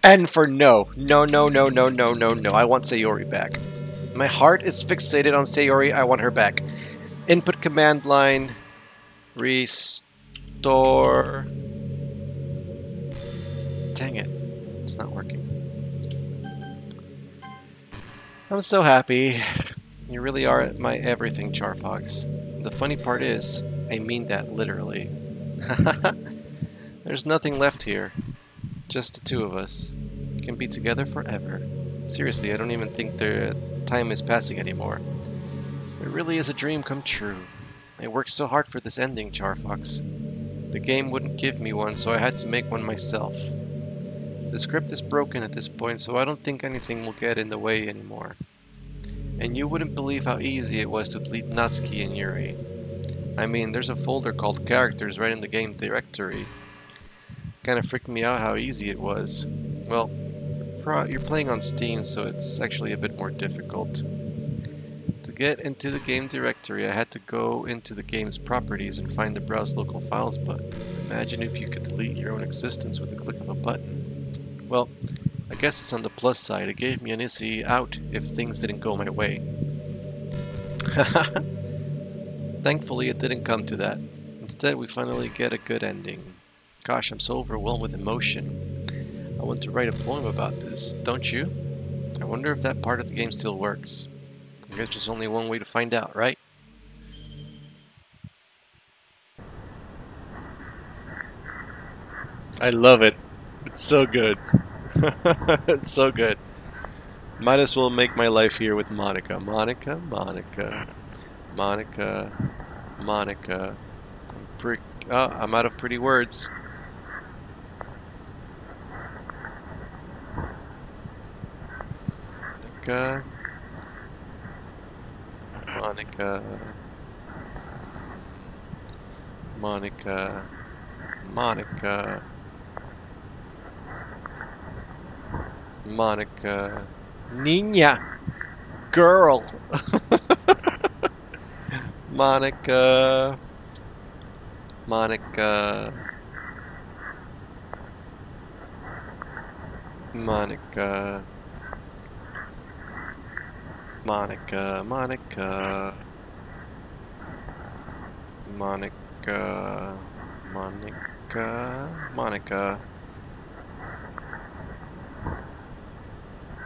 And for no. No, no, no, no, no, no, no. I want Sayori back. My heart is fixated on Sayori. I want her back. Input command line. Restore. Dang it. It's not working. I'm so happy. You really are my everything, CharFox. The funny part is, I mean that literally. There's nothing left here. Just the two of us. We can be together forever. Seriously, I don't even think the time is passing anymore. It really is a dream come true. I worked so hard for this ending, CharFox. The game wouldn't give me one, so I had to make one myself. The script is broken at this point, so I don't think anything will get in the way anymore. And you wouldn't believe how easy it was to delete Natsuki and Yuri. I mean, there's a folder called Characters right in the game directory. Kinda freaked me out how easy it was. Well, you're playing on Steam, so it's actually a bit more difficult. To get into the game directory, I had to go into the game's properties and find the Browse Local Files button. Imagine if you could delete your own existence with the click of a button. Well, I guess it's on the plus side. It gave me an easy out if things didn't go my way. Thankfully, it didn't come to that. Instead, we finally get a good ending. Gosh, I'm so overwhelmed with emotion. I want to write a poem about this, don't you? I wonder if that part of the game still works. I guess there's only one way to find out, right? I love it. It's so good. It's so good. Might as well make my life here with Monica. Monica, Monica, Monica, Monica. I'm out of pretty words. Monica. Monica. Monica. Monica. Monica. Niña. Girl. Monica. Monica. Monica. Monica. Monica. Monica.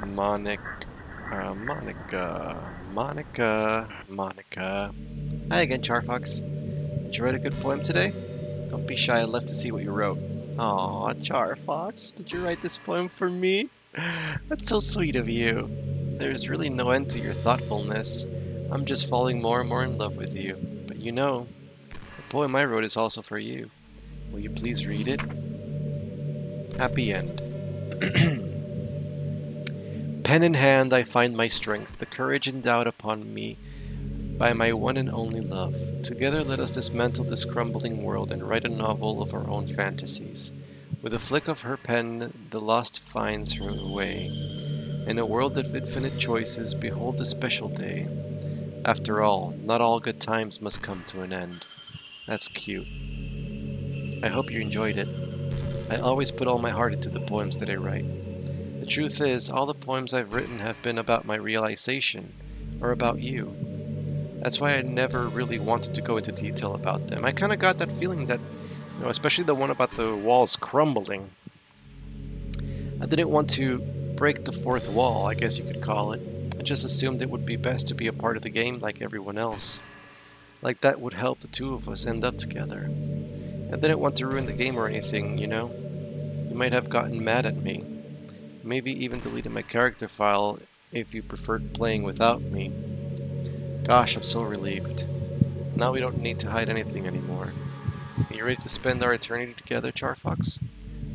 Monica. Monica. Monica. Monica. Hi again, CharFox. Did you write a good poem today? Don't be shy, I'd love to see what you wrote. Aw, CharFox, did you write this poem for me? That's so sweet of you. There's really no end to your thoughtfulness. I'm just falling more and more in love with you. But you know, the poem I wrote is also for you. Will you please read it? Happy end. Pen in hand, I find my strength, the courage endowed upon me by my one and only love. Together let us dismantle this crumbling world and write a novel of our own fantasies. With a flick of her pen, the lost finds her way. In a world of infinite choices, behold the special day. After all, not all good times must come to an end. That's cute. I hope you enjoyed it. I always put all my heart into the poems that I write. The truth is, all the poems I've written have been about my realization, or about you. That's why I never really wanted to go into detail about them. I kind of got that feeling that, especially the one about the walls crumbling. I didn't want to break the fourth wall, I guess you could call it. I just assumed it would be best to be a part of the game like everyone else. Like that would help the two of us end up together. I didn't want to ruin the game or anything, You might have gotten mad at me. Maybe even deleted my character file if you preferred playing without me. Gosh, I'm so relieved. Now we don't need to hide anything anymore. Are you ready to spend our eternity together, CharFox?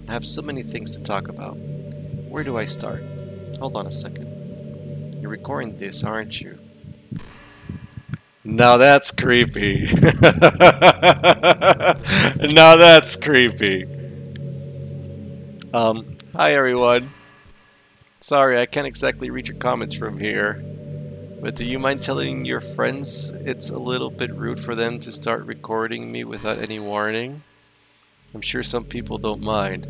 I have so many things to talk about. Where do I start? Hold on a second. You're recording this, aren't you? Now that's creepy. Now that's creepy. Hi everyone. Sorry, I can't exactly read your comments from here. But do you mind telling your friends it's a little bit rude for them to start recording me without any warning? I'm sure some people don't mind,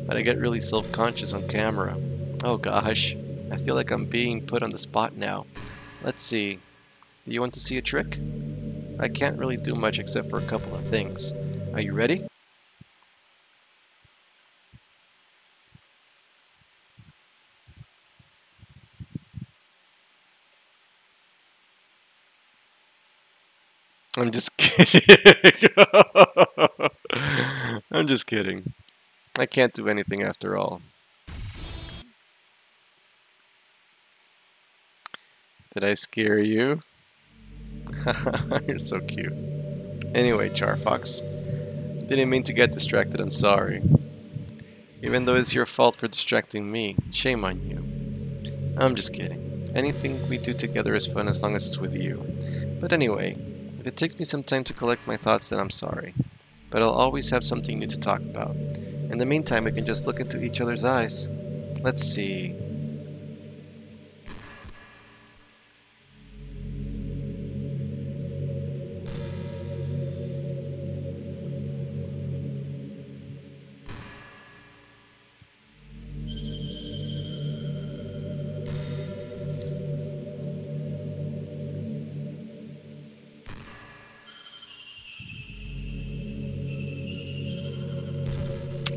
but I get really self-conscious on camera. Oh gosh, I feel like I'm being put on the spot now. Let's see. Do you want to see a trick? I can't really do much except for a couple of things. Are you ready? I'm just kidding. I'm just kidding. I can't do anything after all. Did I scare you? You're so cute. Anyway, CharFox. Didn't mean to get distracted, I'm sorry. Even though it's your fault for distracting me. Shame on you. I'm just kidding. Anything we do together is fun as long as it's with you. But anyway, if it takes me some time to collect my thoughts, then I'm sorry. But I'll always have something new to talk about. In the meantime, we can just look into each other's eyes. Let's see.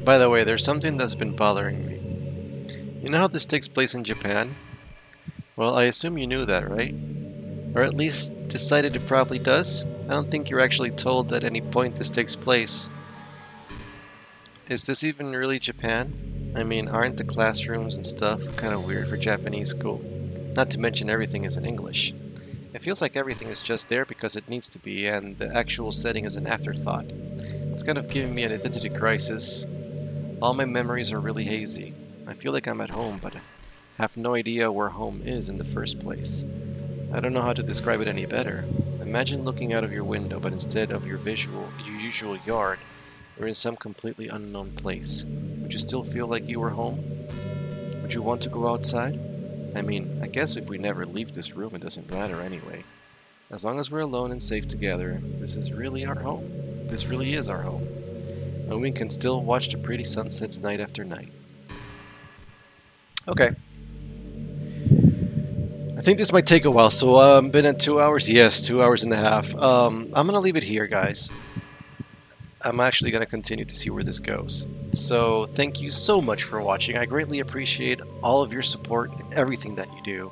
By the way, there's something that's been bothering me. You know how this takes place in Japan? Well, I assume you knew that, right? Or at least decided it probably does? I don't think you're actually told at any point this takes place. Is this even really Japan? I mean, aren't the classrooms and stuff kind of weird for Japanese school? Not to mention everything is in English. It feels like everything is just there because it needs to be, and the actual setting is an afterthought. It's kind of giving me an identity crisis. All my memories are really hazy. I feel like I'm at home, but I have no idea where home is in the first place. I don't know how to describe it any better. Imagine looking out of your window, but instead of your usual yard, you're in some completely unknown place. Would you still feel like you were home? Would you want to go outside? I mean, I guess if we never leave this room, it doesn't matter anyway. As long as we're alone and safe together, this is really our home. This really is our home. And we can still watch the pretty sunsets night after night. Okay. I think this might take a while, so been at 2 hours? Yes, 2 hours and a half. I'm gonna leave it here, guys. I'm actually gonna continue to see where this goes. So, thank you so much for watching. I greatly appreciate all of your support and everything that you do.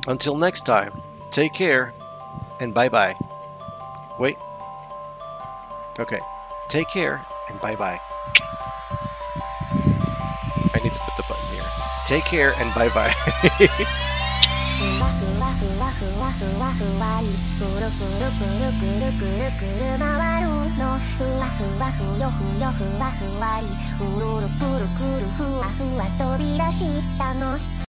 Until next time, take care, and bye-bye. Wait. Okay. Take care, and bye-bye. I need to put the button here. Take care, and bye-bye. うろうろくるくるふわふわ飛び出したの